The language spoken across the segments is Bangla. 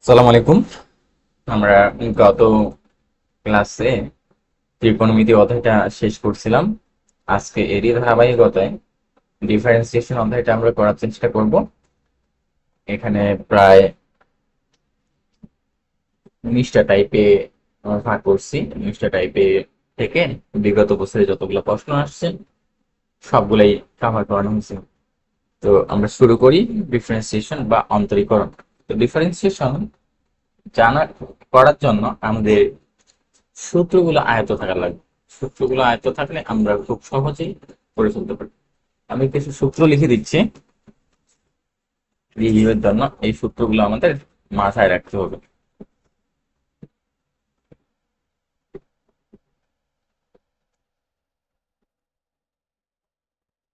আসসালামু আলাইকুম। আমরা গত ক্লাসে ত্রিকোণমিতি অধ্যায়টা শেষ করছিলাম। আজকে এরই ধারাবাহিকতায় ডিফারেন্সিয়েশন অধ্যায়টা আমরা করার চেষ্টা করব। এখানে প্রায় 19টা টাইপে ভাগ করছি। 19টা টাইপে থেকে বিগত বছরে যতগুলো প্রশ্ন আসছে সবগুলাই কভার করানো হয়েছে। তো আমরা শুরু করি ডিফারেন্সিয়েশন বা অন্তরীকরণ। তো ডিফারেন্সিয়েশন জানা করার জন্য আমাদের সূত্রগুলো আয়ত্ত থাকা লাগবে। সূত্রগুলো আয়ত্ত থাকলে আমরা খুব সহজেই করে ফেলতে পারি। আমি কিছু সূত্র লিখে দিচ্ছি রিভিউয়ের জন্য। এই সূত্রগুলো আমাদের মাথায় রাখতে হবে।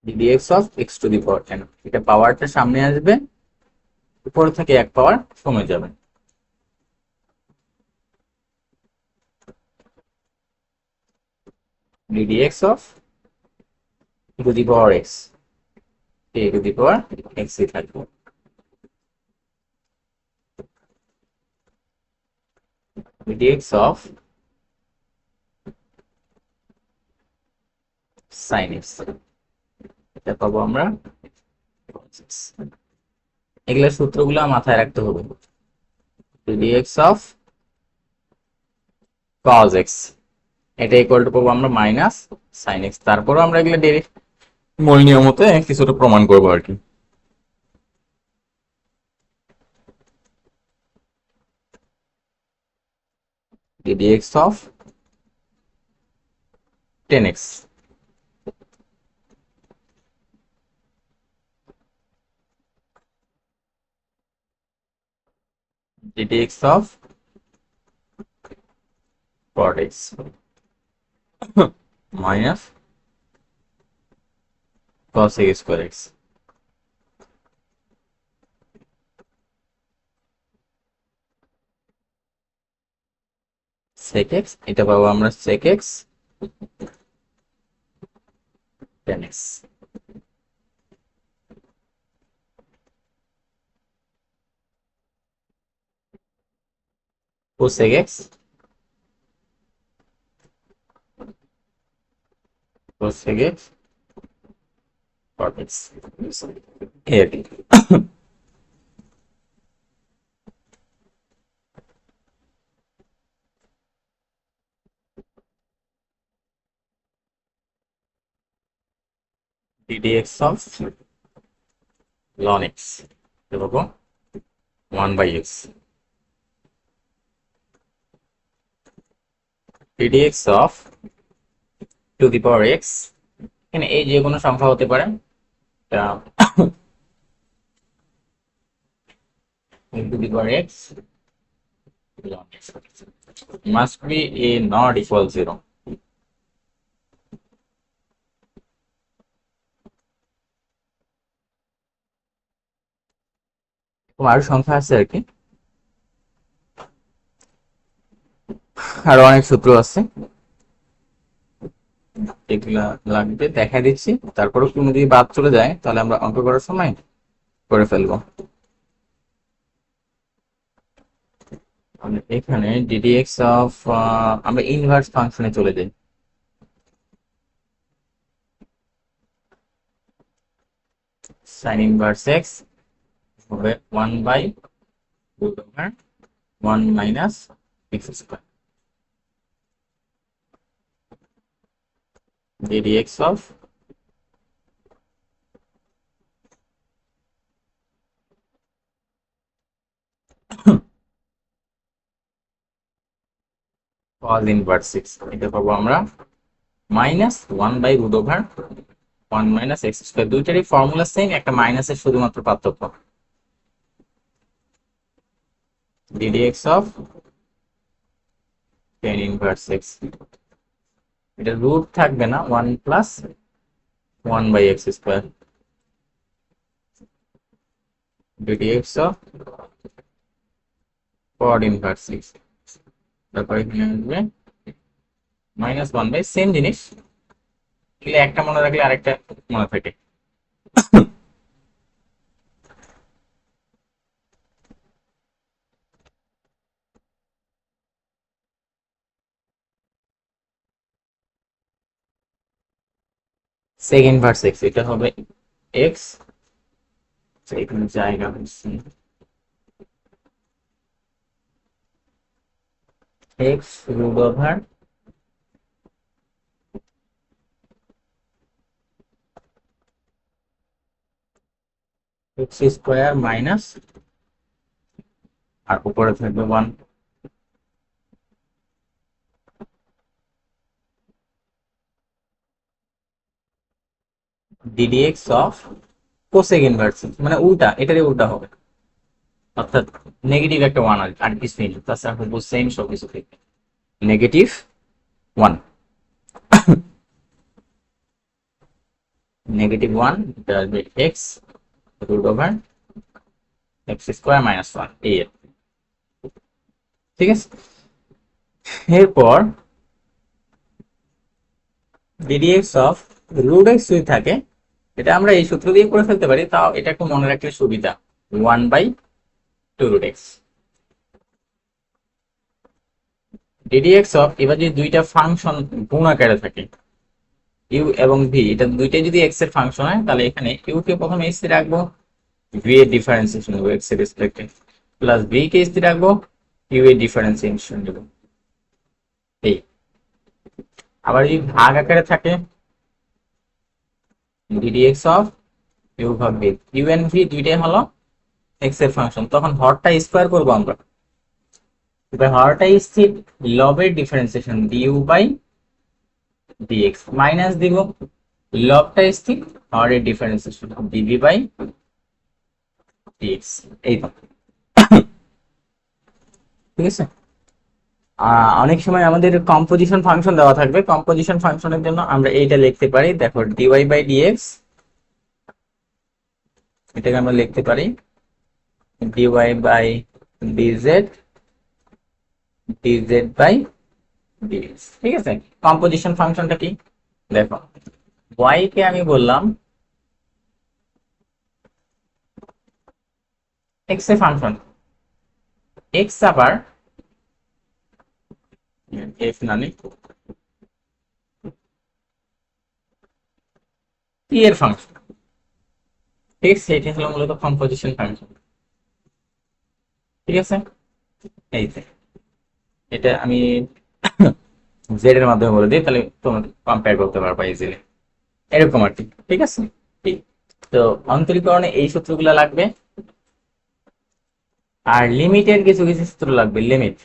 Dx of x to the power n, এটা পাওয়ারটা সামনে আসবে, উপর থেকে এক পাওয়ার কমে যাবে। D x of to the power x, a to the power x e থাকবে। ডিএক্স অফ সাইন এক্স, এটা পাবো আমরা। এগুলা সূত্রগুলো মাথায় রাখতে হবে। ডিএক্স অফ কজ এক্স, এটা ইকুয়াল টু পাবো আমরা মাইনাস সাইন এক্স। তারপরও আমরা এগুলো মূল নিয়মতে কিছুটা প্রমাণ করবো আর কি। Dx of 10x, dx of cot x minus cos x square x। sec x, এটা পাবো আমরা sec x 10x। cosec x, cosec x cot x, এই আর কি। ddx of ln x, এটা পাবো 1/x। ddx of two the power x, এখানে এই যে কোনো সংখ্যা হতে পারে, এটা two the power x ln x must be a not equal 0। আরো সংখ্যা আছে আর কি, আরো অনেক সূত্র আছে, এগুলা লাগবে দেখা দিচ্ছি। তারপরে কোনো যদি বাদ চলে যায় তাহলে আমরা অঙ্ক করার সময় করে ফেলবো। এখানে ডিডিএক্স অফ, আমরা ইনভার্স ফাংশনে চলে যাই। সাইন ইনভার্স এক্স হবে 1/1 minus x square. D d x of cos inverse x, এটা পাবো আমরা -1/√1 মাইনাস এক্স স্কয়ার। দুইটারই ফর্মুলা সেম, একটা মাইনাসের শুধুমাত্র পার্থক্য। D d x of tan inverse x, এটা রুট থাকবে না, 1+1/x square. D d x of cot inverse x, তারপরে এখানে আসবে -1/, সেম জিনিস, এগুলো একটা মনে রাখলে আরেকটা মনে থাকে। সেক ইনভার্স এক্স, এটা হবে এক্স, এখানে জায়গা হচ্ছে x root over x square minus, আর উপরে থাকবে 1 ddx অফ কোসেক ইনভার্স, মানে উল্টা, এটারই উল্টা হবে, অর্থাৎ নেগেটিভ একটা 1 আর কিছু নেই, তাছাড়া হুবহু সেম সব কিছু থেকে নেগেটিভ 1, নেগেটিভ 1, এটা আসবে x root over x square minus 1, এই আর কি। ঠিক আছে, এরপর ddx অফ রুট এক্স যদি থাকে, এটা আমরা এই সূত্র দিয়ে করে ফেলতে পারি, তাও এটা একটু মনে রাখলে সুবিধা, 1/2 রুট এক্স। ddx অফ, এবার যদি দুইটা ফাংশন গুণ আকারে থাকে, ইউ এবং ভি, এটা দুইটাই যদি এক্স এর ফাংশন হয়, তাহলে এখানে ইউ কে প্রথমে এক্স এ রাখবো, ভি এর ডিফারেন্সিয়েশন নেবো এক্স এর রেসপেক্টে, প্লাস ভি কে এক্স এ রাখবো, ইউ এর ডিফারেন্সিয়েশন নেবো, এই। আবার যদি ভাগ আকারে থাকে, ddx অফ ইউ ভাগ ভি, ইউ এন্ড ভি দুইটাই হলো এক্স এর ফাংশন, তখন হরটা স্কোয়ার করবো আমরা, এবার হরটা স্থির, লবের differentiation d by d x, minus দিব লবটা স্থির, হরের ডিফারেন্সিয়েশন ডিভি বাই ডিএক্স, এই তো। ঠিক আছে, অনেক সময় আমাদের কম্পোজিশন ফাংশন দেওয়া থাকবে, কম্পোজিশন ফাংশনের জন্য আমরা এইটা লিখতে পারি, দেখো ডিওয়াই বাই ডিএক্স, এটাকে আমরা লিখতে পারি dy by dz, dz by dx. ঠিক আছে, কম্পোজিশন ফাংশনটা কি, দেখো ওয়াই কে আমি বললাম এক্স এর ফাংশন, এক্স আবার এফ নামে টি এর ফাংশন, ঠিক আছে, এটি হলো মূলত কম্পোজিশন ফাংশন। ঠিক আছে, এই যে এটা আমি জেড এর মাধ্যমে বলে দিই, তাহলে তোমরা কম্পেয়ার করতে পারবা ইজিলি, এরকম আর কি। ঠিক আছে, ঠিক। তো অন্তরীকরণে এই সূত্রগুলো লাগবে, আর লিমিটের কিছু কিছু সূত্র লাগবে, লিমিট।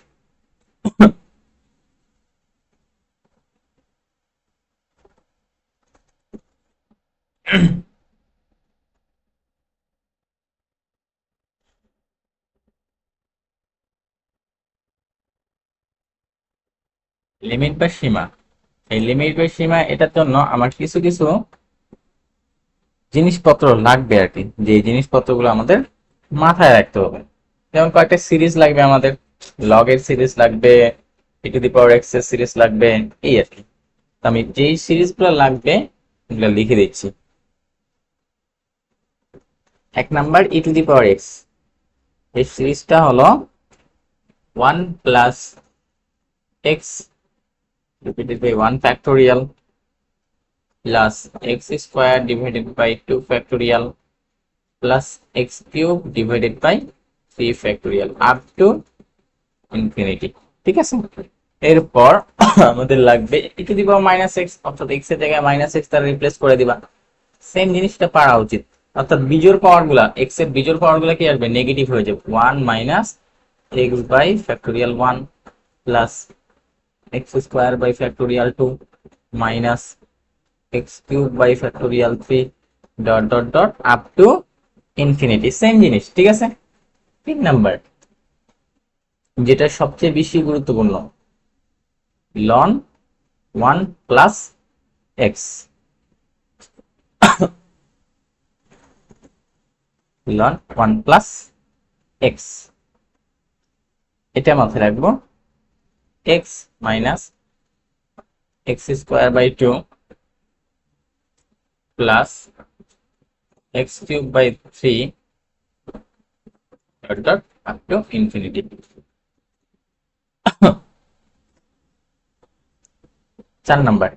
লিমিট বা সীমা, এই লিমিট বা সীমা, এটার জন্য আমার কিছু কিছু জিনিসপত্র লাগবে আর কি, যে জিনিসপত্রগুলো আমাদের মাথায় রাখতে হবে। যেমন কয়েকটা সিরিজ লাগবে আমাদের, লগ এর সিরিজ লাগবে, e to the power x এর সিরিজ লাগবে, এই আর কি। আমি যেই সিরিজগুলো লাগবে এগুলো লিখে দিচ্ছি। এক number e to the power x, এই সিরিজটা হলো 1 plus x divided by 1 factorial plus x square divided by 2 factorial plus x cube divided by 3 factorial up to infinity. ঠিক আছে, এরপর আমাদের লাগবে e to the power minus x, অর্থাৎ এক্স এর জায়গায় মাইনাস এক্স তার রিপ্লেস করে দিবা, সেম জিনিসটা পারা উচিত, অর্থাৎ বিজোড় পাওয়ার গুলা, এক্স এর বিজোড় পাওয়ার গুলা কি আসবে, নেগেটিভ হয়ে যাবে, 1 minus x by factorial 1 plus x square by factorial 2 minus x cube by factorial 3 dot dot dot up to infinity, same জিনিস। ঠিক আছে, 3 নাম্বার, যেটা সবচেয়ে বেশি গুরুত্বপূর্ণ, ln 1 plus x, ln 1 plus x, এটা মাথায় রাখবো, x minus x square by 2 plus x cube by 3 dot dot up to infinity. 4 number,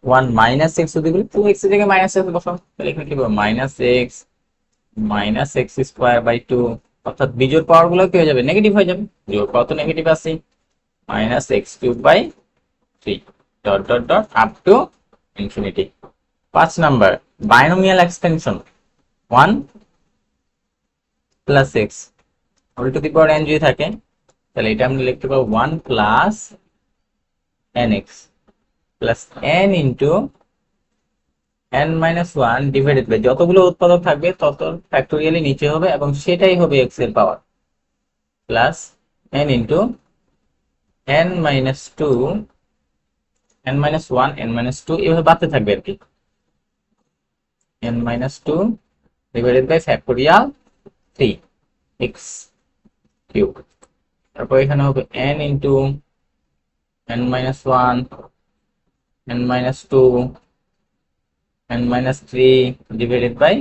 one minus x যদি বলি, টু এক্স এর জায়গায় মাইনাস এক্স বসাও, তাহলে এখানে কি পাবো, minus x square by two. অর্থাৎ বিজোড় পাওয়ার গুলো কি হয়ে যাবে, নেগেটিভ হয়ে যাবে, জোড় পাওয়ার তো নেগেটিভ আছে, minus x cube by three dot dot dot up to infinity. 5 number, binomial extension, one plus x whole to the power n যদি থাকে, তাহলে এটা আমরা লিখতে পাবো one plus n x plus n into n minus one divided by যতগুলো উৎপাদক থাকবে তত ফ্যাক্টোরিয়ালি নিচে হবে এবং সেটাই হবে এক্স এর power, plus n into n minus two, n minus one, n minus two, এভাবে বাড়তে থাকবে আর কি, n minus two divided by factorial three x cube. তারপর এখানে হবে n into n minus one, n minus two, n minus three divided by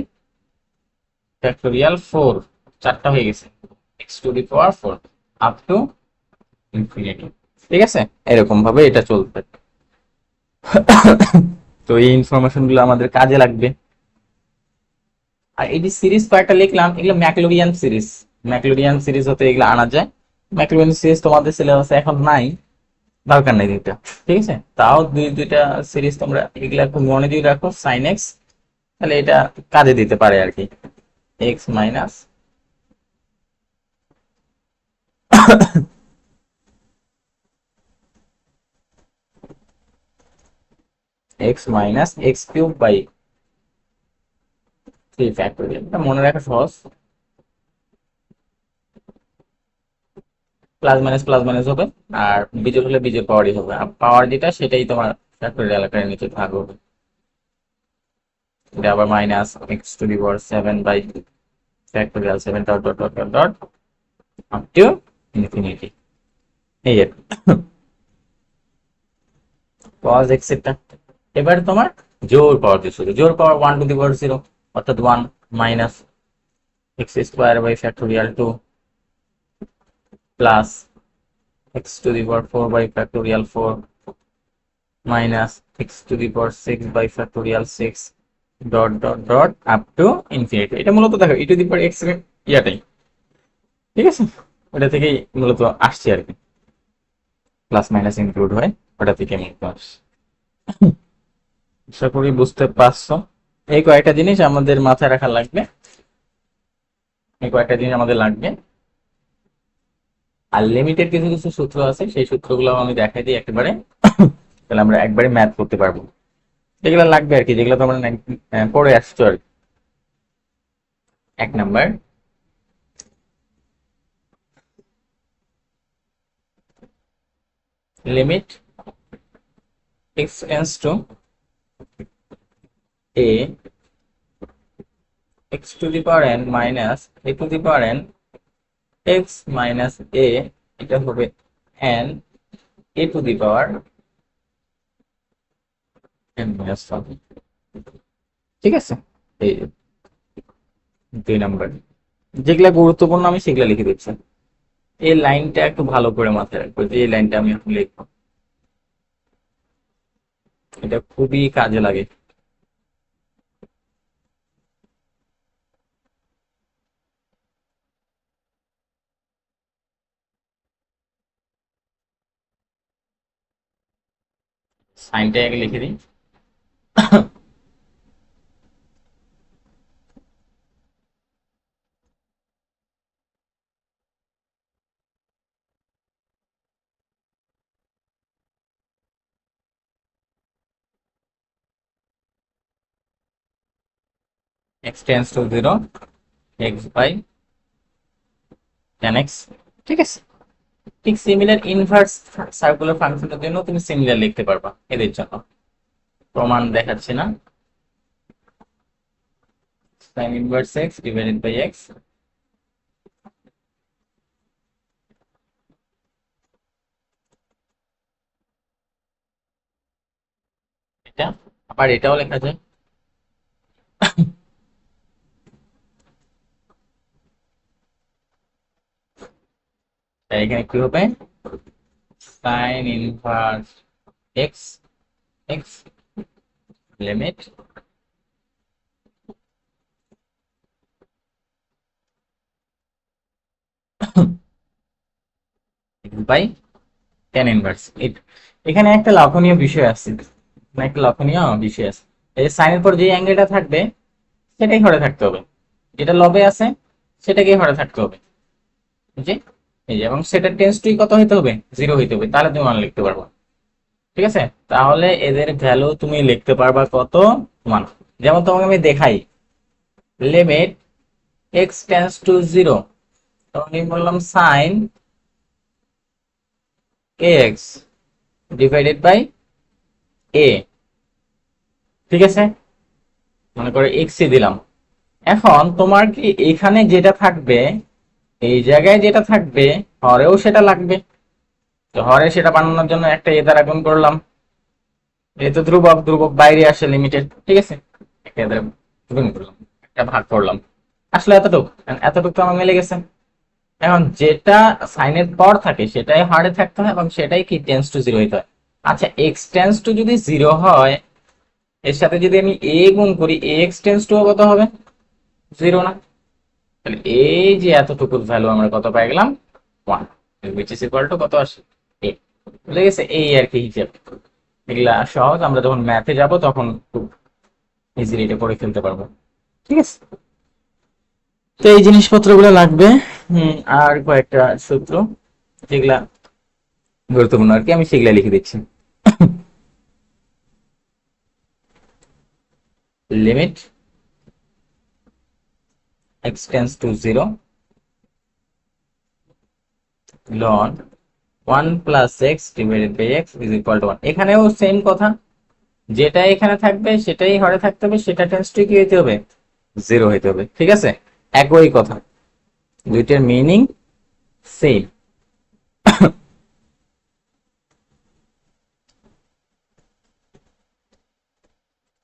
factorial four, চারটা হয়ে গেছে, x to the power four up to infinity. ঠিক আছে, এরকম ভাবে এটা চলবে। তো এই ইনফরমেশন গুলো আমাদের কাজে লাগবে। আর এই যে সিরিজ কয়েকটা লিখলাম, এগুলো ম্যাকলোরিয়ান সিরিজ, ম্যাকলোরিয়ান সিরিজ হতে এগুলো আনা যায়। ম্যাকলোরিয়ান সিরিজ তোমাদের সিলেবাসে এখন নাই, দরকার নেই দুইটা, ঠিক আছে। তাও দুইটা সিরিজ তোমরা এগুলা একটু মনে দিয়ে রাখো, সাইন এক্স, তাহলে এটা কাজে দিতে পারে আর কি, x minus x minus x cube by three factorial, এটা মনে রাখা সহজ, প্লাস মাইনাস হবে, আর বিজোড় হলে বিজোড় পাওয়ারই হবে, আর পাওয়ার যেটা সেটাই তোমার ফ্যাক্টোরিয়াল আকারে নিচে ভাগ হবে। এটা আবার minus x to the power seven by factorial seven dot dot dot dot dot up to infinity. এই আর কজ এক্সেট্রা। এবার তোমার জোর পাওয়ার দিয়ে শুরু, জোর power one to the power zero, অর্থাৎ one minus x square by factorial two plus x to the power four by factorial four minus x to the power six by factorial six dot dot dot up to infinity. এটা মূলত দেখো ই টু দি পাওয়ার এক্স ইয়াটাই, ঠিক আছে, ওটা থেকেই মূলত আসছে আর কি, প্লাস মাইনাস ইনক্লুড হয়, ওটা থেকে মূলত আসছে। আশা করি বুঝতে পারছো। এই কয়েকটা জিনিস আমাদের মাথায় রাখা লাগবে, এই কয়েকটা জিনিস আমাদের লাগবে। আর লিমিটের কিছু কিছু সূত্র আছে, সেই সূত্রগুলো আমি দেখাই দিই একেবারে, তাহলে আমরা একবারে ম্যাথ করতে পারবো, যেগুলো লাগবে আর কি, যেগুলো তোমরা পড়ে আসছো আর কি। 1 number, limit x tends to a x to the power n minus a to the power n x minus a, এটা হবে n a to the power n minus 1, ঠিক আছে। এই 2 নাম্বার, যেগুলা গুরুত্বপূর্ণ আমি সেগুলা লিখে দিচ্ছি। এই লাইনটা একটু ভালো করে মাথায় রাখবো, যে এই লাইনটা আমি এখন লিখবো, এটা খুবই কাজে লাগে। সাইনটা আগে লিখে দিই, x tends to 0 x by tan x, ঠিক আছে। ঠিক সিমিলার ইনভার্স সার্কুলার ফাংশনের জন্য তুমি সিমিলার লিখতে পারবা এদের জন্য, প্রমাণ দেখাচ্ছি না। sin inverse x divided by x, এটা আবার এটাও লেখা যায়, তাই এখানে কি হবে, sin inverse x x limit by tan inverse. এখানে একটা লক্ষণীয় বিষয় আছে, একটা লক্ষণীয় বিষয় আছে, এই সাইনের পর যে অ্যাঙ্গেলটা থাকবে সেটাই হরে থাকতে হবে, যেটা লবে আছে সেটাকেই হরে থাকতে হবে। যে এই যে, এবং সেটা টেন্স টু কত হইতে হবে, 0 হইতে হবে, তাহলে তুমি মান লিখতে পারবো। ঠিক আছে, তাহলে এদের ভ্যালু তুমি লিখতে পারবা কত, 1। যেমন তোমাকে আমি দেখাই, লিমিট এক্স টেন্স টু 0, তখন আমি বললাম সাইন এক্স ডিভাইডেড বাই এ। ঠিক আছে, মনে করে এক্স দিলাম। এখন তোমার কি এখানে যেটা থাকবে, এই জায়গায় যেটা থাকবে হরেও সেটা লাগবে। তো হরে সেটা বানানোর জন্য একটা এ দ্বারা গুণ করলাম, যেহেতু ধ্রুবক, ধ্রুবক বাইরে আসে লিমিটেড। ঠিক আছে, একটা এ দ্বারা গুণ করলাম, একটা ভাগ করলাম, আসলে এতটুক, এতটুক তো আমার মিলে গেছে। এখন যেটা সাইনের পর থাকে সেটাই হারে থাকতে হয় এবং সেটাই কি টেন্স টু 0 হইতে হয়। আচ্ছা, এক্স টেন্স টু যদি 0 হয়, এর সাথে যদি আমি এ গুণ করি, এক্স টেন্স টু কত হবে, 0 না? তাহলে এই যে এতটুকু ভ্যালু আমরা কত পাই গেলাম, 1, which is equal to কত আসে, a। বুঝে গেছে, এই আর কি হিসাব। এগুলা সহজ, আমরা যখন ম্যাথে যাব তখন খুব ইজিলি এটা করে ফেলতে পারবো। ঠিক আছে, তো এই জিনিসপত্র গুলো লাগবে। আর কয়েকটা সূত্র যেগুলা গুরুত্বপূর্ণ আর কি, আমি সেগুলা লিখে দিচ্ছি। Limit x tends to 0 ln 1 plus x divided by x is equal to 1। এখানেও সেম কথা, যেটা এখানে থাকবে সেটাই হরে থাকতে হবে, সেটা টেন্স টু কি হইতে হবে, 0 হইতে হবে। ঠিক আছে, একই কথা, দুইটার মিনিং সেম।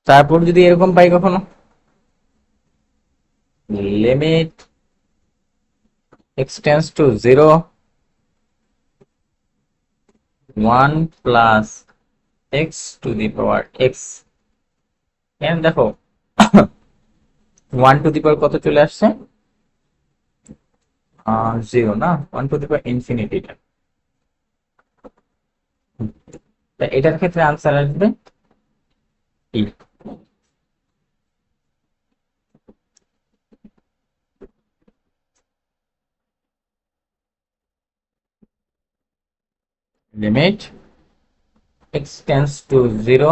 তারপর যদি এরকম পাই কখনো, limit x tends to 0 1 plus x to the power x, এখানে দেখো 1 টু দি পাওয়ার কত চলে আসছে, 0 না, 1 টু দি পাওয়ার ইনফিনিটি। এটার ক্ষেত্রে আনসার আসবে e. Limit x tends to 0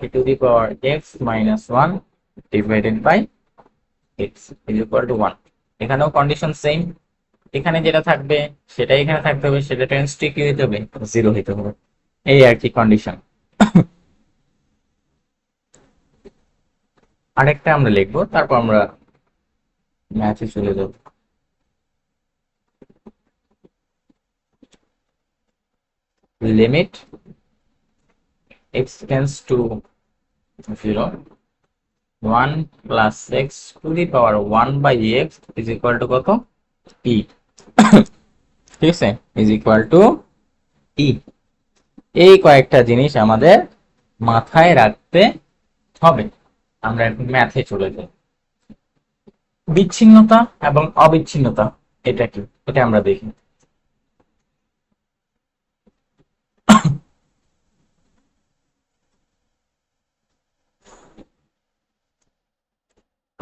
e to the power x minus 1 divided by x is equal to 1। এখানেও কন্ডিশন সেম, এখানে যেটা থাকবে সেটাই এখানে থাকতে হবে, সেটা টেন্স টু কি হতে হবে, 0 হতে হবে। এই আর কি কন্ডিশন। আরেকটা আমরা লিখবো, তারপর আমরা ম্যাথে চলে যাব। Limit x tends to 0 1 plus x to the power 1 by x is equal to কত, ই। ঠিক আছে, ইজ ইকুয়াল টু ই। এই কয়েকটা জিনিস আমাদের মাথায় রাখতে হবে। আমরা এখন ম্যাথে চলে যাই। বিচ্ছিন্নতা এবং অবিচ্ছিন্নতা এটা কি, এটা আমরা দেখি।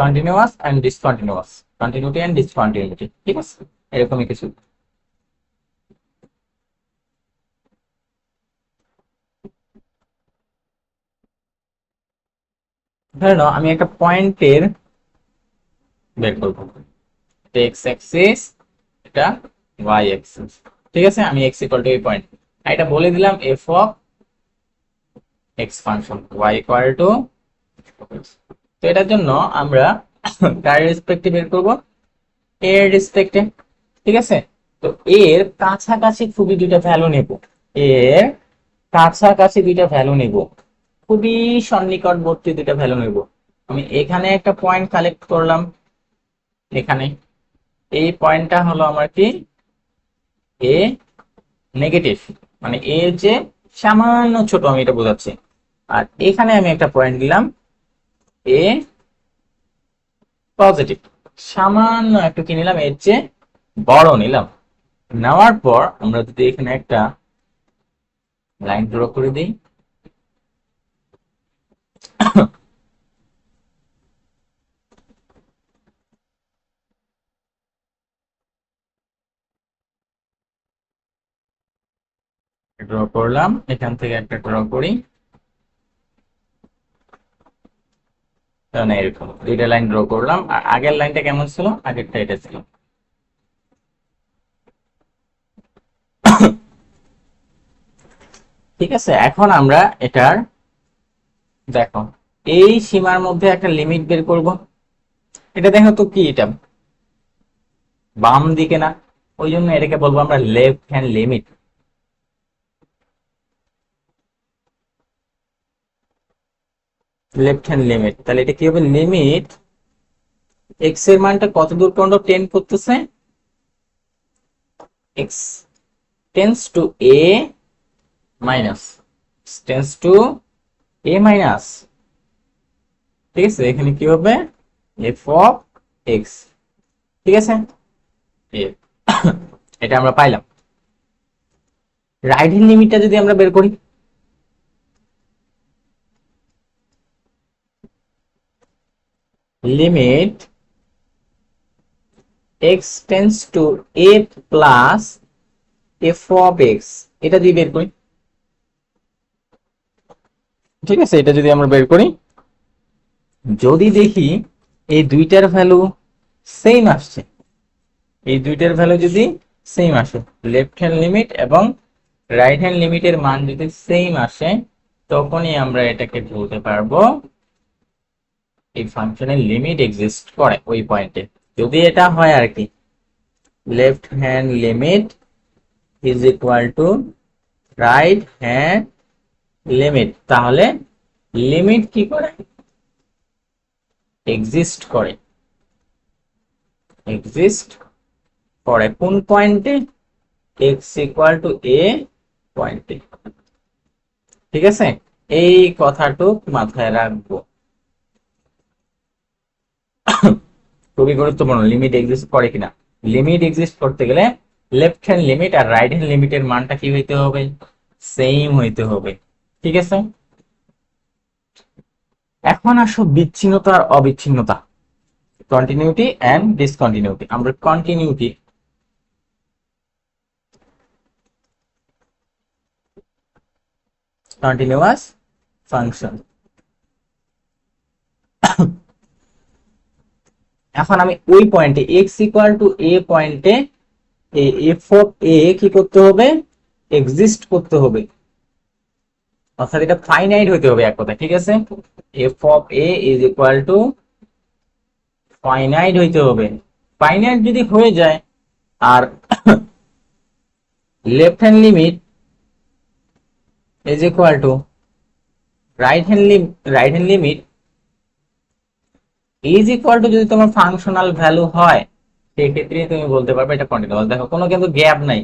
Continuous and discontinuous, continuity and discontinuity, ঠিক আছে, এরকমই কিছু। ধরে নাও আমি একটা পয়েন্টের বের করবো, এটা এক্স অ্যাক্সিস, এটা ওয়াই অ্যাক্সিস। ঠিক আছে, আমি এক্স ইকুয়াল টু এই পয়েন্ট, এটা বলে দিলাম f of x function, y equal to. তো এটার জন্য আমরা কার রেসপেক্টে বের করব, এর রেসপেক্টে। ঠিক আছে, তো এর কাছাকাছি খুবই দুইটা ভ্যালু নেব, এর কাছাকাছি দুইটা ভ্যালু নেব, খুবই সন্নিকটবর্তী দুইটা ভ্যালু নেব। আমি এখানে একটা পয়েন্ট কালেক্ট করলাম, এখানে এই পয়েন্টটা হলো আমার কি, এ নেগেটিভ, মানে এর যে সামান্য ছোট, আমি এটা বোঝাচ্ছি, আর এখানে আমি একটা পয়েন্ট দিলাম এ পজিটিভ, সামান্য একটু কি নিলাম, এর চেয়ে বড় নিলাম। নেওয়ার পর আমরা যদি এখানে একটা লাইন ড্র করে দিই, ড্র করলাম, এখান থেকে একটা ড্র করি, এরকম দুইটা লাইন ড্র করলাম। আর আগের লাইনটা কেমন ছিল, আগেরটা এটা ছিল। ঠিক আছে, এখন আমরা এটার, দেখো, এই সীমার মধ্যে একটা লিমিট বের করব। এটা দেখো তো কি, এটা বাম দিকে না, ওই জন্য এটাকে বলবো আমরা left hand limit. Left hand limit, তাহলে এটা কি হবে, লিমিট এক্স এর মানটা কত দূর পর্যন্ত টেন্ড করতেছে, x tends two A minus, tends to A minus. ঠিক আছে, এখানে কি হবে, এফ অফ এক্স। ঠিক আছে, এটা আমরা পাইলাম। রাইট হ্যান্ড লিমিটটা যদি আমরা বের করি, limit x tends two A plus f of x, এটা দিয়ে বের করি। ঠিক আছে, এটা যদি আমরা বের করি, যদি দেখি এই দুইটার ভ্যালু সেম আসছে, এই দুইটার ভ্যালু যদি সেম আসে, লেফট হ্যান্ড লিমিট এবং রাইট হ্যান্ড লিমিটের মান যদি সেম আসে, তখনই আমরা এটাকে বলতে পারবো এই ফাংশনের লিমিট এক্সিস্ট করে ওই পয়েন্টে। যদি এটা হয় আর কি, left hand limit is equal to right hand limit, তাহলে লিমিট কি করে, এক্সিস্ট করে। এক্সিস্ট করে কোন পয়েন্টে, এক্স ইকুয়াল টু এ পয়েন্টে। ঠিক আছে, এই কথাটুক মাথায় রাখবো, খুবই গুরুত্বপূর্ণ, লিমিট এক্সিস্ট করে কিনা। লিমিট এক্সিস্ট করতে গেলে লেফট হ্যান্ড লিমিট আর রাইট হ্যান্ড লিমিটের মানটা কি হইতে হবে, সেম হইতে হবে। ঠিক আছে, এখন আসো বিচ্ছিন্নতা আর অবিচ্ছিন্নতা, কন্টিনিউটি এন্ড ডিসকন্টিনিউটি। আমরা কন্টিনিউটি, কন্টিনিউয়াস ফাংশন। এখন আমি ওই পয়েন্টে এক্স ইকুয়াল টু এ পয়েন্টে এফ অফ এ কি করতে হবে, এক্সিস্ট করতে হবে, অর্থাৎ এটা ফাইনাইট হইতে হবে এক কথায়। ঠিক আছে, f of a is equal to finite হইতে হবে। ফাইনাইট যদি হয়ে যায় আর left hand limit is equal to right hand limit is equal to যদি তোমার ফাংশনাল ভ্যালু হয়, সেক্ষেত্রে তুমি বলতে পারবে এটা কন্টিনিউয়াস। দেখো, কোনো কিন্তু গ্যাপ নাই।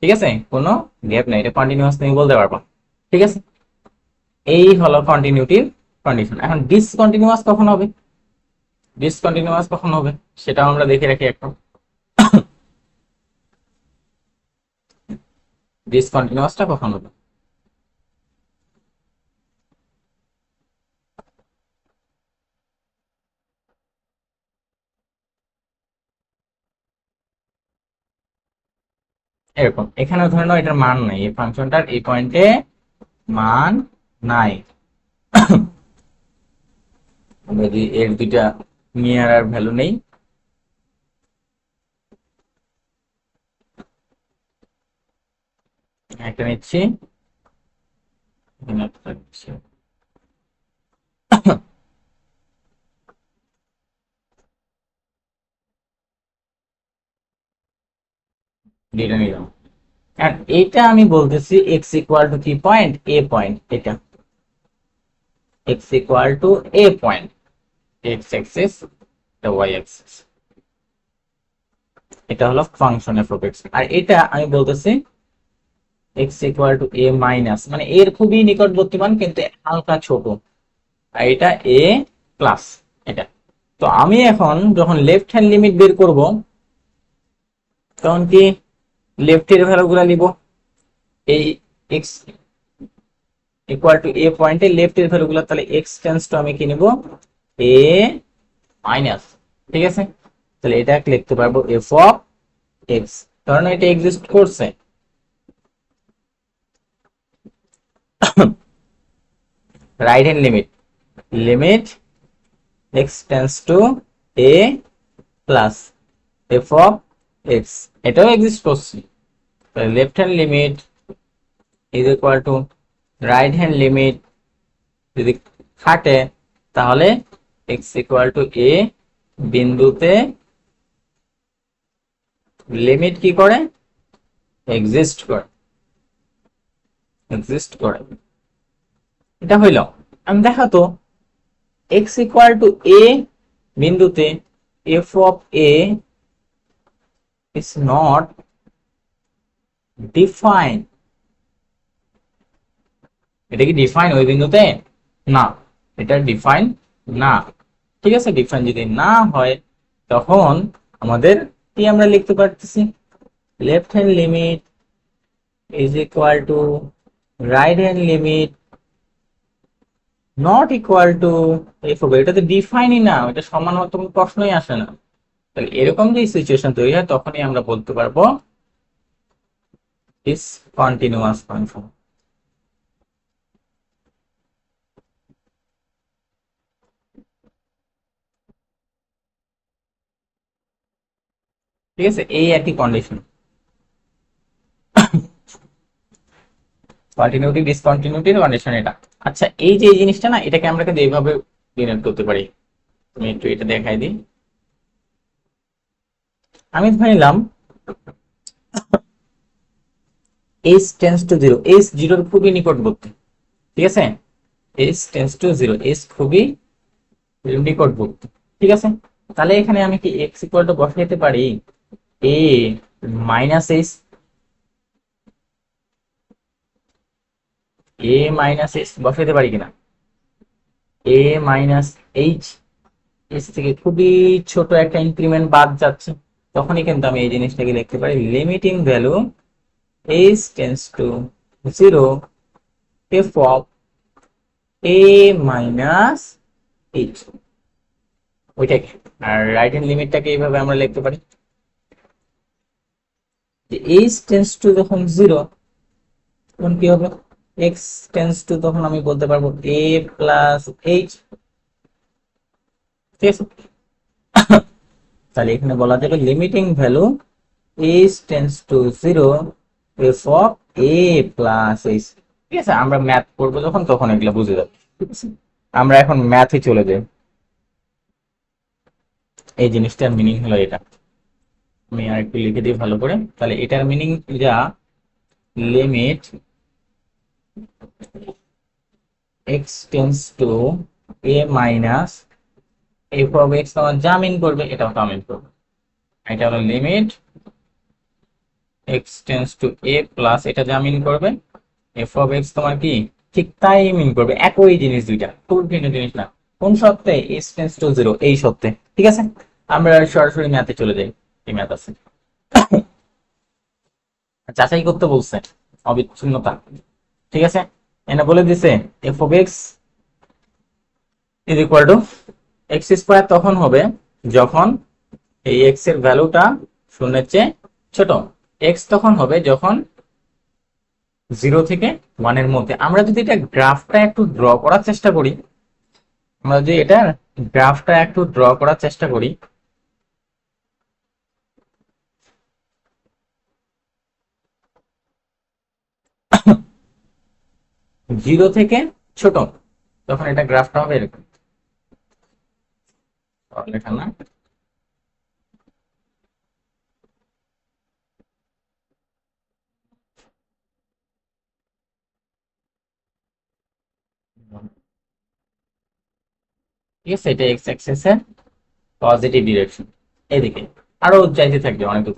ঠিক আছে, কোনো গ্যাপ নাই, এটা কন্টিনিউয়াস তুমি বলতে পারবা। ঠিক আছে, এই হলো কন্টিনিউটির কন্ডিশন। এখন ডিসকন্টিনিউয়াস কখন হবে, ডিসকন্টিনিউয়াস কখন হবে সেটাও আমরা দেখে রাখি একটু। ডিসকন্টিনিউয়াসটা কখন হবে, এরকম, এখানে ধরে নাও এটার মান নাই, এই ফাংশনটার এই পয়েন্টে মান নাই। আমরা যদি এর দুইটা নিয়ার আর ভ্যালু নেই, একটা নিচ্ছি, একটা নিচ্ছি। দুইটা নিলাম। আর এটা আমি বলতেছি এক্স ইকুয়াল টু কি পয়েন্ট, এ পয়েন্ট, এটা এক্স ইকুয়াল টু এ পয়েন্ট, এক্স এক্সিস, এটা ওয়াই এক্সিস, এটা হলো ফাংশন এফ অফ এক্স। আর এটা আমি বলতেছি এক্স ইকুয়াল টু এ মাইনাস, মানে এর খুবই নিকটবর্তী মান কিন্তু হালকা ছোট, আর এটা এ প্লাস এটা। তো আমি এখন যখন লেফট হ্যান্ড লিমিট বের করব তখন কি লেফটের ভ্যালুগুলো নিব, এই এক্স ইকুয়াল টু এ পয়েন্টে লেফটের ভ্যালুগুলো, তাহলে এক্স টেন্স টু আমি কি নিব এ মাইনাস, ঠিক আছে। তাহলে এটাকে লিখতে পারবো এফ অফ এক্স, কারণ এটা এক্সিস্ট করছে। Right hand limit, limit x tends two A plus f of x, এটাও এক্সিস্ট করছে। Left hand limit is equal to right hand limit, যদি খাটে তাহলে এক্স ইকুয়াল টু এ বিন্দুতে লিমিট কি করে এক্সিস্ট করে, এক্সিস্ট করে। এটা হইল, আমি দেখাতো এক্স ইকুয়াল টু এ বিন্দুতে F of a is not define, এটা কি ডিফাইন ওই বিন্দুতে? না, এটা ডিফাইন না, ঠিক আছে। ডিফাইন যদি না হয় তখন আমাদের কি আমরা লিখতে পারতেছি, left hand limit is equal to right hand limit not equal to F of, এটা তো ডিফাইনই না, এটা সমান হওয়ার তো কোনো প্রশ্নই আসে না। তাহলে এরকম যে সিচুয়েশন তৈরি হয় তখনই আমরা বলতে পারবো ইজ কন্টিনিউয়াস ফাংশন। ঠিক আছে, এই একই কন্ডিশন, কন্টিনিউটি ডিসকন্টিনিউটির কন্ডিশন এটা। আচ্ছা, এই যে এই জিনিসটা না, এটাকে আমরা কিন্তু এইভাবে ডিনোট করতে পারি। তুমি একটু এটা দেখাই দিই। আমি ধরে নিলাম H tends to zero, H জিরোর খুবই নিকটবর্তী, ঠিক আছে। H tends to zero, H খুবই নিকটবর্তী, ঠিক আছে। তাহলে এখানে আমি কি এক্স ইকুয়াল টু বসাইতে পারি এ মাইনাস এইচ, এ মাইনাস এইচ বসাইতে পারি কিনা, এ মাইনাস এইচ, এইচ থেকে খুবই ছোট একটা ইনক্রিমেন্ট বাদ যাচ্ছে, তখনই কিন্তু আমি এই জিনিসটাকে লিখতে পারি limiting value H tends to zero F of A minus H, ওইটাকে। আর রাইট হ্যান্ড লিমিটটাকে এইভাবে আমরা লিখতে পারি যে এইচ টেন্স টু যখন জিরো তখন কি হবে, এক্স টেন্স টু তখন আমি বলতে পারবো এ প্লাস এইচ, ঠিক আছে। তাহলে এখানে বলা যাবে limiting value H tends to zero F of A plus H, ঠিক আছে। আমরা ম্যাথ করবো যখন তখন এগুলো বুঝে যাবে, ঠিক আছে। আমরা এখন ম্যাথে চলে যাই। এই জিনিসটার মিনিং হলো এটা, আমি আর একটু লিখে দিই ভালো করে। তাহলে এটার মিনিং যা, limit x tends two A minus F of x, তোমার যা মিন করবে এটাও তা মিন করবে। এটা হলো লিমিট এক্স টেন্স টু এ প্লাস, এটা যা মিন করবে এফ অফ এক্স তোমার কি ঠিক তাই মিন করবে, একই জিনিস, দুইটা খুব ভিন্ন জিনিস না। কোন সত্ত্বে এক্স টেন্স টু জিরো, এই সত্ত্বে, ঠিক আছে। আমরা সরাসরি ম্যাথে চলে যাই, এই ম্যাথ আছে যাচাই করতে বলছে অবিচ্ছিন্নতা, ঠিক আছে। এনে বলে দিছে F of x is equal two x square তখন হবে যখন এই এক্স এর ভ্যালুটা শূন্যের চেয়ে ছোট, এক্স তখন হবে যখন 0 থেকে 1 এর মধ্যে। আমরা যদি এটা গ্রাফটা একটু ড্র করার চেষ্টা করি, আমরা যদি এটা গ্রাফটা একটু ড্র করার চেষ্টা করি, জিরো থেকে ছোট, তখন এটা গ্রাফটা হবে এরকম লেখা না, ঠিক আছে। এটা এক্স অ্যাক্সিস এর পজিটিভ ডিরেকশন, এদিকে আরো চাইতে থাকবে অনেক দূর,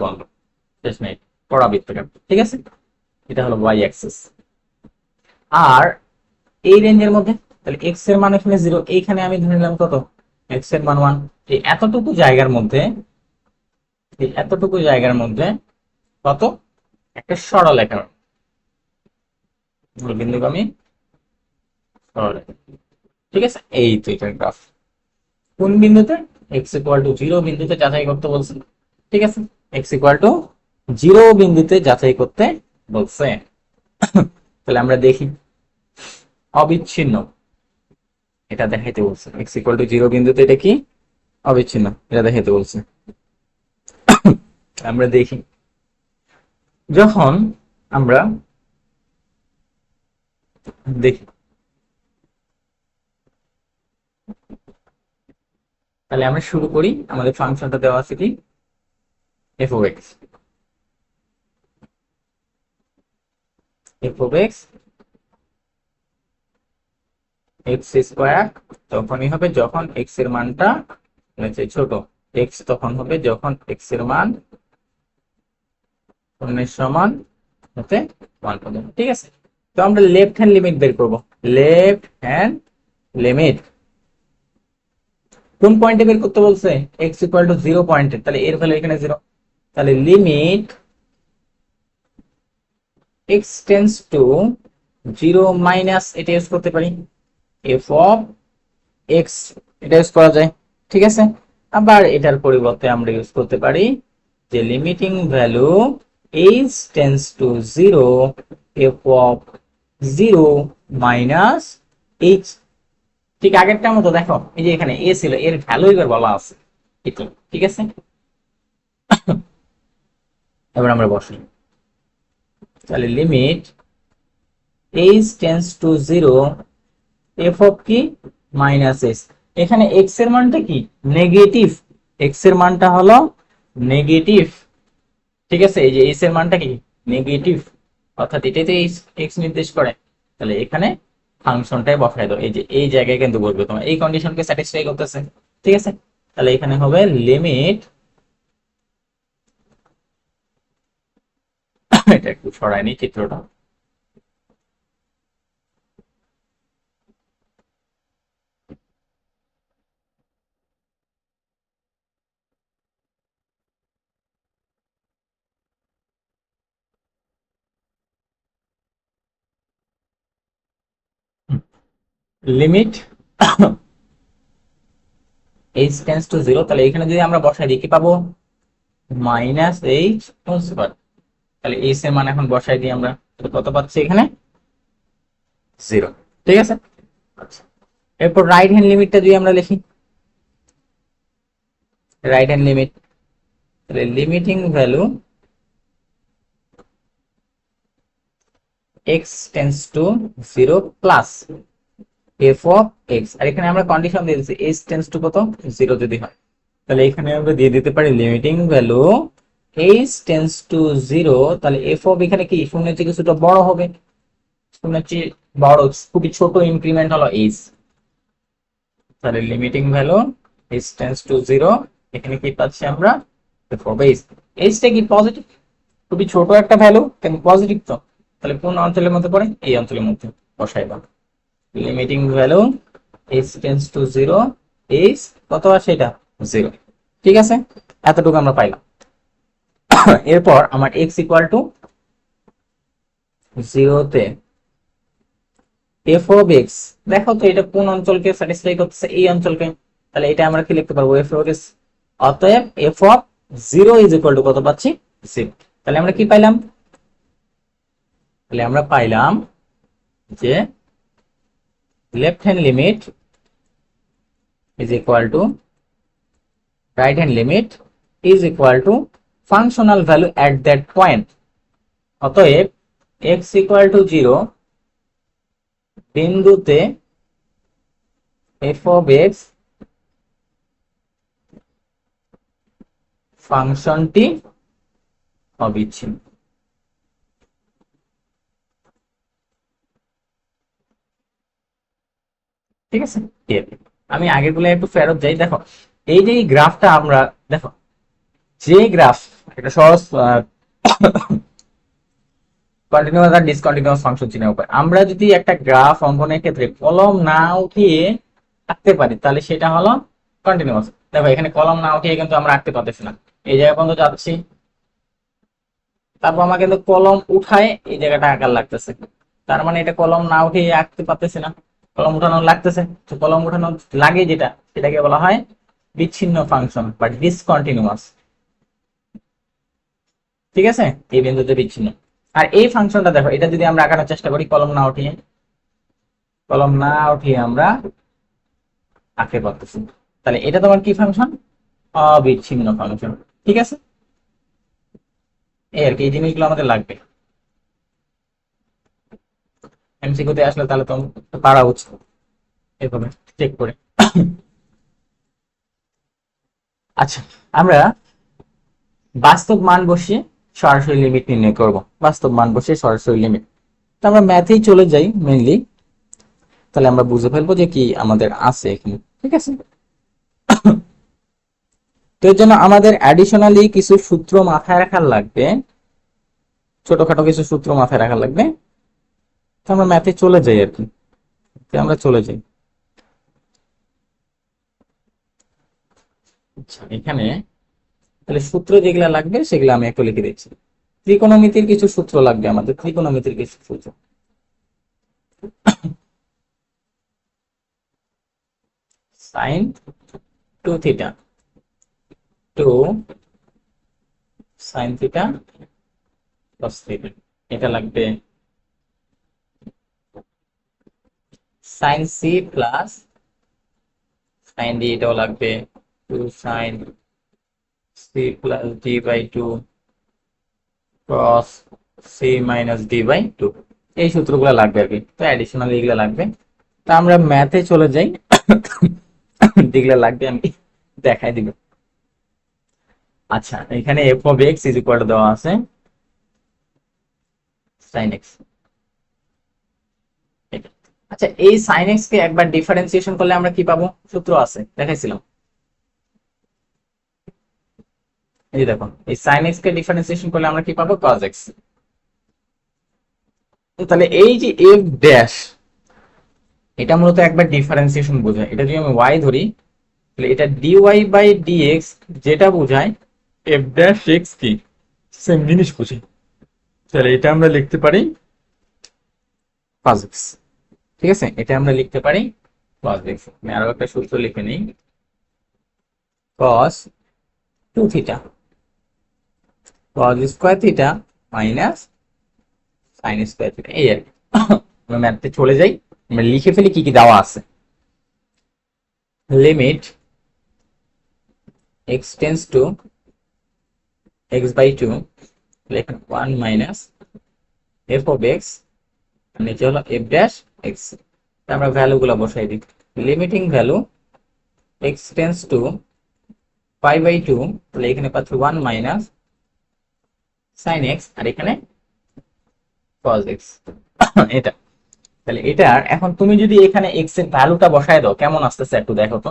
শেষ নেই পড়াবৃত্তটা, ঠিক আছে। এটা হলো ওয়াই অ্যাক্সিস। আর এই রেঞ্জের মধ্যে তাহলে এক্স এর মান এখানে 0, এইখানে আমি ধরে নিলাম কত, এক্স এর মান 1। এই এতটুকু জায়গার মধ্যে কত, একটা সরলরেখা বিন্দুগামী সরলরেখা। ঠিক আছে, এই তো এটার গ্রাফ। কোন বিন্দুতে, এক্স ইকুয়াল টু 0 বিন্দুতে যাচাই করতে বলছে। ঠিক আছে, এক্স ইকুয়াল টু 0 বিন্দুতে যাচাই করতে বলছে। তাহলে আমরা দেখি, অবিচ্ছিন্ন এটা দেখাইতে বলছে। এক্স ইকুয়াল টু 0 বিন্দুতে এটা কি অবিচ্ছিন্ন, এটা দেখাইতে বলছে। আমরা দেখি, যখন আমরা দেখি, তাহলে আমরা শুরু করি। আমাদের ফাংশনটা দেওয়া আছে কি, f of x. F of x x square তখনই হবে যখন এক্স এর মানটা ছোট। এক্স তখন হবে যখন এক্স এর মান শূন্যের সমান হতে 1 পর্যন্ত। ঠিক আছে, তো আমরা লেফট হ্যান্ড লিমিট বের করব। লেফট হ্যান্ড লিমিট কোন পয়েন্টে বের করতে বলছে, এক্স ইকুয়াল টু 0 পয়েন্টে, তাহলে এর ভ্যালু এখানে 0। তাহলে limit x tends to 0 minus, এটা ইউজ করতে পারি এফ অফ এক্স, এটা ইউজ করা যায়। ঠিক আছে, আবার এটার পরিবর্তে আমরা ইউজ করতে পারি যে limiting value h tends to 0 F of 0 minus H. ঠিক আগেরটার মতো দেখো, এই যে এখানে এ ছিল, এর ভ্যালু এবার বলা আছে এটা। ঠিক আছে, এবার আমরা বসি। তাহলে limit H tends to 0 F of কি মাইনাস এস। এখানে এক্স এর মানটা কি নেগেটিভ, এক্স এর মানটা হলো নেগেটিভ। ঠিক আছে, এই যে এস এর মানটা কি নেগেটিভ, অর্থাৎ এটাই তো এক্স নির্দেশ করে। তাহলে এখানে ফাংশনটাই বসাই দাও, এই যে এই জায়গায় কিন্তু বলবে তোমার এই কন্ডিশনকে স্যাটিসফাই করতেছে। ঠিক আছে, তাহলে এখানে হবে লিমিট এটা একটু সরাই নি চিত্রটা। লিমিট এইচ টেন্ডস টু 0, তাহলে এখানে যদি আমরা বসাই দিই কি পাবো, মাইনাস এইচ হোল স্কয়ার। তাহলে এইচ এর মান এখন বসাই দিই আমরা, কত পাচ্ছি এখানে 0। ঠিক আছে, আচ্ছা এরপর রাইট হ্যান্ড লিমিটটা যদি আমরা লিখি, রাইট হ্যান্ড লিমিট, তাহলে limiting value x tends to 0 plus f of x. আর এখানে আমরা কন্ডিশন দিয়ে দিচ্ছি এক্স টেন্ডস টু কত 0 যদি হয়, তাহলে এখানে আমরা দিয়ে দিতে পারি limiting value h tends to 0, তাহলে এফ অফ এখানে কি শূন্যের থেকে কিছুটা বড় হবে, শূন্যের চেয়ে বড়, খুবই ছোট ইনক্রিমেন্ট হলো এইচ। তাহলে limiting value h tends to 0, এখানে কি পাচ্ছি আমরা এফ অফ এইচ। এইচটা কি পজিটিভ, খুবই ছোট একটা ভ্যালু কিন্তু পজিটিভ, তো তাহলে কোন অঞ্চলের মধ্যে পড়ে, এই অঞ্চলের মধ্যে বসাইবা। Limiting value h tends to 0, h কত আসে এটা 0। ঠিক আছে, এতটুকু আমরা পাইলাম। এরপর আমার এক্স ইকুয়াল টু 0 তে এফ অফ এক্স, দেখো তো এটা কোন অঞ্চলকে স্যাটিসফাই করতেছে, এই অঞ্চলকে। তাহলে এটা আমরা কি লিখতে পারবো, এফ অফ এক্স। অতএব F of 0 is equal to কত পাচ্ছি 0। তাহলে আমরা কি পাইলাম, তাহলে আমরা পাইলাম যে left hand limit is equal to right hand limit is equal to functional value at that point. অতএব x equal to 0 বিন্দুতে f of x ফাংশনটি অবিচ্ছিন্ন। ঠিক আছে, আমি আগেরগুলো একটু ফেরত যাই। দেখো এই যে গ্রাফটা আমরা, দেখো যে গ্রাফ, একটা সহজ কন্টিনিউয়াস আর ডিসকন্টিনিউয়াস ফাংশন চিহ্নের উপর। আমরা যদি একটা গ্রাফ অঙ্কনের ক্ষেত্রে কলম না উঠিয়ে আঁকতে পারি তাহলে সেটা হলো কন্টিনিউয়াস। দেখো এখানে কলম না উঠিয়ে কিন্তু আমরা আঁকতে পারতেছি না, এই জায়গা পর্যন্ত যাচ্ছি, তারপর আমাকে কিন্তু কলম উঠায় এই জায়গাটা আঁকার লাগতেছে, তার মানে এটা কলম না উঠিয়ে আঁকতে পারতেছি না, কলম উঠানো লাগতেছে। তো কলম উঠানো লাগে যেটা, সেটাকে বলা হয় বিচ্ছিন্ন ফাংশন বা ডিসকন্টিনিউয়াস। ঠিক আছে, এই বিন্দুতে বিচ্ছিন্ন। আর এই ফাংশনটা দেখো, এটা যদি আমরা আঁকানোর চেষ্টা করি কলম না উঠিয়ে, কলম না উঠিয়ে আমরা আঁকতে পারতেছি, তাহলে এটা তোমার কি ফাংশন? অবিচ্ছিন্ন ফাংশন। ঠিক আছে, এই আর কি, এই জিনিসগুলো আমাদের লাগবে এমসিকিউতে আসলে, তাহলে তো পারা উচিত এভাবে চেক করে। আচ্ছা, আমরা বাস্তব মান বসিয়ে সরাসরি লিমিট নির্ণয় করব। বাস্তব মান বসিয়ে সরাসরি লিমিট, তো আমরা ম্যাথেই চলে যাই মেইনলি, তাহলে আমরা বুঝে ফেলবো যে কি আমাদের আছে এখানে। ঠিক আছে, তো এর জন্য আমাদের অ্যাডিশনালি কিছু সূত্র মাথায় রাখার লাগবে, ছোটখাটো কিছু সূত্র মাথায় রাখার লাগবে। তো আমরা ম্যাথে চলে যাই আর কি, আমরা চলে যাই। আচ্ছা, এখানে তাহলে সূত্র যেগুলা লাগবে সেগুলো আমি একটু লিখে দিচ্ছি। ত্রিকোণমিতির কিছু সূত্র লাগবে আমাদের, ত্রিকোণমিতির কিছু সূত্র। Sine 2 theta two sine theta cos theta, এটা লাগবে। Sine c plus sine d, এটাও লাগবে। 2 sine c plus d by 2 cos c minus d by 2, এই সূত্রগুলো লাগবে আর কি। তো অ্যাডিশনাল এগুলো লাগবে। তা আমরা ম্যাথে চলে যাই, যেগুলো লাগবে আমি দেখাই দিব। আচ্ছা, এখানে F of x is equal two দেওয়া আছে সাইন এক্স। আচ্ছা, এই সাইন এক্স কে একবার ডিফারেন্সিয়েশন করলে আমরা কি পাবো? সূত্র আছে, দেখাইছিলাম। এই দেখো, এই সাইন এক্স কে ডিফারেন্সিয়েশন করলে আমরা কি পাবো? cos x। তাহলে এই যে এফ ড্যাশ, এটা মূলত একবার ডিফারেন্সিয়েশন বোঝায়। এটা যদি আমি y ধরি, তাহলে এটা dy বাই dx যেটা বোঝায় এফ ড্যাশ এক্স কি, সেম জিনিস বোঝায়। তাহলে এটা আমরা লিখতে পারি cos x। ঠিক আছে, এটা আমরা লিখতে পারি cos x। আমি আরো একটা সূত্র লিখে নিই, cos 2 theta cos square theta minus sine square theta, এই আর কি। আমরা ম্যাথে চলে যাই, আমরা লিখে ফেলি কি কি দেওয়া আছে। Limit x tends to x by 2, লেখা 1 মাইনাস f অফ x, নিচে হলো f ড্যাশ x। আমরা ভ্যালু গুলো বসাই দিই। Limiting value x tends to pi by 2, তাহলে এখানে পাচ্ছি 1 মাইনাস সাইন x, আর এখানে cos x। এটা, তাহলে এটার এখন তুমি যদি এখানে x এর ভ্যালুটা বসায় দাও কেমন আসতেছে একটু দেখো তো।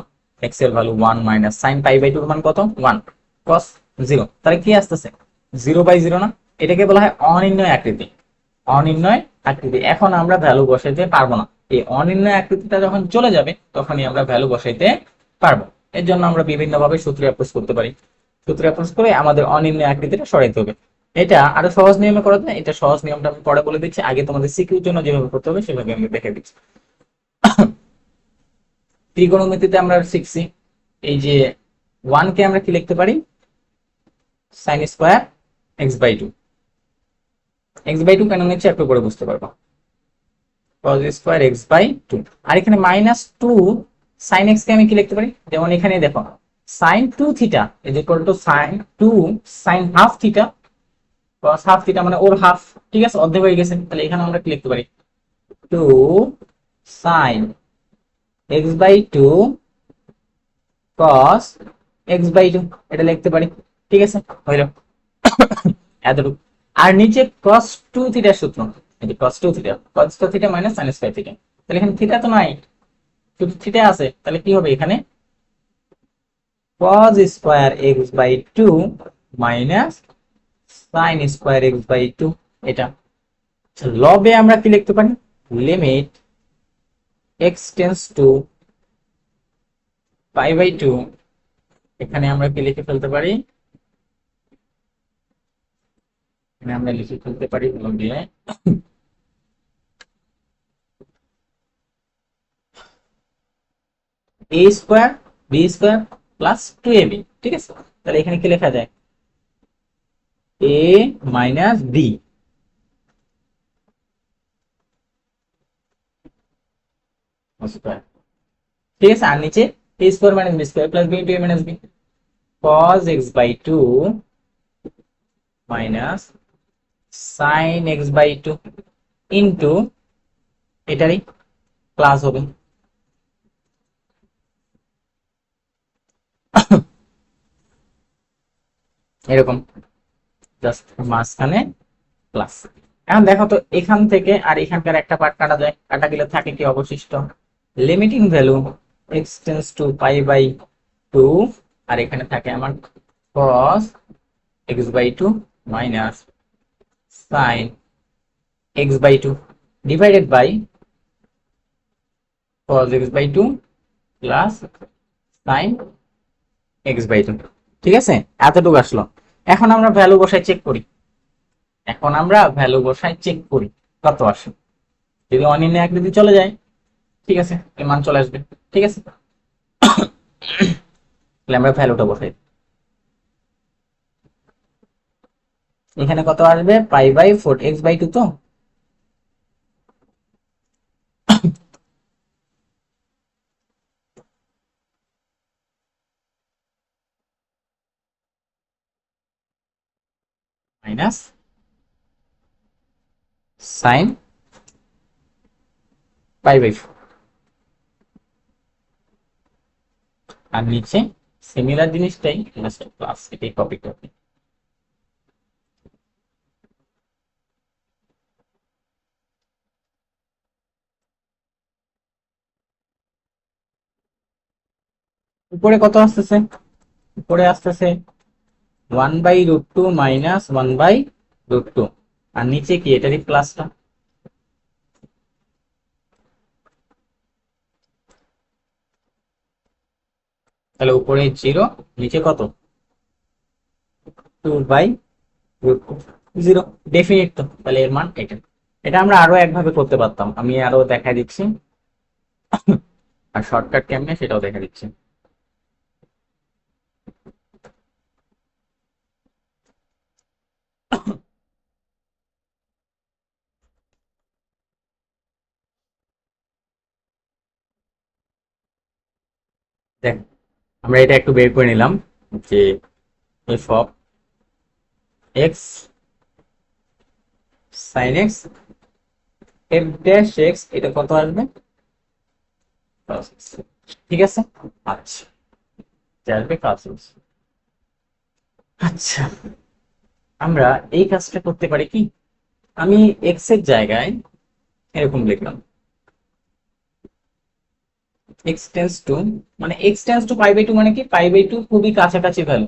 x এর value 1 minus sine pi by 2 এর মান কত? 1 cos 0, তাহলে কি আসতেছে? 0 বাই 0 না? এটাকে বলা হয় অনির্ণয় আকৃতি। অনির্ণয় আকৃতি, এখন আমরা ভ্যালু বসাইতে পারবো না। এই অনির্ণয় আকৃতিটা যখন চলে যাবে তখনই আমরা ভ্যালু বসাইতে পারবো। এর জন্য আমরা বিভিন্ন ভাবে সূত্র অ্যাপ্রোচ করতে পারি। সূত্র অ্যাপ্রোচ করে আমাদের অনির্ণয় আকৃতিটা সরাইতে হবে। এটা আরো সহজ নিয়মে করা যায়, এটা সহজ নিয়মটা আমি পরে বলে দিচ্ছি, আগে তোমাদের সিকিউর জন্য যেভাবে করতে হবে সেভাবে আমি দেখে দিচ্ছি। ত্রিকোণমিতিতে আমরা শিখছি এই যে 1 কে আমরা কি লিখতে পারি? Sine square x by 2। X by 2 কেন নিচ্ছে একটু পরে বুঝতে পারবো। cos স্কয়ার এক্স বাই 2, আর এখানে মাইনাস 2 সাইন এক্স কে আমি কি লিখতে পারি? যেমন এখানে দেখো sine 2 theta is equal to sine 2 sine half theta cos half theta, মানে ওর হাফ। ঠিক আছে, অর্ধেক হয়ে গেছে। তাহলে এখানে আমরা কি লিখতে পারি? 2 sine x by 2 cos x by 2, এটা লিখতে পারি। ঠিক আছে, হইল এতটুকু। আর নিচে cos 2 থিটার সূত্র, এই যে cos 2 theta, cos 2 theta minus sin square theta. তাহলে এখানে থিটা তো নাই, শুধু থিটা আছে। তাহলে কি হবে এখানে? cos square x by 2 minus sin square x by 2, এটা। লবে আমরা কি লিখতে পারি, limit x tends to pi by two, এখানে আমরা কি লিখে ফেলতে পারি, এখানে আমরা লিখে ফেলতে পারি হলো গিয়ে a square b square plus two a b. ঠিক আছে, তাহলে এখানে কি লেখা যায়, এ মাইনাস বি স্কোয়ার। ঠিক আছে, আর নিচে a square minus b square plus b into a minus b, cos x by two minus sine x by two into এটারই প্লাস হবে এরকম, জাস্ট মাঝখানে প্লাস। এখন দেখো তো এখান থেকে আর এখানকার একটা পার্ট কাটা যায়, কাটা গেলে থাকে কি অবশিষ্ট, limiting value x tends to pi by two, আর এখানে থাকে আমার cos x by two minus sine x by two divided by cos x by two plus sine x by two. ঠিক আছে, এতটুকু আসলো। এখন আমরা ভ্যালু বসাই চেক করি, এখন আমরা ভ্যালু বসাই চেক করি কত আসে। যদি অনির্ণয় আকৃতি চলে যায়, ঠিক আছে, এর মান চলে আসবে। ঠিক আছে, তাহলে আমরা ভ্যালুটা বসাই, এখানে কত আসবে, pi by four x by two, তো minus sine pi by four, আর নিচে সিমিলার জিনিসটাই প্লাস, এটাই কপি করবে। উপরে কত আসতেছে, উপরে আসতেছে one by root two minus one by root two, আর নিচে কি এটারই প্লাসটা, তাহলে উপরে জিরো, নিচে কত, two by root two, zero definite, তো তাহলে এর মান এটা। এটা আমরা আরো একভাবে করতে পারতাম, আমি আরো দেখা দিচ্ছি, আর শর্টকাট কেমনে সেটাও দেখা দিচ্ছি। দেখ, আমরা এটা একটু বের করে নিলাম যে f of x sine x f dash x, এটা কত আসবে, ঠিক আছে। আচ্ছা, আসবে কাজ। আচ্ছা, আমরা এই কাজটা করতে পারি কি, আমি এক্স এর জায়গায় এরকম লিখলাম এক্স টেন্স টু, মানে x tends to pi by two, মানে কি পাই বাই টু খুবই কাছাকাছি ভ্যালু,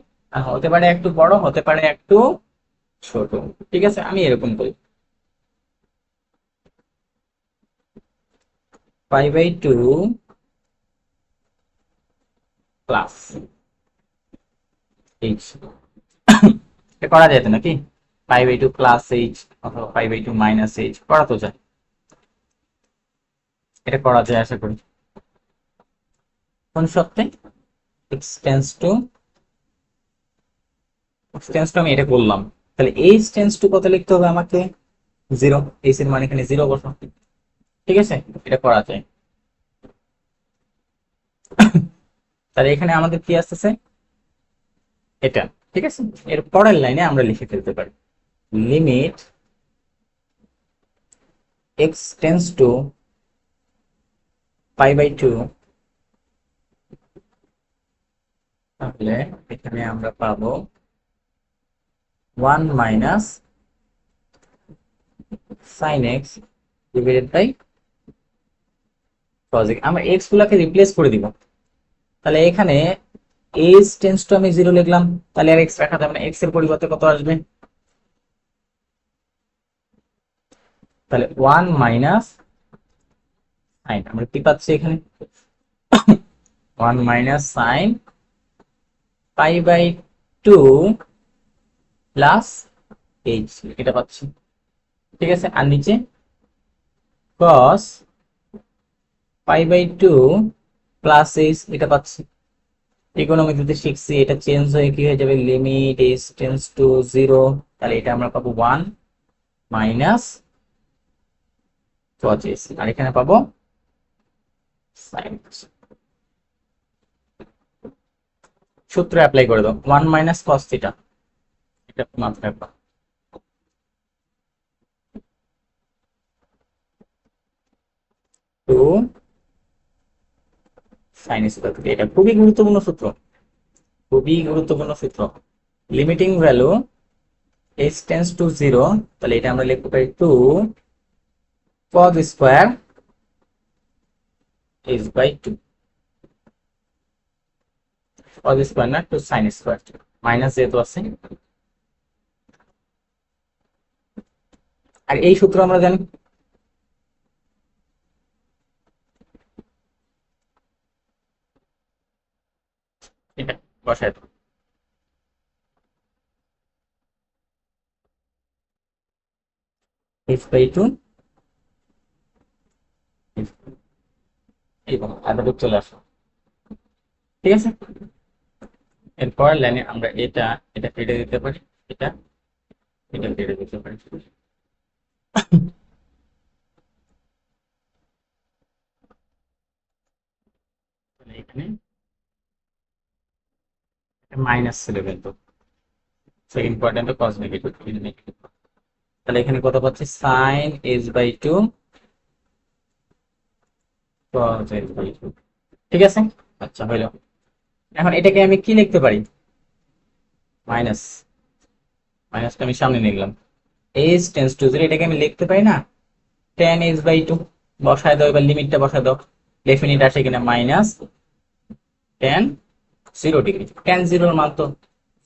হতে পারে একটু বড়, হতে পারে একটু ছোট। ঠিক আছে, আমি এরকম করি pi by two plus h, এটা করা যেত নাকি, pi by two plus h অথবা pi by two minus h করা তো যায়, এটা করা যায় আশা করি। কোন সত্যি এক্স টেন্স টু আমি এটা করলাম, তাহলে এইচ টেন্স টু কত লিখতে হবে আমাকে, জিরো, এইচ এর মানে এখানে জিরো বসাও। ঠিক আছে, এটা করা যায়। তাহলে এখানে আমাদের কি আসতেছে, এটা। ঠিক আছে, এর পরের লাইনে আমরা লিখে ফেলতে পারি limit x tends to pi by two, তাহলে এখানে আমরা পাবো one minus sine x divided by cos x, আমরা এক্স গুলাকে রিপ্লেস করে দিব, তাহলে এখানে এইচ টেন্স টু আমি জিরো লিখলাম, তাহলে আর এক্স রাখা যাবে না, এক্স এর পরিবর্তে কত আসবে, তাহলে 1 মাইনাস সাইন, আমরা কি পাচ্ছি এখানে 1 minus sine pi by 2 plus h, এটা পাচ্ছি। ঠিক আছে, আর নিচে cos pi by 2 plus h, এটা পাচ্ছি। ত্রিকোণমিতিতে শিখছি, এটা চেঞ্জ হয়ে কি হয়ে যাবে, লিমিট এইচ টেন্ডস টু 0, তাহলে এটা আমরা পাবো 1 মাইনাস cos এইচ, আর এখানে পাবো sin। সূত্র অ্যাপ্লাই করে দাও, 1 মাইনাস cos থিটা, এটা মাথায় রাখবা। টু সাইন স্কয়ার থিটা, এটা খুবই গুরুত্বপূর্ণ সূত্র, খুবই গুরুত্বপূর্ণ সূত্র। Limiting value h tends to 0, তাহলে এটা আমরা লিখতে পারি 2 cos square h by 2, cos square না, 2 sin স্কয়ার, মাইনাস যেহেতু আছে। আর এই সূত্র আমরা জানি, এটা বসায় দাও। h বাই 2 এবং এতটুকু চলে আসো। ঠিক আছে, এরপর লাইনে আমরা এটা এটা কেটে দিতে পারি, এটা এটা কেটে দিতে পারি। তাহলে এখানে মাইনাস ছিল কিন্তু, ইম্পর্টেন্ট কস নেগেটিভ, তাহলে এখানে কত পাচ্ছি, sine h by 2 cos h by 2। ঠিক আছে, আচ্ছা হইলো। এখন এটাকে আমি কি লিখতে পারি, মাইনাস, মাইনাসটা আমি সামনে নিলাম, h টেন্ডস টু 0, এটাকে আমি লিখতে পারি না, tan h বাই 2 বসায় দাও, এবার লিমিটটা বসায় দাও, ডেফিনিট আসে কিনা, মাইনাস tan 0 ডিগ্রি, tan 0 এর মান তো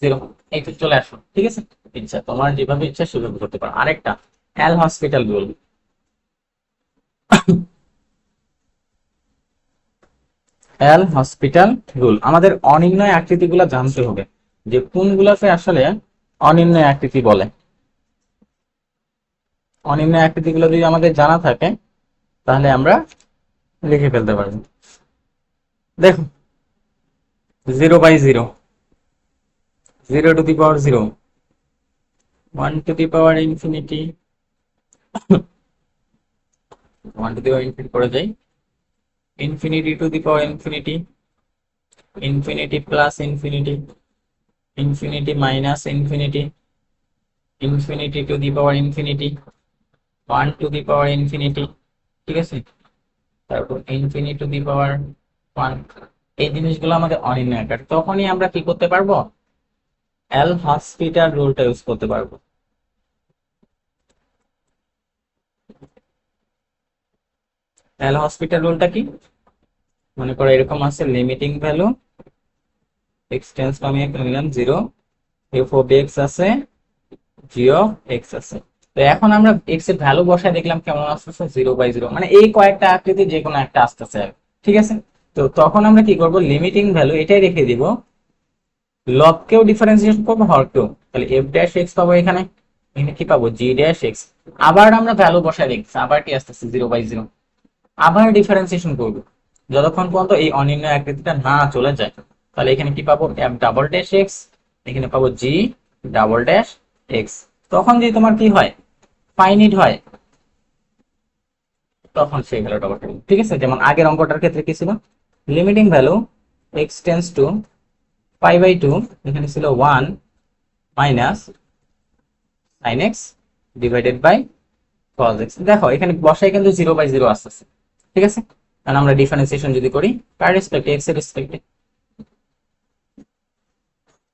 0, এই তো চলে আসো। ঠিক আছে, ইচ্ছা তোমার যেভাবে ইচ্ছা সেভাবে করতে পারো। আরেকটা এল হসপিটাল রুল, এল হসপিটাল রুল, আমাদের অনির্ণয় আকৃতিগুলো জানতে হবে, যে কোনগুলোকে আসলে অনির্ণয় আকৃতি বলে। অনির্ণয় আকৃতিগুলো যদি আমাদের জানা থাকে তাহলে আমরা লিখে ফেলতে পারবো। দেখো 0/0, 0 two the power 0, 1 to the power infinity, 1 to the power infinity করে যাই, infinity two the power infinity, infinity plus infinity, infinity minus infinity, infinity two the power infinity, 1 to the power infinity. ঠিক আছে, তারপর ইনফিনিটি টু দি পাওয়ার 1। এই জিনিসগুলো আমাদের অনির্ণয় আকার, তখনই আমরা কি করতে পারবো, এল হসপিটাল রুলটা ইউজ করতে পারবো। এল হসপিটাল রুলটা কি, মনে করো এরকম আছে, limiting value x tends two, আমি একটা নিলাম 0, এফ অফ এক্স আছে, জি অফ এক্স আছে। তো এখন আমরা এক্স এর ভ্যালু বসায় দেখলাম কেমন আসতেছে, 0/0, মানে এই কয়েকটা আকৃতি যে কোনো একটা আসতেছে। ঠিক আছে, তো তখন আমরা কি করব, লিমিটিং ভ্যালু এটাই রেখে দিব, লবকেও ডিফারেন্সিয়েট করবো, হরকেও, তাহলে এফ ড্যাশ এক্স পাবো, এখানে এখানে কি পাবো, জি ড্যাশ এক্স। আবার আমরা ভ্যালু বসায় দেখছি, আবার কি আসতেছে, 0/0, আবার ডিফারেন্সিয়েশন করবো যতক্ষণ পর্যন্ত এই অনির্ণয় আকৃতিটা না চলে যায়। তাহলে এখানে কি পাবো, এফ ডাবল ড্যাশ এক্স, এখানে পাবো জি ডাবল ড্যাশ এক্স। তখন যদি তোমার কি হয়, ফাইনিট হয়, তখন সেই ভ্যালুটা বসাবো। ঠিক আছে, যেমন আগের অঙ্কটার ক্ষেত্রে কি ছিল, limiting value x tends to π/2, এখানে ছিল 1 minus sin x divided by cos x। দেখো এখানে বসাই কিন্তু 0/0 আসতেছে। ঠিক আছে, কারণ আমরা ডিফারেন্সিয়েশন যদি করি কার রেসপেক্টে, x এর রেসপেক্টে,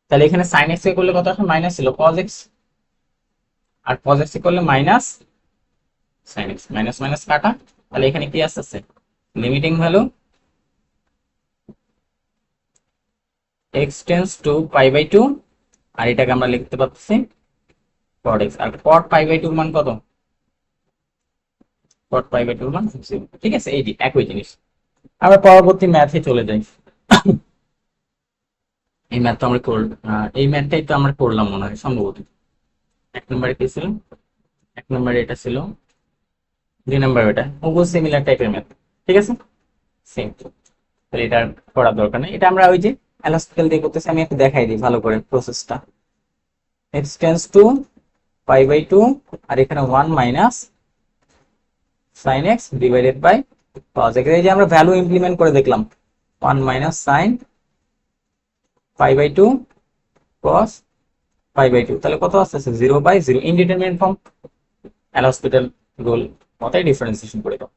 তাহলে এখানে sin x এ করলে কত আসে, মাইনাস ছিল cos x, আর cos x এ করলে minus sin x, minus minus কাটা, তাহলে এখানে কি আসছে, limiting value x tends to π/2, আর এটাকে আমরা লিখতে পাচ্ছি cot x, আর cot π/2 মান কত, cot পাই বাই 2 মান 0। ঠিক আছে, এই একই জিনিস। আমরা পরবর্তী ম্যাথে চলে যাই। এই ম্যাথ তো আমরা এই ম্যাথটাই তো আমরা করলাম মনে হয় সম্ভবত। 1 নম্বরে কি ছিল? 1 নম্বরে এটা ছিল, 2 নম্বরে এটা হুবহু সিমিলার টাইপের ম্যাথ। ঠিক আছে, সেম। তাহলে এটা করার দরকার নেই, এটা আমরা ওই যে এলাস্টিক্যাল দিয়ে করতেছি। আমি একটু দেখাই দিই ভালো করে প্রসেসটা। x tends to pi by 2, আর এখানে 1 minus sin x divided by cos x। এই যে আমরা ভ্যালু ইমপ্লিমেন্ট করে দেখলাম, 1 minus sin pi by 2 cos pi by 2, তাহলে কত আসছে? 0/0। ইনডিটারমিনেট ফর্ম, এল'হসপিটাল রুল মতাই ডিফারেন্সিয়েশন করে দাও।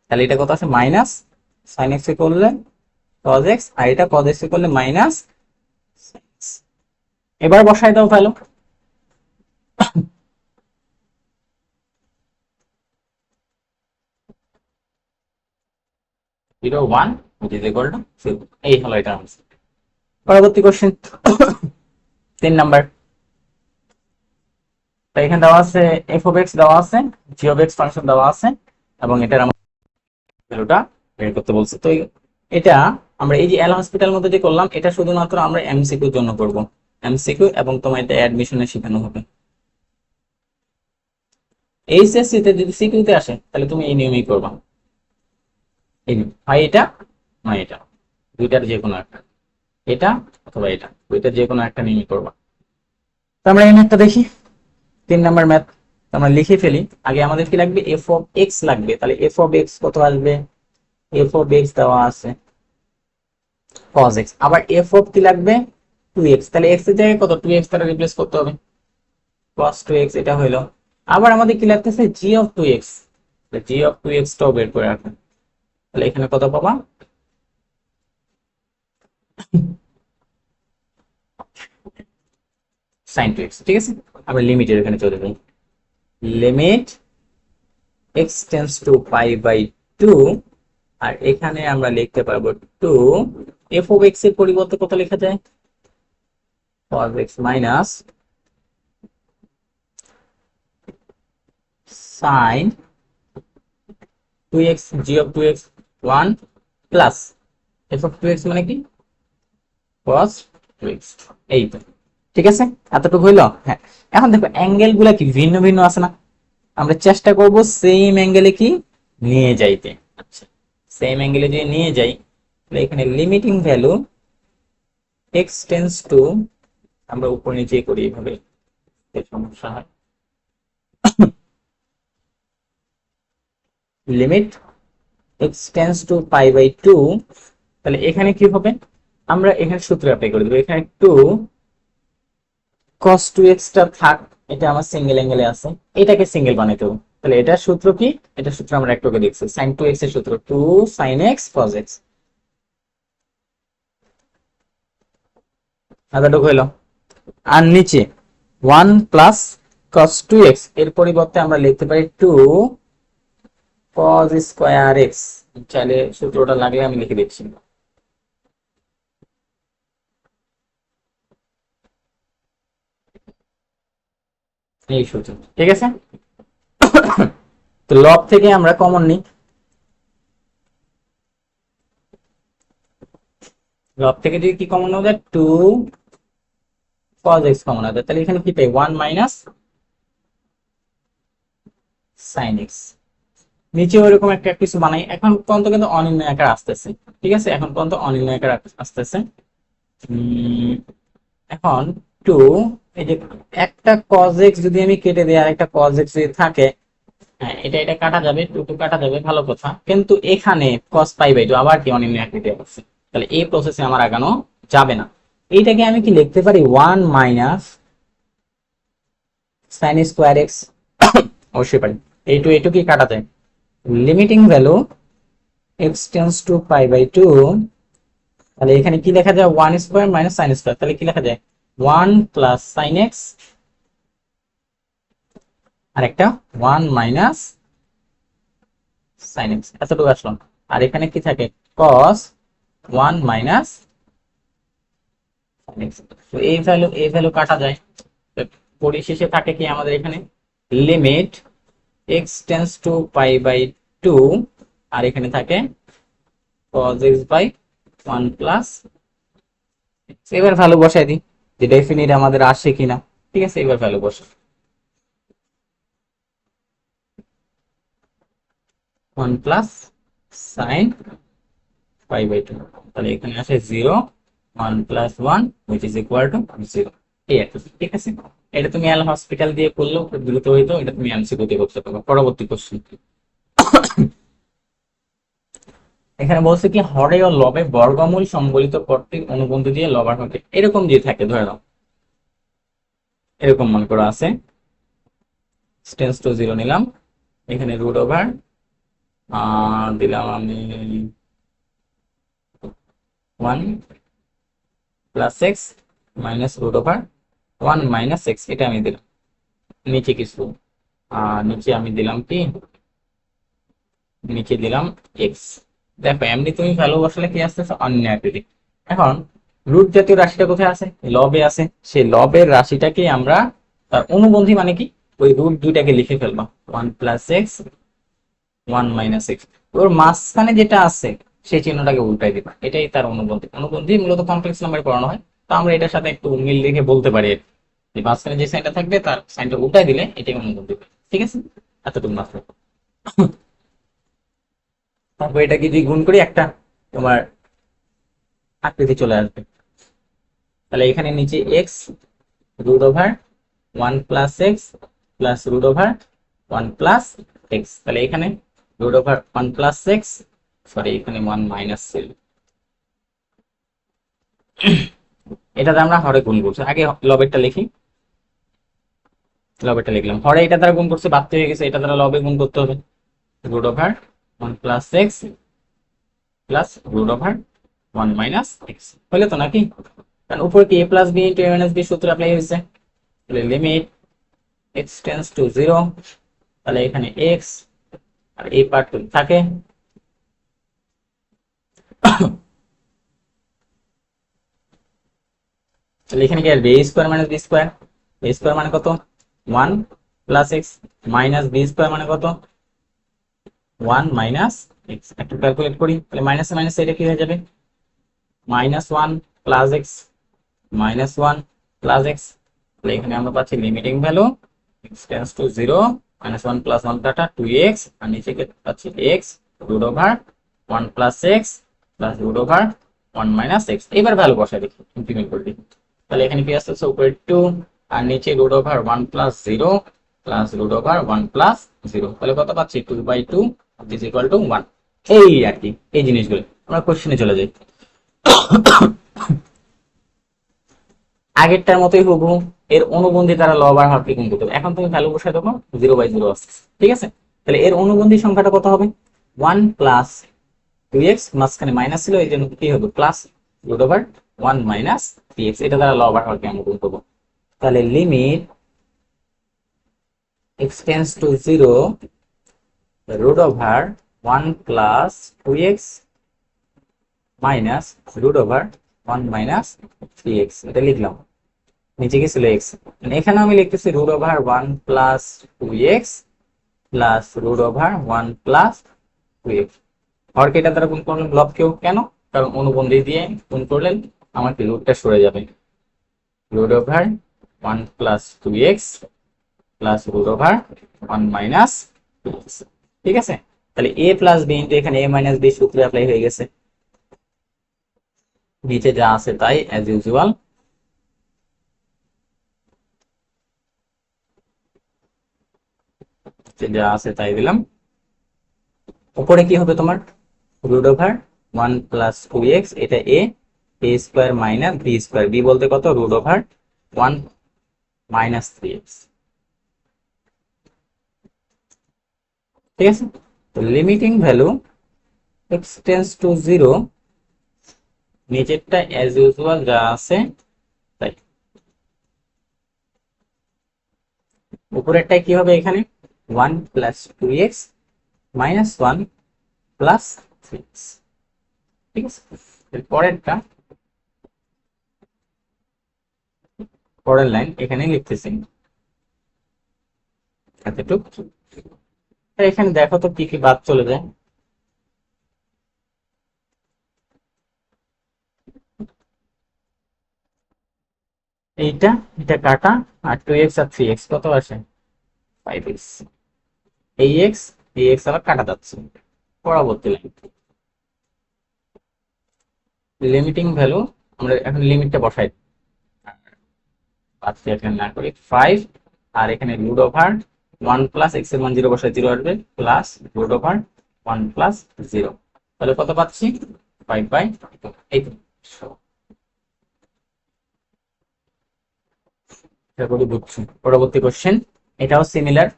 তাহলে এটা কত আছে? মাইনাস sin x এ করলে cos x, আর এটা cos x এ করলে মাইনাস sin x। এবার বসাই দাও value. 0 1 which is equal to 0। এই হলো এটা आंसर। পরবর্তী কোশ্চেন 3 নাম্বার। তো এখানে দেওয়া আছে f of x দেওয়া আছে, g of x ফাংশন দেওয়া আছে, এবং এটার আমরা ভ্যালুটা বের করতে বলছে। তো এটা আমরা এই যে এল হসপিটাল মধ্যে যে করলাম, এটা শুধুমাত্র আমরা এমসিকিউ এর জন্য করব, এমসিকিউ, এবং তোমার এটা অ্যাডমিশনে শেখানো হবে। এইচএসসি তে যদি সিকিউতে আসে তাহলে তুমি এই নিয়মেই করবা, এই নিয়ম, হয় এটা নয় এটা, দুইটার যে কোনো একটা, এটা অথবা এটা, দুইটার যে কোনো একটা নিয়মই করবা। তো আমরা এই ম্যাথটা দেখি, 3 নাম্বার ম্যাথ। আমরা লিখে ফেলি। আগে আমাদের কি লাগবে? এফ অফ এক্স লাগবে। তাহলে এফ অফ এক্স কত আসবে? এফ অফ এক্স দেওয়া আছে cos x, আবার এফ অফ কি লাগবে? 2x। তাহলে x এর জায়গায় কত? 2x দ্বারা রিপ্লেস করতে হবে, cos 2x এটা হইলো। আবার আমাদের কি লাগতেছে? g of 2x। g of 2x টাও বের করে রাখেন। তাহলে এখানে কত পাবা? sin 2x। ঠিক আছে, আমরা লিমিটের এখানে চলে যাই। Limit x tends to pi by 2, আর এখানে আমরা লিখতে পারবো 2। f of x এর পরিবর্তে কত লেখা যায়? cos x minus sin 2x, g of 2x 1 plus f of 2x মানে কি? cos 2x। এই তো, ঠিক আছে, এতটুকু হইলো। হ্যাঁ, এখন দেখো অ্যাঙ্গেল গুলা কি ভিন্ন ভিন্ন আছে না? আমরা চেষ্টা করব সেম অ্যাঙ্গেলে কি নিয়ে যাইতে। আচ্ছা, সেম অ্যাঙ্গেলে যদি নিয়ে যাই, তাহলে এখানে limiting value x tends to, আমরা উপর নিচে করি এইভাবে, সমস্যা হয়। Limit x tends to pi by 2, তাহলে এখানে কি হবে? আমরা এখানে সূত্র অ্যাপ্লাই করে দেব। এখানে 2 cos 2x টা থাক, এটা আমার সিঙ্গেল অ্যাঙ্গেলে আছে, এটাকে সিঙ্গেল বানাইতে হবে। তাহলে এটার সূত্র কি? এটার সূত্র আমরা একটু আগে দেখছি, sin 2x এর সূত্র 2 sin x cos x। এতটুকু হইলো। আর নিচে 1 প্লাস cos 2x এর পরিবর্তে আমরা লিখতে পারি 2 cos স্কয়ার x। চাইলে সূত্রটা লাগলে আমি লিখে দিচ্ছি। এই সূত্র, ঠিক আছে। তো লব থেকে আমরা কমন নিই, লব থেকে যদি কি কমন নেওয়া যায়? 2 cos x কমন নেওয়া যায়, তাহলে এখানে কি পাই? 1 মাইনাস sin x। নিচে ওইরকম একটা কিছু বানাই। এখন পর্যন্ত কিন্তু অনির্ণয় আকার আসতেছে, ঠিক আছে, এখন পর্যন্ত অনির্ণয় আকার আসতেছে। এখন 2, এই যে একটা cos x যদি আমি কেটে দিই আর একটা cos x যদি থাকে, হ্যাঁ, এটা এটা কাটা যাবে, 2 2 কাটা যাবে, ভালো কথা। কিন্তু এখানে cos পাই বাই 2 আবার কি অনির্ণয় আকৃতি আছে, তাহলে এই প্রসেসে আমার আগানো যাবে না। এইটাকে আমি কি লিখতে পারি? 1 মাইনাস sin স্কয়ার x, অবশ্যই পারি। এইটু কি কাটা যায়? Limiting value x tends to pi by 2, তাহলে এখানে কি লেখা যায়? 1 স্কয়ার মাইনাস sin স্কয়ার, তাহলে কি লেখা যায়? 1 প্লাস sin x, আর একটা 1 মাইনাস sin x, এতটুকু আসলো। আর এখানে কি থাকে? cos 1 minus sin x। তো এই ভ্যালু কাটা যায়। পরিশেষে থাকে কি আমাদের এখানে? Limit x tends to pi by two, আর এখানে থাকে cos x বাই 1 প্লাস। এবার ভ্যালু বসাই দিই, যে ডেফিনিট আমাদের আসে কিনা। ঠিক আছে, এবার ভ্যালু বসাই। 1 plus sine pi by two, তাহলে এখানে আসে 0, 1 plus 1 which is equal to 0। এই একটা, ঠিক আছে। এটা তুমি এল হসপিটাল দিয়ে করলেও খুব দ্রুত হইতো, এটা তুমি এমসিকিউ দিয়ে করতে পারবে। পরবর্তী কোশ্চেন, এখানে বলছে কি হরে ও লবে বর্গমূল সম্বলিত কর্তৃক অনুবন্ধী দিয়ে লবার হবে, এরকম যে থাকে ধরে নাও, এরকম মনে করো আছে, টেন্স টু 0 নিলাম, এখানে রুট ওভার দিলাম আমি 1 plus x minus root over 1 minus x, এটা আমি দিলাম। নিচে কিছু নিচে আমি দিলাম কি, নিচে দিলাম এক্স। দেখো এমনি তুমি ভ্যালু বসালে কি আসতেছে, অন্য আকৃতি। এখন রুট জাতীয় রাশিটা কোথায় আছে, লবে আছে। সেই লবের রাশিটাকে আমরা তার অনুবন্ধী মানে কি, ওই রুট দুইটাকে লিখে ফেলবো, 1 প্লাস এক্স 1 মাইনাস এক্স। ওর মাঝখানে যেটা আছে সেই চিহ্নটাকে উল্টাই দিবা, এটাই তার অনুবন্ধী। অনুবন্ধী মূলত কমপ্লেক্স নাম্বারে পড়ানো হয়, তো আমরা এটার সাথে একটু মিল রেখে বলতে পারি আর কি, যে মাঝখানে যে সাইনটা থাকবে তার সাইনটা উল্টাই দিলে এটাই অনুবন্ধী। ঠিক আছে, এতটুকু মাত্র। তারপর এটাকে যদি গুণ করি একটা তোমার আকৃতি চলে আসবে। তাহলে এখানে নিচে x root over 1 plus x plus root over 1 plus x, তাহলে এখানে root over 1 plus x, sorry এখানে 1 মাইনাস ছিল, এটাতে আমরা হরে গুণ করছি। আগে লবেরটা লিখি, লবেরটা লিখলাম, হরে এটা দ্বারা গুণ করছে, বাদ হয়ে গেছে, এটা দ্বারা লবে গুণ করতে হবে, root over 1 plus x plus root over 1 minus x, হলে তো নাকি? কারণ উপরে কি a plus b into a minus b সূত্র অ্যাপ্লাই হয়েছে। তাহলে লিমিট এক্স টেন্স টু 0, তাহলে এখানে এক্স আর এই পার্ট থাকে, তাহলে এখানে কি আসবে a square minus b square. A square মানে কত, 1 plus x minus b square মানে কত, 1 মাইনাস এক্স। একটু ক্যালকুলেট করি, তাহলে মাইনাস মাইনাস এটা কি হয়ে যাবে, minus 1 plus x minus 1 plus x. তাহলে এখানে আমরা পাচ্ছি limiting value x tends to 0, minus 1 plus 1 কাটা 2x, আর নিচে পাচ্ছি x root over 1 plus x plus root over 1 minus x. এবার ভ্যালু বসাই দেখি, ইমপ্লিমেন্ট করে দিই। তাহলে এখানে কি আসছে, উপরে 2 আর নিচে root over 1 plus 0 plus root over 1 plus 0, তাহলে কত পাচ্ছি 2/2 ইজ ইকুয়াল টু 1। এই আর কি, এই জিনিসগুলো আমরা কোশ্চেনে চলে যাই। আগেরটার মতোই হুবহু এর অনুবন্ধী দ্বারা লব আর হরকে গুণ করতে হবে। এখন তুমি ভ্যালু বসায় দেবো, 0/0 আসছে। ঠিক আছে, তাহলে এর অনুবন্ধী সংখ্যাটা কত হবে, 1 প্লাস 2x, মাঝখানে মাইনাস ছিল এই জন্য কি হবে plus root over 1 minus 3x, এটা দ্বারা লব আর হরকে আমরা গুণ করবো। তাহলে limit x tends to 0 root over 1 plus 2x minus root over 1 minus 3x, এটা লিখলাম। নিচে কি ছিল এক্স, এখানে আমি লিখতেছি root over 1 plus 2x plus root over 1 plus 2x। হরকে এটা দ্বারা গুণ করলেন লবকেও, কেন, কারণ অনুবন্ধী দিয়ে গুণ করলেন আমার কি রুটটা সরে যাবে, root over 1 plus 2x plus root over 1 minus 2x। ঠিক আছে, তাহলে a প্লাস বি ইন্টু এখানে a মাইনাস বি সূত্র অ্যাপ্লাই হয়ে গেছে। নিচে যা আছে তাই অ্যাজ ইউজুয়াল, যা আছে তাই দিলাম। উপরে কি হবে তোমার, রুট ওভার 1 প্লাস 2x, এটা a square minus b square, b বলতে কত, রুট ওভার 1 মাইনাস 3x। ঠিক আছে, তো limiting value x tends to 0, নিচেরটা অ্যাজ ইউজুয়াল যা আছে তাই। উপরেরটাই কি হবে, এখানে 1 plus 2x minus 1 plus 3x। ঠিক আছে, পরেরটা, পরের লাইন এখানে লিখতেছি এতটুকু। এখানে দেখো তো কি কি বাদ চলে যায়। এইটা, এটা কাটা, আর 2x আর 3x কত আসে? 5x। এই এক্স, এই এক্স আবার কাটা যাচ্ছে। পরবর্তী লাইন, লিমিটিং ভ্যালু, আমরা এখন লিমিটটা বসাই। পাঁচ এখানে না করি 5, আর এখানে রুট ওভার 1 + x এর মান 0 বসাই 0 আসবে, প্লাস রুট ওভার 1 + 0, তাহলে কত পাচ্ছি? 5/8। এটা করে বুঝছি। পরবর্তী কোশ্চেন, এটাও সিমিলার,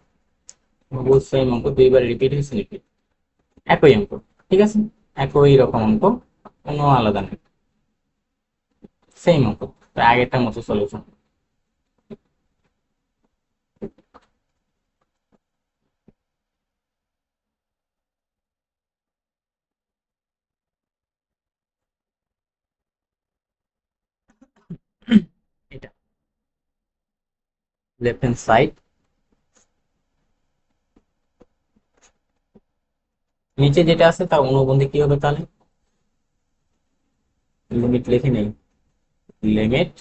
সেম অঙ্ক, দুইবার রিপিট হয়েছে নাকি? একই অঙ্ক, ঠিক আছে, একই রকম অঙ্ক, কোনো আলাদা নেই, সেম অঙ্ক, তাই আগেরটার মতো সলিউশন। এটা লেফট হ্যান্ড সাইড, নিচে যেটা আছে তার অনুবন্ধী কি হবে তাহলে? লিমিট লিখে নেই, লিমিট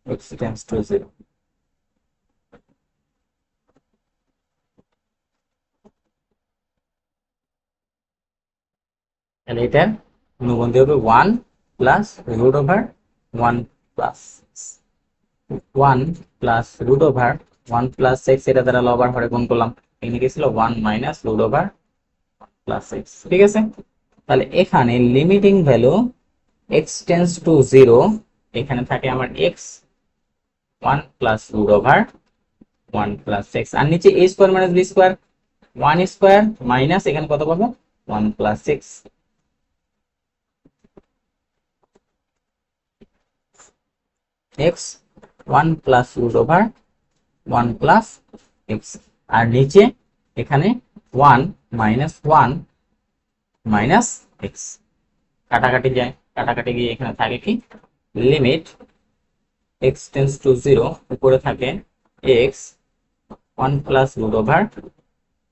x টেন্ডস টু 0। তাহলে এটা অনুবন্ধী হবে 1 + root over 1 plus 1 + root over 1 + x, এটা দ্বারা লবার হরে গুণ করলাম, এখানে কি ছিল 1 - রুট ওভার প্লাস x, ঠিক আছে। তাহলে এখানে limiting value x tends to 0, এখানে থাকে আমার x 1 + রুট ওভার 1 + x, আর নিচে a square minus b square, 1 square minus এখানে কত পাবো? 1 + x, x 1 + root over 1 + x, আর নিচে এখানে 1 - 1 - x, কাটাকাটি যায়, কাটাকাটি গিয়ে এখানে থাকে কি? লিমিট x টেন্ডস টু 0, উপরে থাকে x 1 + রুট ওভার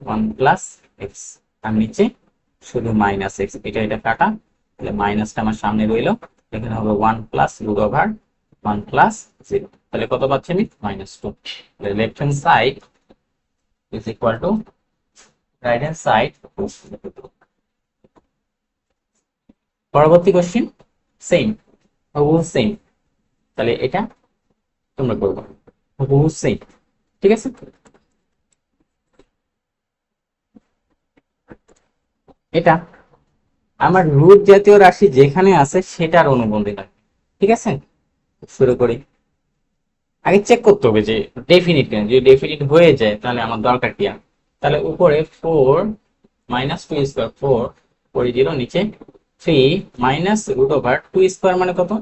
1 + x, আর নিচে শুধু -x, এটা কাটা, তাহলে মাইনাসটা আমার সামনে রইলো, এখানে হবে 1 + রুট ওভার 1 + 0, তাহলে কত পাচ্ছি আমি? -2। তাহলে left hand side is equal to right hand side. পরবর্তী কোশ্চেন, সেম, হুবহু সেম, তাহলে এটা তোমরা করবো হুবহু সেম, ঠিক আছে। এটা আমার রুট জাতীয় রাশি যেখানে আছে সেটার অনুবন্ধী লাগে, ঠিক আছে। শুরু করি, আগে চেক করতে হবে যে ডেফিনিট কেন, যদি ডেফিনিট হয়ে যায় তাহলে আমার দরকার কি আর। তাহলে উপরে 4 - 2 স্কোয়ার, 4 করে 0, নিচে 3 - রুট ওভার 2 স্কোয়ার মানে কত?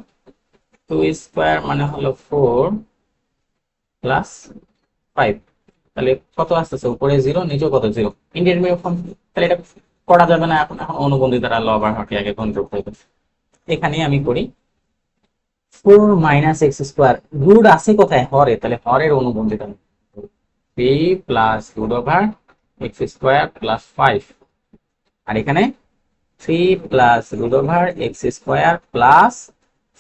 2 স্কোয়ার মানে হলো 4 + 5, তাহলে কত আসতেছে? উপরে 0, নিচে কত? 0, ইন্ডিটারমিনেট ফর্ম, তাহলে এটা করা যাবে না, এখন এখন অনুবন্ধী দ্বারা লব আর হরকে আগে কন্ট্রোল করবে। এখানে আমি করি 4 - x স্কোয়ার, রুট আছে কোথায়? হরে, তাহলে হরের অনুবন্ধী দ্বারা 3 + root over x square plus 5, আর এখানে 3 + root over x square plus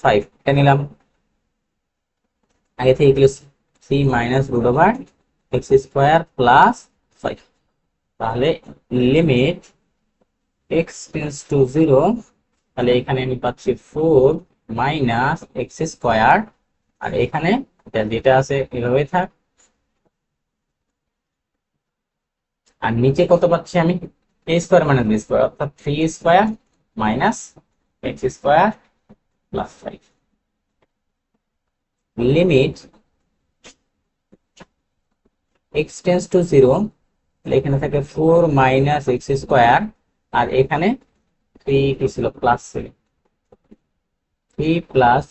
5, এটা নিলাম, আগে থেকে এগুলো 3 - root over x square plus 5, তাহলে লিমিট x টেন্ডস টু 0, তাহলে এখানে আমি পাচ্ছি 4 - x স্কোয়ার, আর এখানে যেটা আছে এভাবে থাক, আর নিচে কত পাচ্ছি আমি? a স্কোয়ার - b স্কোয়ার, অর্থাৎ 3 square - x square plus 5, limit x tends to 0, এখানে থাকে 4 - x স্কোয়ার, আর এখানে 3 কি ছিল? Plus 3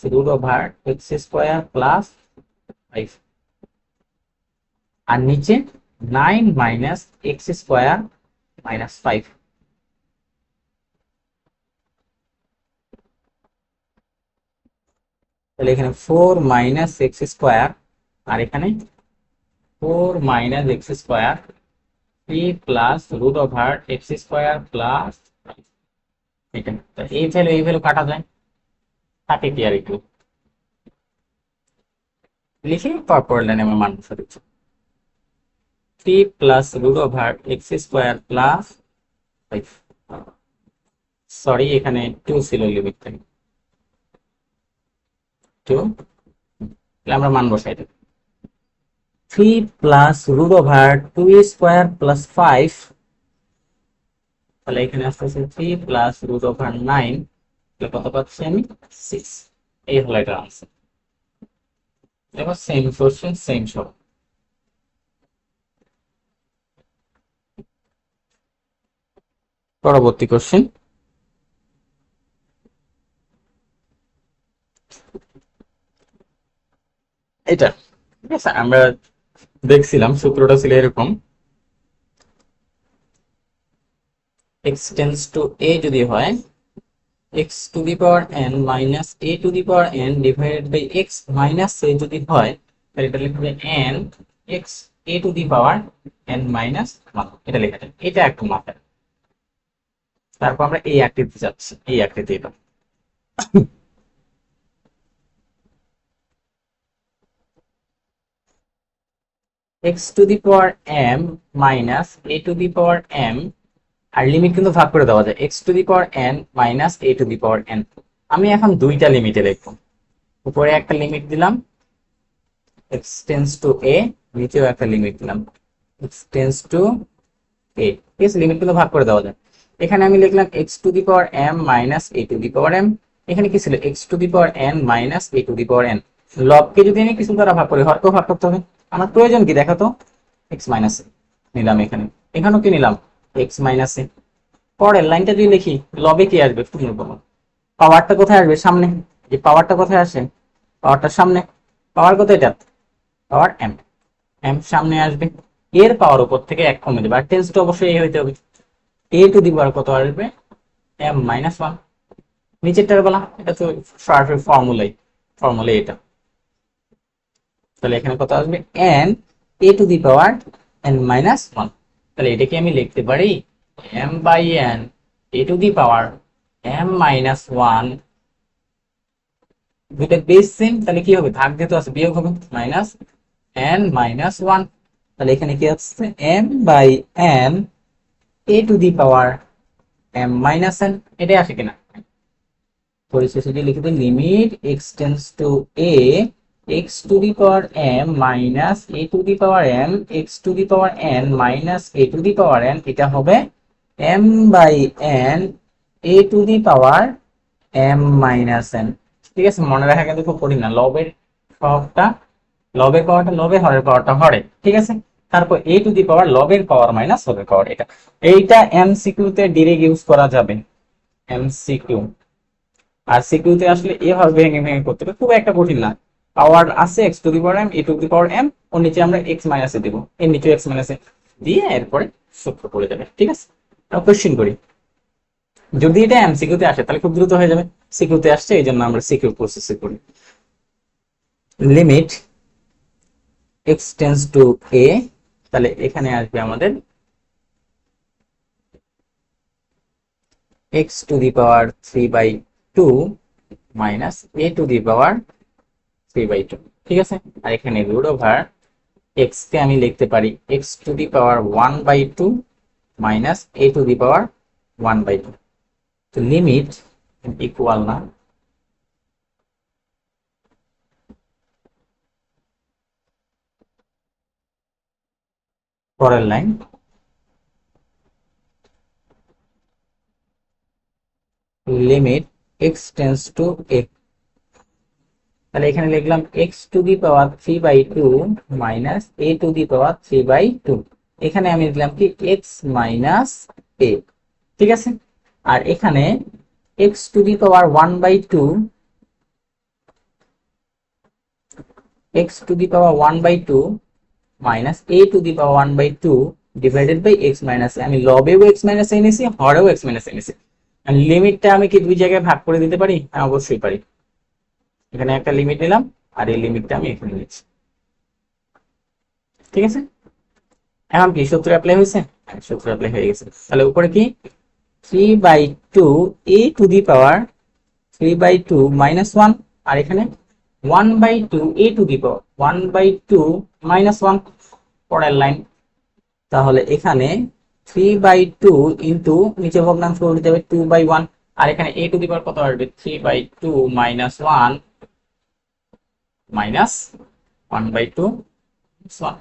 + root over x square plus 5, আর নিচে 9 - x স্কোয়ার মাইনাস 5, তাহলে এখানে 4 - x স্কোয়ার, আর এখানে 4 - x square 3 plus root over x square plus এটা। তো এই ভ্যালু কাটা যায়, থাকে কি আর একটু লিখে তারপর লাইনে আমরা মান বসা দিচ্ছি। 3 plus root over x square plus 5, sorry এখানে 2 ছিল লিমিট থেকে 2, আমরা মান বসাই দেব। 3 plus root over 2 square plus 5, তাহলে এখানে আসতেছে 3 প্লাস রুট ওভার 9, কত পাচ্ছি আমি 6। এই হলো এটা আনসার। দেখো সেম কোশ্চেন সেম সব। পরবর্তী কোশ্চেন, এটা ঠিক আছে, আমরা দেখছিলাম সূত্রটা ছিল এরকম, x টেন্ডস টু a যদি হয় x to the power n minus a to the power n divided by x minus a যদি হয়, তাহলে এটা লিখবে n x a to the power n minus 1, এটা লেখা যায়। এটা একটু মাথায়, তারপর আমরা এই আকৃতি যাচ্ছি, এই আকৃতি এটা x to the power m minus a to the power m, আর লিমিট কিন্তু ভাগ করে দেওয়া যায়, x to the power n minus a to the power n। আমি এখন দুইটা লিমিটে লিখবো, উপরে একটা লিমিট দিলাম x টেন্ডস টু a, নিচেও একটা লিমিট দিলাম x টেন্ডস টু a, ঠিক আছে, লিমিট কিন্তু ভাগ করে দেওয়া যায়। এখানে আমি লিখলাম x to the power m minus a to the power m, এখানে কি ছিল x to the power n minus a to the power n। লবকে যদি আমি কিছু দ্বারা ভাগ করি, হরকেও ভাগ করতে হবে, আমার প্রয়োজন কি দেখো তো, x মাইনাস a নিলাম, এখানে এখানেও কি নিলাম x মাইনাস a। পরের লাইনটা যদি লিখি, লবে কি আসবে, পাওয়ারটা কোথায় আসবে, সামনে, যে পাওয়ারটা কোথায় আসে, পাওয়ারটা সামনে, পাওয়ার কোথায়, এটা পাওয়ার m, m সামনে আসবে, এর পাওয়ার উপর থেকে এক কমে দেবে, আর টেন্স তো অবশ্যই এই হইতে হবে, a টু দি পাওয়ার কত আসবে m মাইনাস 1, নিচেরটার বলা, এটা তো সরাসরি ফর্মুলাই এটা, তাহলে এখানে কত আসবে n a to the power n minus 1, তাহলে এটাকে আমি লিখতে পারি m by n a to the power m minus 1, দুইটা বেস সেম, তাহলে কি হবে, ভাগ যেহেতু আছে বিয়োগ হবে, মাইনাস n মাইনাস 1, তাহলে এখানে কি আসছে m by n a to the power m minus n, এটাই আসে কিনা, পরিশেষে যদি লিখে দিই limit x tends to a x to the power m minus a to the power m x to the power n minus a to the power n, এটা হবে m by n a to the power m minus n। ঠিক আছে, মনে রাখা কিন্তু খুব কঠিন না, লবের সহগটা লবের পাওয়ারটা লবে, হরের পাওয়ারটা হরে, ঠিক আছে। তারপর a টু দি পাওয়ার লবের পাওয়ার মাইনাস হরের পাওয়ার, এইটা এমসিকিউ তে ডিরেক্ট ইউজ করা যাবে, এমসিকিউ। আর সিকিউতে আসলে এভাবে ভেঙে ভেঙে করতে হবে, খুব একটা কঠিন না, পাওয়ার আছে x to the power m, a to the power m, ওর নিচে আমরা x মাইনাস এ দেবো, এর নিচে x মাইনাস এ দিয়ে এরপরে সূত্র পড়ে যাবে, ঠিক আছে। কোশ্চেন করি, যদি এটা এমসিকিউ তে আসে তাহলে খুব দ্রুত হয়ে যাবে, সিকিউ তে আসছে এই জন্য আমরা সিকিউ প্রসেসে করি। Limit x tends to a, তাহলে এখানে আসবে আমাদের x to the power 3/2 minus a to the power 3/2, ঠিক আছে। আর এখানে রুট ওভার x কে আমি লিখতে পারি x to the power 1/2 minus a to the power 1/2, তো লিমিট ইকুয়াল না, পরের line limit x tends to a, তাহলে এখানে লিখলাম x to the power 3/2 minus a to the power 3/2, এখানে আমি লিখলাম কি x মাইনাস a, ঠিক আছে। আর এখানে x to the power 1/2, x to the power 1/2 minus a to the power 1/2 divided by x minus a, আমি লবেও x মাইনাস a নিয়েছি, হরেও x মাইনাস a নিয়েছি। লিমিটটা আমি কি দুই জায়গায় ভাগ করে দিতে পারি, হ্যাঁ অবশ্যই পারি, এখানে একটা লিমিট নিলাম আর এই লিমিটটা আমি এখানে নিচ্ছি, ঠিক আছে। এখন কি সূত্র অ্যাপ্লাই হয়েছে, সূত্র অ্যাপ্লাই হয়ে গেছে। তাহলে উপরে কি 3/2 a টু দি পাওয়ার 3/2 -1, আর এখানে 1/2 a টু দি পাওয়ার 1/2 -1 পরের লাইন। তাহলে এখানে 3/2 ইন্টু নিচে ভগ্নাংশ দিতে হবে 2/1, আর এখানে a টু দি পাওয়ার কত আসবে 3/2 -1 মাইনাস 1/2 1।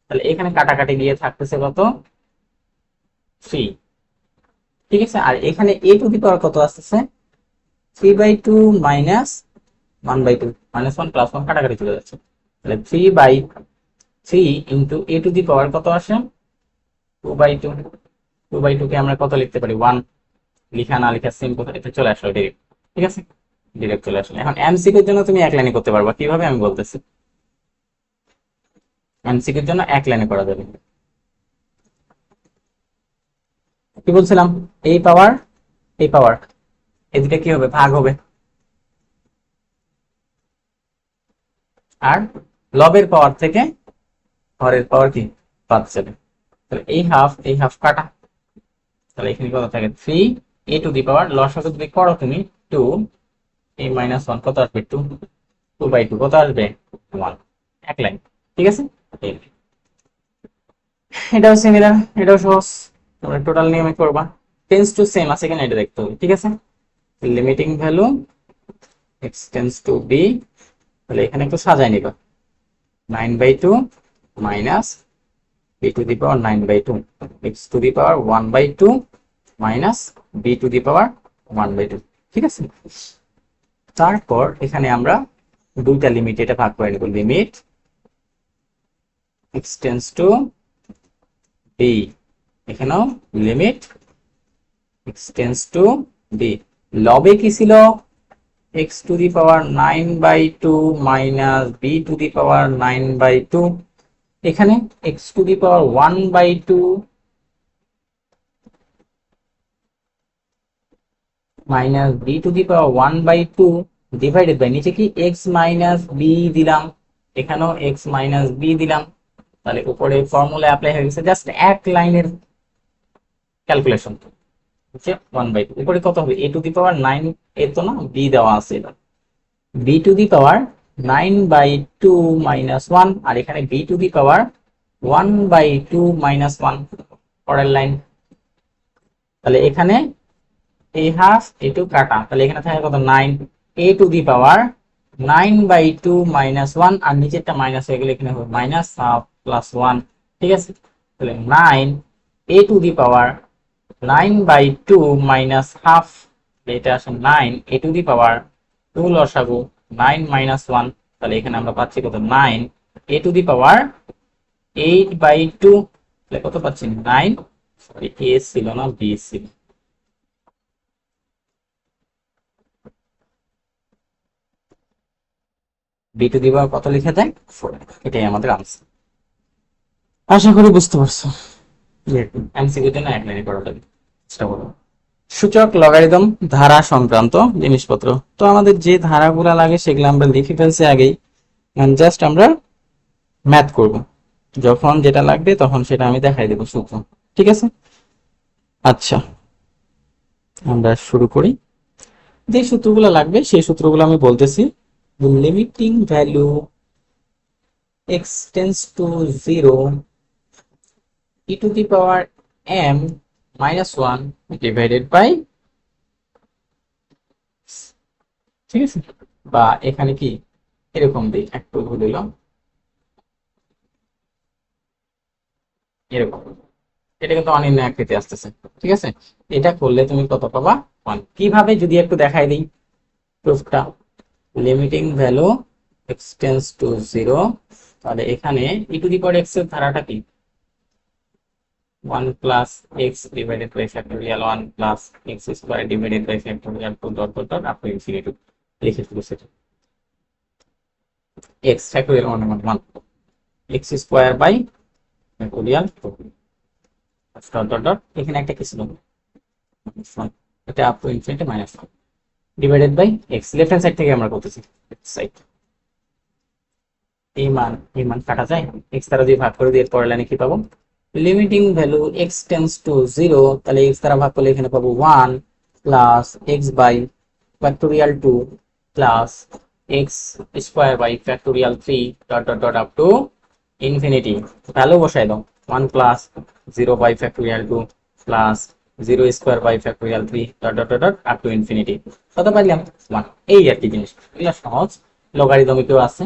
তাহলে এখানে কাটাকাটি দিয়ে থাকতেছে কত 3, ঠিক আছে। আর এখানে a টু দি পাওয়ার কত আসতেছে 3/2 -1/2 -1 + 1 কাটাকাটি চলে যাচ্ছে। তাহলে 3/3 ইন্টু a টু দি পাওয়ার কত আসে 2/2। 2/2 কে আমরা কত লিখতে পারি 1, লিখা না লিখা সেম কথা, এটা চলে আসলো ডিরেক্ট, ঠিক আছে, ডিরেক্ট চলে আসলো। এখন এমসিকিউর জন্য তুমি এক লাইনে করতে পারবা, কিভাবে আমি বলতেছি। এমসিকিউর জন্য এক লাইনে করা যাবে। কি বলছিলাম, এই পাওয়ার এই পাওয়ার এই দুটো কি হবে ভাগ হবে, আর লবের পাওয়ার থেকে হরের পাওয়ার কি বাদ যাবে। তাহলে এই হাফ কাটা, তাহলে এখানে কত থাকে 3 a টু দি পাওয়ার, লসাগু যদি করো তুমি 2 a -1 কত আসবে 2, 2/2 কত আসবে 1, এক লাইন, ঠিক আছে। এটাও সিমিলার, এটাও সহজ, তোমরা টোটাল নিয়মে করবা। টেন্স টু সেম আছে কিনা এটা দেখতে হবে, ঠিক আছে। Limiting value x tends to b, তাহলে এখানে একটু সাজাই নিবা 9/2 minus b to the power 9/2 x to the power 1/2 minus b to the power 1/2, ঠিক আছে। তারপর এখানে আমরা দুইটা লিমিট এটা ভাগ করে নেব, limit x tends to b, এখানেও limit x tends to b। লবে কি ছিল x to the power 9/2 minus b to the power 9/2, এখানে x to the power 1/2 minus b to the power 1/2 divided by নিচে কি x মাইনাস b দিলাম, এখানেও x মাইনাস b দিলাম। তাহলে উপরে ফর্মুলা অ্যাপ্লাই হয়ে গেছে, জাস্ট এক লাইনের ক্যালকুলেশন হচ্ছে 1/2। উপরে কত হবে a টু দি পাওয়ার 9, এ তো না b দেওয়া আছে, এটা b টু দি পাওয়ার 9/2 -1, আর এখানে b টু দি পাওয়ার 1/2 -1 পরের লাইন। তাহলে এখানে এই হাফ এটু কাটা, তাহলে এখানে থাকে কত 9, a টু দি পাওয়ার 9/2 -1, আর নিচেরটা মাইনাস হয়ে গেলে এখানে হবে মাইনাস হাফ প্লাস 1, ঠিক আছে। তাহলে 9 a to the power 9/2 minus half, এটা আসে 9 a টু দি পাওয়ার 2 লসাগু 9 -1, তাহলে এখানে আমরা পাচ্ছি কত 9 a টু দি পাওয়ার 8/2, তাহলে কত পাচ্ছি 9, সরি a ছিল না b ছিল, b টু দি পাওয়ার কত লিখে দেয় 4, এটাই আমাদের আনসার। আশা করি বুঝতে পারছো। এমসিকিউ জন্য এক লাইনে করা যাবে, চেষ্টা করো। সূচক, লগারিদম, ধারা সংক্রান্ত জিনিসপত্র। তো আমাদের যে ধারাগুলা লাগে সেগুলো আমরা লিখে ফেলছি আগেই, জাস্ট আমরা ম্যাথ করব, যখন যেটা লাগবে তখন সেটা আমি দেখাই দেবো সূত্র, ঠিক আছে। আচ্ছা, আমরা শুরু করি। যে সূত্রগুলো লাগবে সেই সূত্রগুলো আমি বলতেছি। Limiting value x tends to 0 e to the power m -1 divided by, ঠিক আছে। বা এখানে কি এরকম দিই, একটু ভুল দিলাম, এরকম, এটা কিন্তু অনির্ণয় আকৃতি আসতেছে, ঠিক আছে। এটা করলে তুমি কত পাবা 1। কিভাবে যদি একটু দেখাই দিই প্রুফটা, limiting value x tends to 0, তাহলে এখানে e to the power x এর ধারাটা কি 1 plus x divided by factorial 1 plus x square divided by factorial 2 dot dot dot up to infinity লিখে ফেলছি। x factorial 1 x square by factorial 2 dot dot dot, এখানে একটা কি ছিল এটা up to infinity minus 1 divided by x, left hand side থেকে আমরা করতেছি সাইড, এই মান কাটা যায়, x দ্বারা যদি ভাগ করে দিয়ে পরের লাইনে কি পাবো limiting value x tends to 0, তাহলে x দ্বারা ভাগ করলে এখানে পাবো 1 plus x by factorial 2 plus x square by factorial 3 dot dot dot up to infinity. Value বসাই দাও, 1 plus 0 by factorial 2 plus 0 square by factorial 3 dot dot dot up to infinity. কত পাইলাম? 1। এই আর কি জিনিস, এগুলো সহজ। লগারিদমিকও আছে,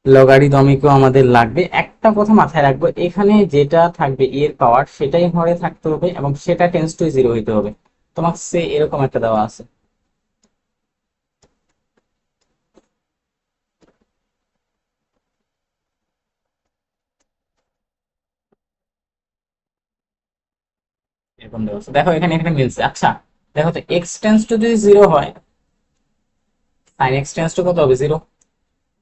লগারিদমিকও আমাদের লাগবে। একটা কথা মাথায় রাখবো, এখানে যেটা থাকবে এর পাওয়ার সেটাই হরে থাকতে হবে এবং সেটা টেন্ডস টু 0 হইতে হবে। তোমাকে সে এরকম একটা দেওয়া আছে। এরকম দেওয়া আছে, দেখো এখানে এখানে মিলছে। আচ্ছা দেখো তো, এক্স টেন্ডস টু যদি 0 হয়, সাইন এক্স টেন্ডস টু কত হবে? 0।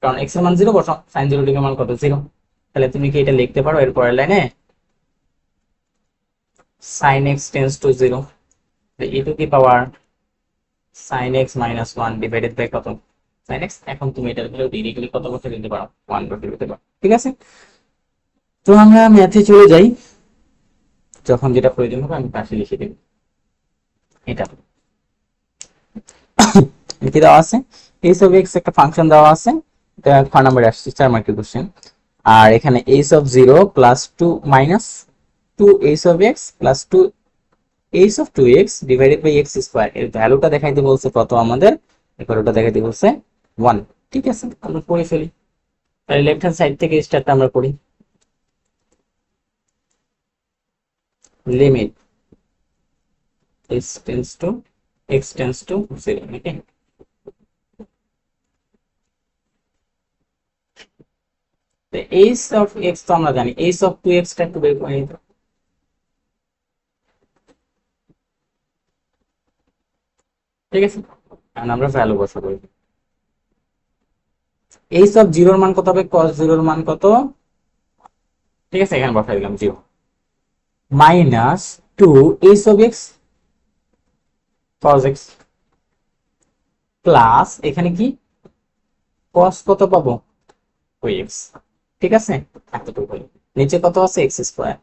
কারণ এক্স এর মান 0 বসাও, সাইন 0 ডিগ্রির মান কত? 0। তাহলে তুমি কি এটা লিখতে পারো এর পরের লাইনে sine x tends to 0 e to the power sine x minus 1 divided by কত? Sine x. এখন তুমি এটার ভ্যালু ডিরেক্টলি কত বসে দিতে পারো? 1 বসে দিতে পারো। ঠিক আছে, তো আমরা ম্যাথে চলে যাই। যখন যেটা প্রয়োজন হবে আমি পাশে লিখে দেব। এটা কি দেওয়া আছে? এইচ অফ এক্স একটা ফাংশন দেওয়া আছে, এটা 6 নম্বরে আসছে, 4 মার্কের কোশ্চেন। আর এখানে H of 0 plus 2 minus 2 H of x plus 2 H of 2x divided by x square. এর ভ্যালুটা দেখাইতে বলছে কত আমাদের? এরপর ওটা দেখাইতে বলছে 1। ঠিক আছে, আমরা পড়ে ফেলি। তাহলে লেফট হ্যান্ড সাইড থেকে স্টার্টটা আমরা করি। লিমিট x টেন্ডস টু 0, ওকে। তো এইচ অফ এক্স তো আমরা জানি, এইচ অফ 2x টা একটু বের করে নিতে। ঠিক আছে, এখন আমরা ভ্যালু বসাবো। এইচ অফ 0 এর মান কত হবে? cos 0 এর মান কত? ঠিক আছে, এখানে বসাই দিলাম 0 minus 2 H of x cos x plus এখানে কি cos কত পাবো? x। ঠিক আছে, এতটুকু হলো। নিচে কত আছে? X square.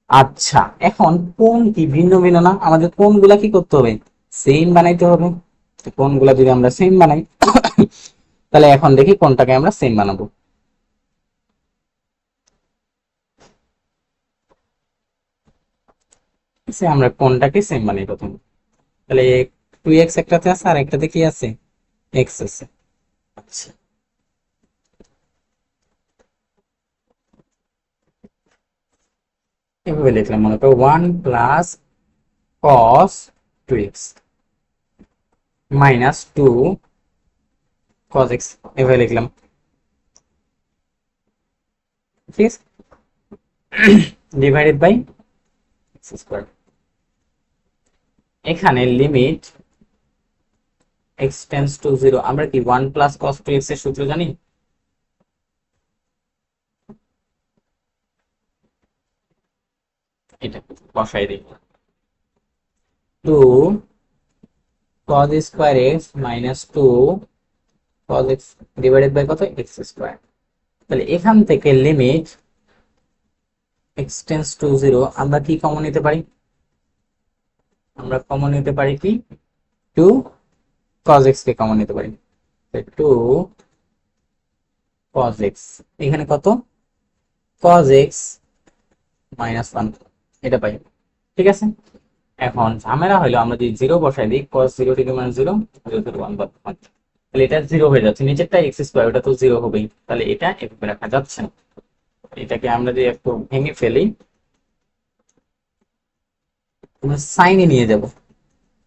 আচ্ছা, এখন কোন কি ভিন্ন ভিন্ন না, আমাদের কোনগুলা কি করতে হবে? সেম বানাইতে হবে। তো কোনগুলা যদি আমরা সেম বানাই তাহলে এখন দেখি কোনটাকে আমরা সেম বানাবো। আমরা কোনটাকে সেম বানাই প্রথম। তাহলে 2x একটাতে আছে আর একটাতে কি আছে? x আছে। আচ্ছা, এভাবে লিখলাম, মনে করো 1 plus cos 2x minus 2 cos x, এভাবে লিখলাম। ঠিক আছে, ডিভাইডেড বাই এক্স স্কোয়ার। এখানে লিমিট x টেন্ডস টু 0, আমরা কি 1 প্লাস cos 2x এর সূত্র জানি? এটা বসাই দিই, 2 cos square x minus 2 cos x divided by কত? x square. তাহলে এখান থেকে লিমিট x টেন্ডস টু 0 আমরা কি কমন নিতে পারি? আমরা কমন নিতে পারি কি 2 cos x কে কমন নিতে পারি। 2 cos x, এখানে কত? cos x মাইনাস 1, এটা পাই। ঠিক আছে, এখন ঝামেলা হলো আমরা যদি 0 বসাই দিই, cos 0 ডিগ্রি মানে 0, 0 থেকে 1 বাদ, তাহলে এটা 0 হয়ে যাচ্ছে। নিচেরটা x স্কয়ার, ওটা তো 0 হবেই, তাহলে এটা এভাবে রাখা যাচ্ছে না। এটাকে আমরা যদি একটু ভেঙে ফেলি, আমরা সাইনে নিয়ে যাব।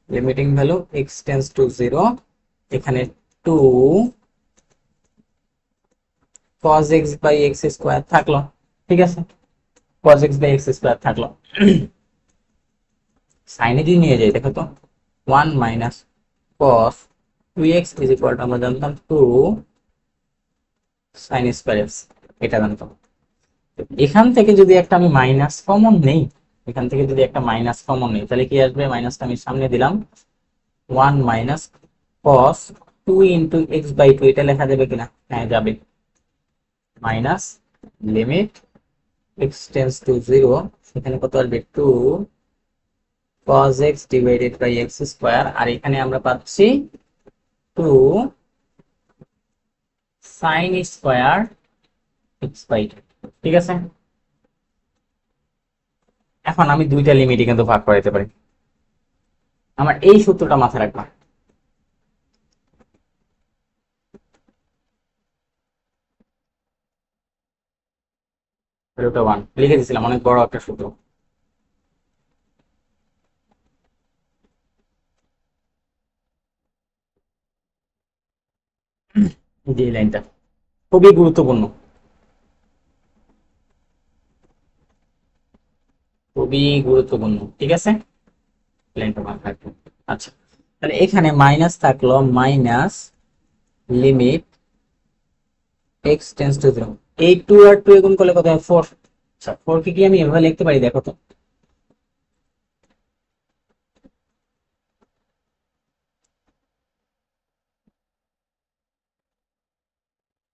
Limiting value x tends to 0, এখানে 2 cos x by x square থাকলো। ঠিক আছে, cos x by x square থাকলো। সাইনে যদি নিয়ে যাই, দেখো তো 1 minus cos 2x is equal to, আমরা জানতাম 2 sin স্কয়ার x, এটা জানতাম। এখান থেকে যদি একটা আমি মাইনাস কমন নেই, এখান থেকে যদি একটা মাইনাস কমন নেই, তাহলে কি আসবে? মাইনাসটা আমি সামনে দিলাম, 1 minus cos 2 into x by 2, এটা লেখা যাবে কিনা? হ্যাঁ যাবে, minus limit x tends to 0, সেখানে কত আসবে 2 cos x divided by x square, আর এখানে আমরা পাচ্ছি 2 sin স্কয়ার x বাই 2। ঠিক আছে, এখন আমি দুইটা লিমিটই কিন্তু ভাগ করাইতে পারি। আমার এই সূত্রটা মাথায় রাখবা। রুট 1 লিখে দিয়েছিলাম, অনেক বড় একটা সূত্র। যে লাইনটা খুবই গুরুত্বপূর্ণ, খুবই গুরুত্বপূর্ণ। ঠিক আছে, লাইনটা মাথায় রাখবো। আচ্ছা, তাহলে এখানে মাইনাস থাকলো, minus limit x tends to 0, এই 2 আর 2 গুণ করলে কত হয় 4। আচ্ছা, 4 কে কি আমি এভাবে লিখতে পারি? দেখো তো,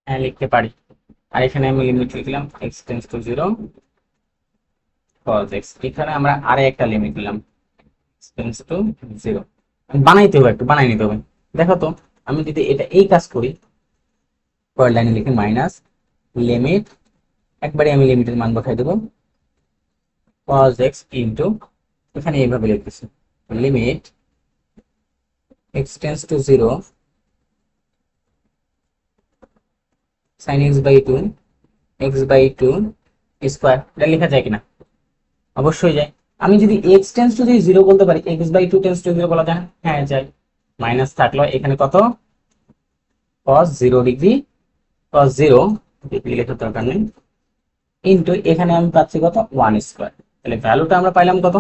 হ্যাঁ লিখতে পারি। আর এখানে আমি লিমিট লিখলাম x tends to 0 cos x, এখানে আমরা আরে একটা লিমিট দিলাম x টেন্স টু 0। বানাইতে হবে, একটু বানাই নিতে হবে। দেখো তো, আমি যদি এটা এই কাজ করি, পরের লাইনে লিখি মাইনাস লিমিট, একবারে আমি লিমিটের মান বসাই দেবো cos x ইনটু, এখানে এইভাবে লিখতেছি limit x tends to 0 sin x by 2 x by 2 square. এটা লেখা যায় কিনা? অবশ্যই যায়। আমি যদি x টেন্স টু 0 বলতে পারি, x বাই 2 টেন্স টু 0 বলা যায় না? হ্যাঁ যায়। মাইনাস থাকলো এখানে কত, cos 0 ডিগ্রি, cos 0 ডিগ্রি লেখার দরকার নেই, ইনটু এখানে আমি পাচ্ছি কত 1 স্কয়ার। তাহলে ভ্যালুটা আমরা পাইলাম কত,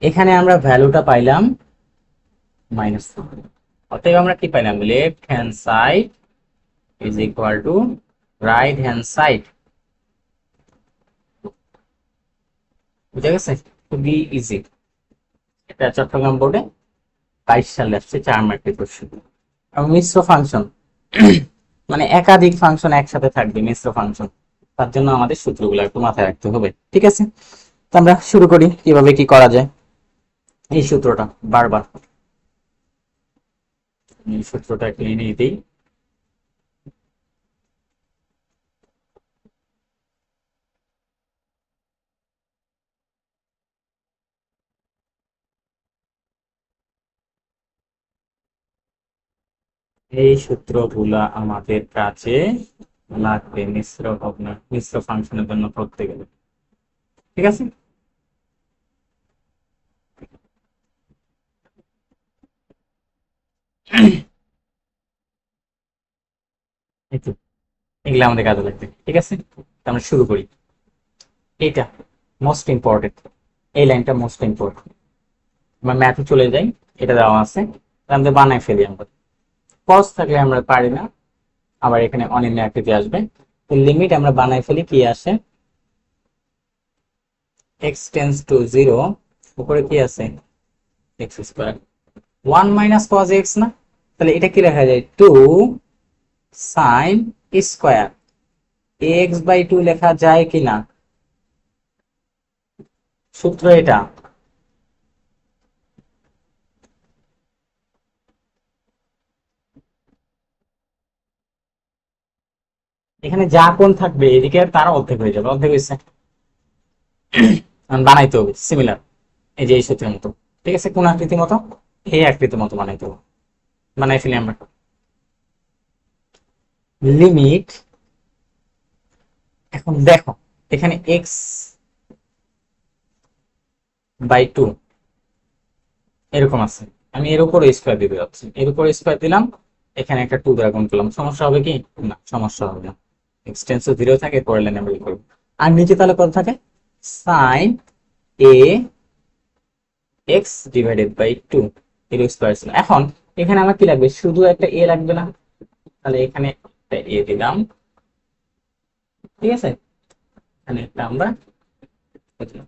এখানে আমরা ভ্যালুটা পাইলাম মাইনাস। অতএব আমরা কি পাইলাম, left hand side is equal to right hand side. বুঝা গেছে? খুবই ইজি। এটা চট্টগ্রাম বোর্ডে 22 সালে আসছে 4 মার্কের কোশ্চেন। মিশ্র ফাংশন মানে একাধিক ফাংশন একসাথে থাকবে, মিশ্র ফাংশন, তার জন্য আমাদের সূত্রগুলো একটু মাথায় রাখতে হবে। ঠিক আছে, তো আমরা শুরু করি কিভাবে কি করা যায়। এই সূত্রটা বারবার, এই সূত্রটা একটু এনে দিই। এই সূত্রগুলা আমাদের কাছে লাগবে মিশ্র ভগ্ন, মিশ্র ফাংশনের জন্য করতে গেলে। ঠিক আছে, এই তো, এগুলো আমাদের কাজে লাগবে। ঠিক আছে, তো আমরা শুরু করি। এটা মোস্ট ইম্পর্টেন্ট, এই লাইনটা মোস্ট ইম্পর্টেন্ট। আমরা ম্যাথে চলে যাই, এটা দেওয়া আছে, আমাদের বানাই ফেলি আমরা। কস থাকলে আমরা পারি না, আবার এখানে অনির্ণয় আকৃতি আসবে। তো লিমিট আমরা বানাই ফেলি, কি আসে, x টেন্স টু 0, উপরে কি আছে x square, 1 minus cos x না? তাহলে এটা কি লেখা যায় 2 sin স্কয়ার x বাই 2 লেখা যায় কিনা? সূত্র এটা। এখানে যা কোণ থাকবে এদিকে তার অর্ধেক হয়ে যাবে, অর্ধেক হয়েছে। বানাইতে হবে সিমিলার, এই যে এই সূত্রের মতো। ঠিক আছে, কোন আকৃতির মতো? এই আকৃতির মতো বানাইতে হবে। বানাই ফেলি আমরা। লিমিট, এখন দেখো এখানে x বাই 2 এরকম আছে, আমি এর উপর স্কয়ার দিতে যাচ্ছি, এর উপর স্কয়ার দিলাম, এখানে একটা 2 দ্বারা গুণ করলাম, সমস্যা হবে কি? না, সমস্যা হবে না। x টেন্স টু 0 থাকে, পরের লাইনে আমরা লিখব। আর নিচে তাহলে কত থাকে, sin a x divided by 2 এর স্কয়ার ছিল। এখন এখানে আমার কি লাগবে, শুধু একটা এ লাগবে না, তাহলে এখানে একটা এ দিলাম, ঠিক আছে, এখানে একটা আমরা দিলাম।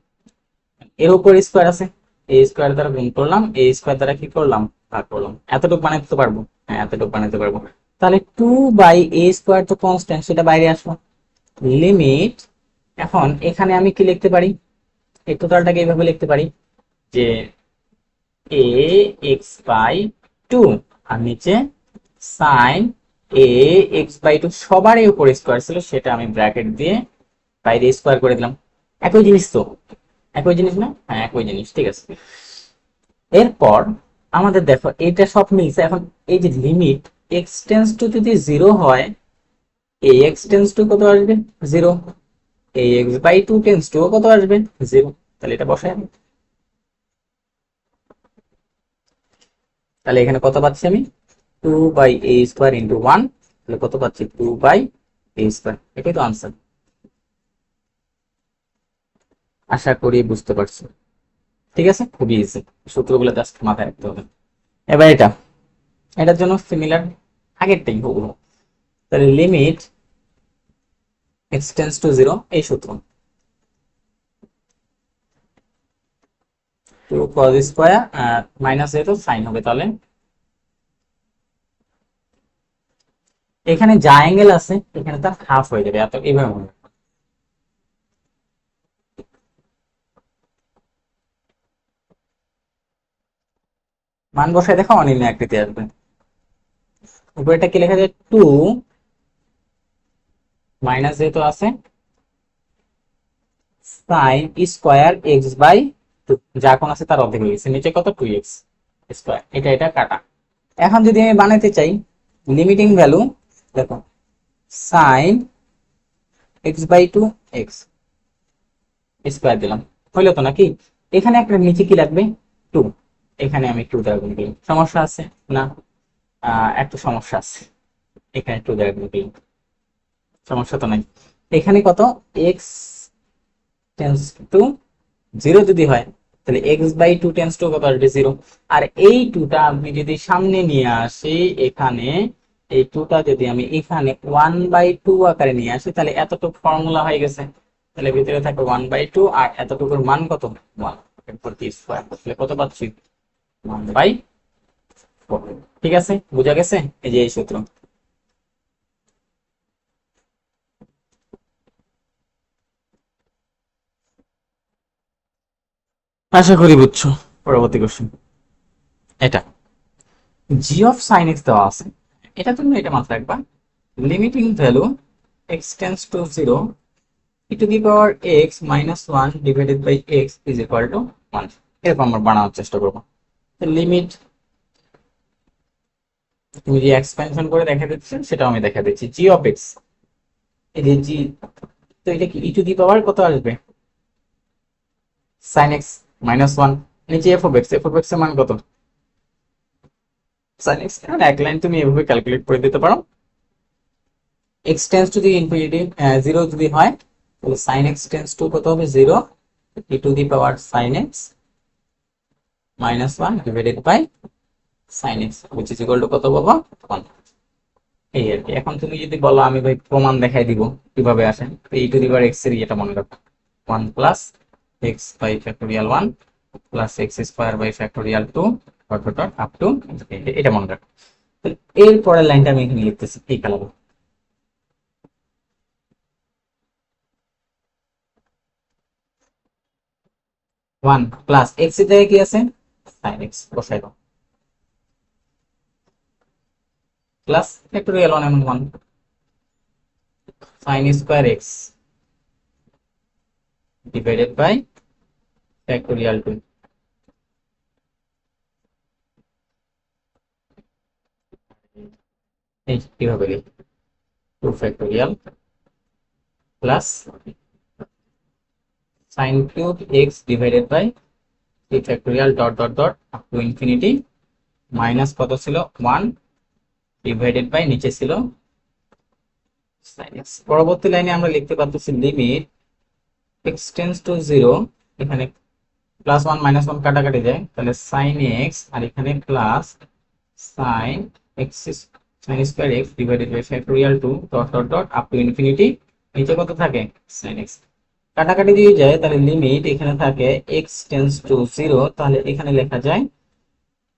এর উপর স্কয়ার আছে, এই স্কয়ার দ্বারা গুণ করলাম, এই স্কয়ার দ্বারা কি করলাম, ভাগ করলাম। এতটুকু বানাতে পারবো, হ্যাঁ এতটুকু বানাতে পারবো। তাহলে 2/a² তো কনস্ট্যান্ট, সেটা বাইরে আসলো। লিমিট, এখন এখানে আমি কি লিখতে পারি, এই টোটালটাকে এইভাবে লিখতে পারি যে a x/2 আর নিচে sin a x/2, সবার উপর স্কয়ার ছিল সেটা আমি ব্র্যাকেট দিয়ে বাইরে স্কয়ার করে দিলাম। একই জিনিস তো, একই জিনিস না, হ্যাঁ একই জিনিস, ঠিক আছে। এরপর আমাদের দেখো এটা সব মিলছে। এখন এই যে লিমিট x টেন্স টু যদি 0 হয়, এই x টেন্স টু কত আসবে, 0। এই x/2 টেন্স টু কত আসবে, 0। তাহলে এটা বসাই আমি, তাহলে এখানে কত পাচ্ছি আমি, 2/a² ইন্টু 1, তাহলে কত পাচ্ছি, 2/a²। এটাই তো আনসার। আশা করি বুঝতে পারছো, ঠিক আছে, খুবই ইজি, সূত্রগুলো জাস্ট মাথায় রাখতে হবে। এবার এটার জন্য সিমিলার আগেরটাই হবো। তাহলে লিমিট x টেন্স টু 0, এই সূত্র 2 cos স্কয়ার মাইনাস এ তো সাইন হবে, তাহলে এখানে যা অ্যাঙ্গেল আছে এখানে তার হাফ হয়ে যাবে, এত এইভাবে মনে রাখো। মান বসায় দেখো অনির্ণয় আকৃতি আসবে। উপরেটা কি লেখা যায়, 2 মাইনাস যেহেতু আছে সাইন স্কয়ার x/2, যা কোন আছে তার অর্ধেক হয়ে গেছে, নিচে কত, 2x স্কয়ার। এটা কাটা। এখন যদি আমি বানাতে চাই লিমিটিং ভ্যালু, দেখো সাইন x/2 x স্কয়ার দিলাম, হইলো তো নাকি। এখানে একটা নিচে কি লাগবে, 2, এখানে আমি 2 দ্বারা গুণ করলাম। সমস্যা আছে না, একটু সমস্যা আছে, এখানে 2 দ্বারা গুণ করলাম, সমস্যা তো নাই। এখানে কত, x টেন্স টু 0 যদি হয়, তাহলে x/2 টেন্স টু কত আসবে, 0। আর এই 2টা আমি যদি সামনে নিয়ে আসি, এখানে এই 2টা যদি আমি এখানে 1/2 আকারে নিয়ে আসি, তাহলে এতটুকু ফর্মুলা হয়ে গেছে। তাহলে ভিতরে থাকে 1/2 আর এতটুকুর মান কত, 1 প্রতি স্কয়ার, তাহলে কত পাচ্ছি, 1/4। ঠিক আছে, বোঝা গেছে, এই যে এই সূত্র। আশা করি বুঝছো। পরবর্তী কোশ্চেন, এটা জি অফ সাইন এক্স দেওয়া আছে, এটা তুমি এটা মাথায় রাখবা। Limiting value x tends to 0, e to the power x minus 1 divided by x is equal to 1। এরকম আমরা বানানোর চেষ্টা করবো। লিমিট তুমি যে এক্সপেনশন করে দেখা দিচ্ছে সেটাও আমি দেখা দিচ্ছি। জি অফ এক্স, এই যে জি, তো এটা কি ই টু দি পাওয়ার কত আসবে, সাইন এক্স মাইনাস 1, নিচে F of x, F of x এর মান কত, সাইন এক্স। এখন এক লাইন তুমি এভাবে ক্যালকুলেট করে দিতে পারো। X tends to the infinity 0 যদি হয়, তাহলে সাইন এক্স টেন্স টু কত হবে, 0, e to the power sine x minus 1 divided by sine x which is equal to কত পাবো, 1। এই আর কি। এখন তুমি যদি বলো আমি ভাই প্রমাণ দেখাই দিব কিভাবে আসে, তো ই টু দি পাওয়ার এক্স এর এটা মনে রাখো, 1 plus x by factorial 1 plus x square by factorial 2 dot dot dot up to, এটা মনে রাখো। এর পরের লাইনটা আমি এখানে লিখতেছি এই কালারে, 1 প্লাস এক্স এর জায়গায় কি আছে, সাইন এক্স বসাই দাও, প্লাস ফ্যাক্টোরিয়াল 1 এমন 1 sine square x divided by factorial 2। এই কিভাবে লিখি, 2 factorial plus sine cube x divided by 3 factorial dot dot dot up to infinity, minus কত ছিল, 1 ডিভাইডেড বাই নিচে ছিল sin x। পরবর্তী লাইনে আমরা লিখতে পারতেছি লিমিট x টেন্স টু 0, এখানে প্লাস ওয়ান মাইনাস ওয়ান কাটাকাটি যায়, তাহলে সাইন এক্স আর এখানে plus sine x sine square x divided by factorial two dot dot dot up to infinity. নিচে কত থাকে সাইন এক্স, কাটাকাটি দিয়ে যায়, তাহলে লিমিট এখানে থাকে এক্স টেন্স টু জিরো, তাহলে এখানে লেখা যায়,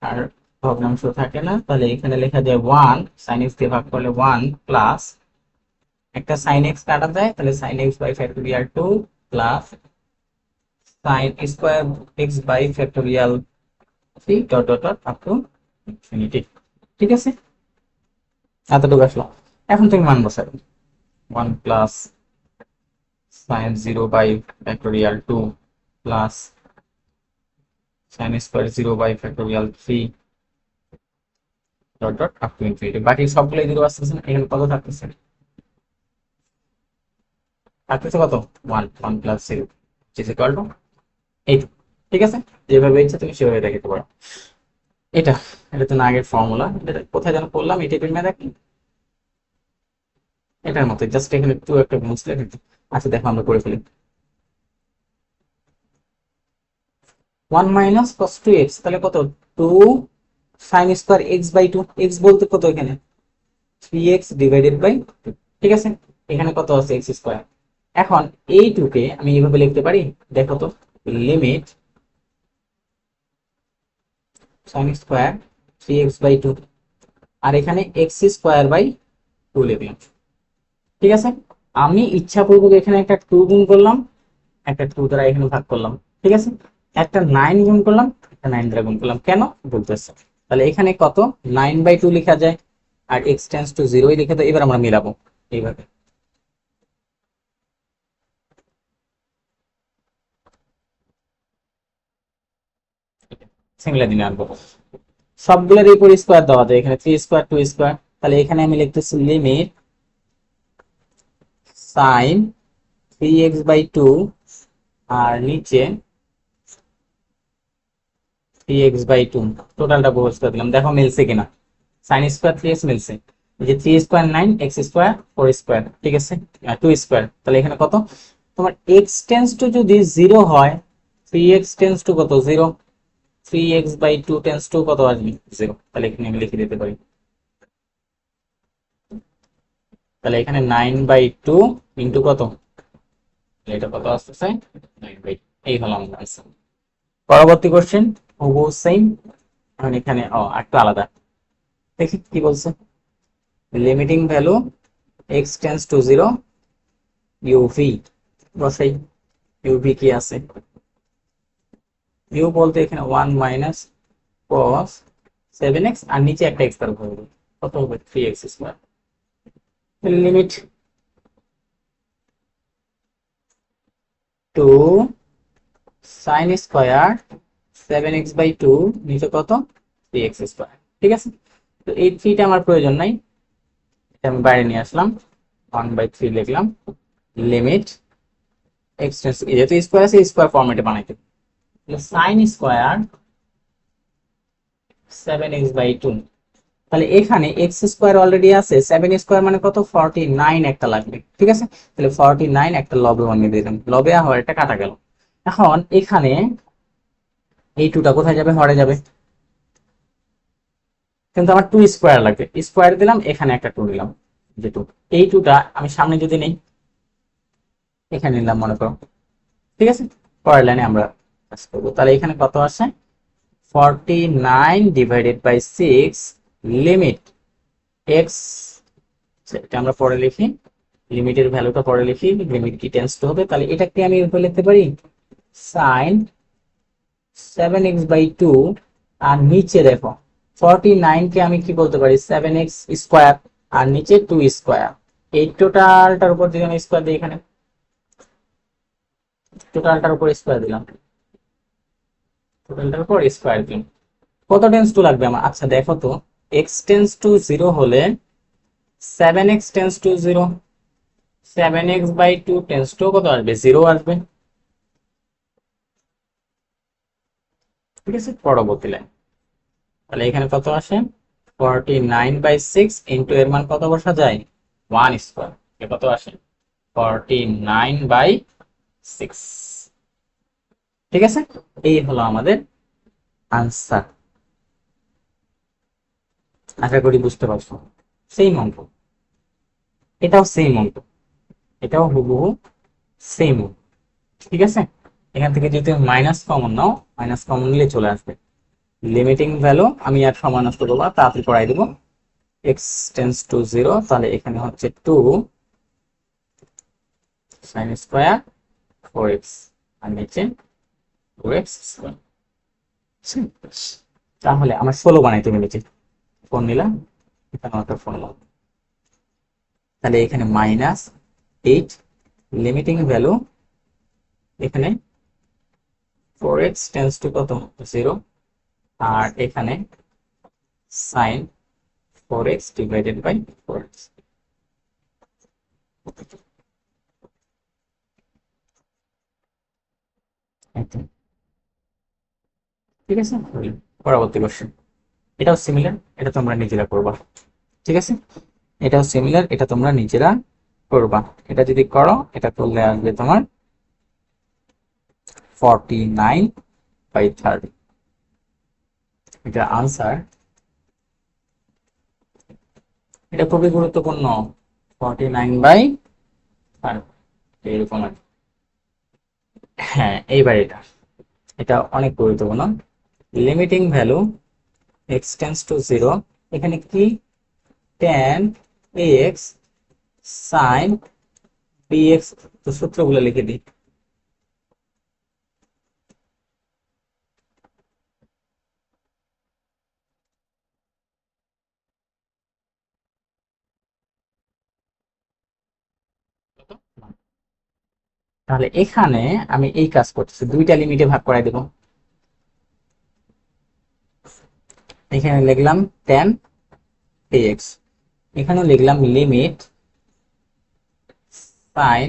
আর ভগ্নাংশ থাকে না, তাহলে এখানে লেখা যায় ওয়ান, সাইন এক্স দিয়ে ভাগ করলে ওয়ান প্লাস একটা সাইন এক্স কাটা যায়, তাহলে sine x by factorial two plus sine square x by factorial three dot dot dot up to infinity. ঠিক আছে, এতটুকু আসলো। এখন তুমি মান বসাবে, one plus sine zero by factorial two plus sine square zero by factorial three dot dot up to infinity. বাকি সবগুলো জিরো আসতেছে না, এখানে কত থাকতেছে, থাকতেছে কত one, one plus zero is equal two eight. ঠিক আছে, যেভাবে ইচ্ছা তুমি সেভাবে দেখাতে পারো। এটা এটা তো না আগের ফর্মুলা, এটা কোথায় যেন করলাম, এই টাইপের ম্যাথ একই এটার মতো, জাস্ট এখানে টু একটা মুছলে কিন্তু। আচ্ছা দেখো আমরা করে ফেলি, one minus cos two x, তাহলে কত two sine square x by two, x বলতে কত এখানে three x divided by two. ঠিক আছে, এখানে কত আছে এক্স স্কোয়ার। এখন এই টুকে আমি এইভাবে লিখতে পারি, দেখো তো, limit sine square three x by two, আর এখানে এক্স স্কোয়ার বাই টু লিখলাম। ঠিক আছে, আমি ইচ্ছাপূর্বক এখানে একটা টু গুণ করলাম, একটা টু দ্বারা এখানে ভাগ করলাম। ঠিক আছে, একটা নাইন গুণ করলাম, একটা নাইন দ্বারা গুণ করলাম, কেন বলতেছে, তাহলে এখানে কত নাইন বাই টু লেখা যায়, আর এক্স টেন্স টু জিরোই লিখে তো। এবার আমরা মিলাবো এইভাবে, সিমিলার দিনে আনবো, সবগুলোর উপর স্কোয়ার দেওয়া যায়, এখানে থ্রি স্কোয়ার টু স্কোয়ার, তাহলে এখানে আমি লিখতেছি limit sine three x by two, আর নিচে থ্রি এক্স বাই টু, টোটালটা প্রপোজ করে দিলাম, দেখো মিলছে কিনা, সাইন স্কোয়ার থ্রি এক্স মিলছে, এই যে three square nine, x square four square, ঠিক আছে টু স্কোয়ার, তাহলে এখানে কত তোমার এক্স টেন্স টু যদি জিরো হয়, থ্রি এক্স টেন্স টু কত zero, three x by two tends to কত আসবে জিরো, তাহলে এখানে আমি লিখে দিতে পারি, তাহলে এখানে নাইন বাই টু ইন্টু কত, এটা কত আসতেছে নাইন বাই, এই হলো আমার আনসার। পরবর্তী কোশ্চেন হুবহু সেম, এখন এখানে একটু আলাদা, দেখি কি বলছে, limiting value x tends to zero UV বসাই, ইউভি কি আছে, ইউ বলতে এখানে one minus cos seven x, আর নিচে একটা এক্স তার উপর হবে, কত হবে three x square, limit to sine square seven x by two, নিচে কত থ্রি এক্স স্কোয়ার। ঠিক আছে, তো এই থ্রিটা আমার প্রয়োজন নাই, এটা আমি বাইরে নিয়ে আসলাম, ওয়ান বাই থ্রি লিখলাম, লিমিট এক্স যেহেতু স্কোয়ার আছে স্কোয়ার ফর্মেটে বানাইতে, sine square seven x by two, তাহলে এখানে এক্স স্কোয়ার অলরেডি আছে, সেভেন স্কোয়ার মানে কত ফর্টি নাইন একটা লাগবে। ঠিক আছে, তাহলে ফর্টি নাইন একটা লবে বানিয়ে দিলাম, লবে আর হরটা কাটা গেল। এখন এখানে এই টুটা কোথায় যাবে, হরে যাবে, কিন্তু আমার টু স্কোয়ার লাগবে, স্কোয়ার দিলাম, এখানে একটা টু দিলাম, যে টু, এই টুটা আমি সামনে যদি নেই, এখানে নিলাম মনে করো। ঠিক আছে, পরের লাইনে আমরা কাজ করবো, তাহলে এখানে কত আসে forty nine divided by six, limit x, এটা আমরা পরে লিখি, লিমিটের ভ্যালুটা পরে লিখি, লিমিট কি টেন্স টু হবে, তাহলে এটাকে আমি এভাবে লিখতে পারি sine seven x by two, আর নিচে দেখো ফর্টি নাইন কে আমি কি বলতে পারি সেভেন এক্স স্কোয়ার, আর নিচে টু স্কোয়ার, এই টোটালটার উপর যদি আমি স্কোয়ার দিই, এখানে টোটালটার উপর স্কোয়ার দিলাম, টোটালটার উপর স্কোয়ার দিলাম, কত টেন্স টু লাগবে আমার, আচ্ছা দেখো তো, এক্স টেন্স টু জিরো হলে seven x tends to zero, seven x by two tends to কত আসবে জিরো আসবে। ঠিক আছে, পরবর্তী লাইন, তাহলে এখানে কত আসে forty nine by six into এর মান কত বসা যায় ওয়ান স্কোয়ার, কত আসে ফর্টি নাইন বাই সিক্স, ঠিক আছে, এই হলো আমাদের আনসার। আশা করি বুঝতে পারছো। সেম অঙ্ক, এটাও সেম অঙ্ক, এটাও হুবহু সেম অঙ্ক। ঠিক আছে, এখান থেকে যদি তুমি মাইনাস কমন নাও, মাইনাস কমন নিলে চলে আসবে লিমিটিং ভ্যালু। আমি আর সময় নষ্ট করবো না, তাড়াতাড়ি করাই দেবো। এক্স টেন্স টু জিরো, তাহলে এখানে হচ্ছে 2 সাইন স্কোয়ার 4x, আর নিচে 2x স্কোয়ার। তাহলে আমার 16 বানাই, তুমি নিচে 4 নিলাম, এখানে একটা 4 নিলাম, তাহলে এখানে -8 লিমিটিং ভ্যালু, এখানে 4x টেন্স টু কত 0, আর এখানে sign 4x divided by 4x। ঠিক আছে, পরবর্তী কোশ্চেন, এটাও সিমিলার, এটা তোমরা নিজেরা করবা। ঠিক আছে, এটাও সিমিলার, এটা তোমরা নিজেরা করবা। এটা যদি করো, এটা করলে আসবে তোমার 49/30। এটা আনসার, এটা খুবই গুরুত্বপূর্ণ। 49/30 এরকম আর কি। হ্যাঁ, এইবার এটা, এটা অনেক গুরুত্বপূর্ণ। Limiting value x tends to 0, এখানে কি tan ax sin bx, তো সূত্রগুলো লিখে দিই। তাহলে এখানে আমি এই কাজ করতেছি, দুইটা লিমিটে ভাগ করাই দেব। এখানে লিখলাম tan ax, এখানে লিখলাম লিমিট sin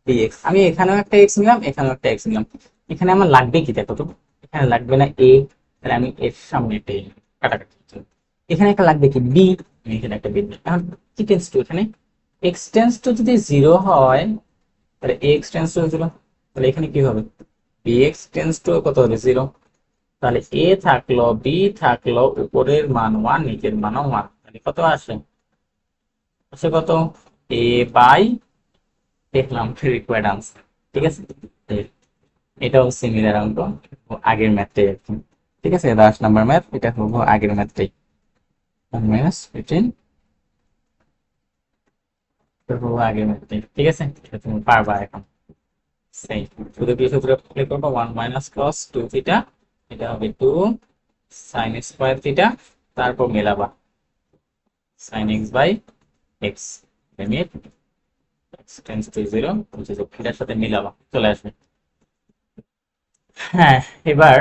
bx। আমি এখানেও একটা x নিলাম, এখানেও একটা x নিলাম। এখানে আমার লাগবে কি দেখো তো, এখানে লাগবে না a, তাহলে আমি এর সামনে একটা a কাটাকাটি করতে হবে। এখানে একটা লাগবে কি b, আমি এখানে একটা b নিলাম। এখন কি টেন্স টু, এখানে x টেন্স টু যদি 0 হয়, তাহলে ax টেন্স টু 0, তাহলে এখানে কি হবে bx টেন্স টু কত হবে 0। তাহলে a থাকলো, b থাকলো, উপরের মান 1, নিচের মানও 1, তাহলে কত আসে, আসে কত a বাই, দেখলাম রিকোয়ার্ড আনসার। ঠিক আছে, এটাও সিমিলার অঙ্ক, আগের ম্যাথটাই আর কি। ঠিক আছে, 10 নম্বর ম্যাথ, এটা হবো আগের ম্যাথটাই, -15, এটা হবো আগের ম্যাথটাই। ঠিক আছে, এটা তুমি পারবা এখন। সেই শুধু কি সূত্র অ্যাপ্লাই করবো, 1 - cos 2 থিটা, এটা হবে 2 sin স্কোয়ার থিটা, তারপর মেলাবা sin x by x, limit x tends to 0, থিটার সাথে মিলাবা, চলে আসবে। হ্যাঁ, এবার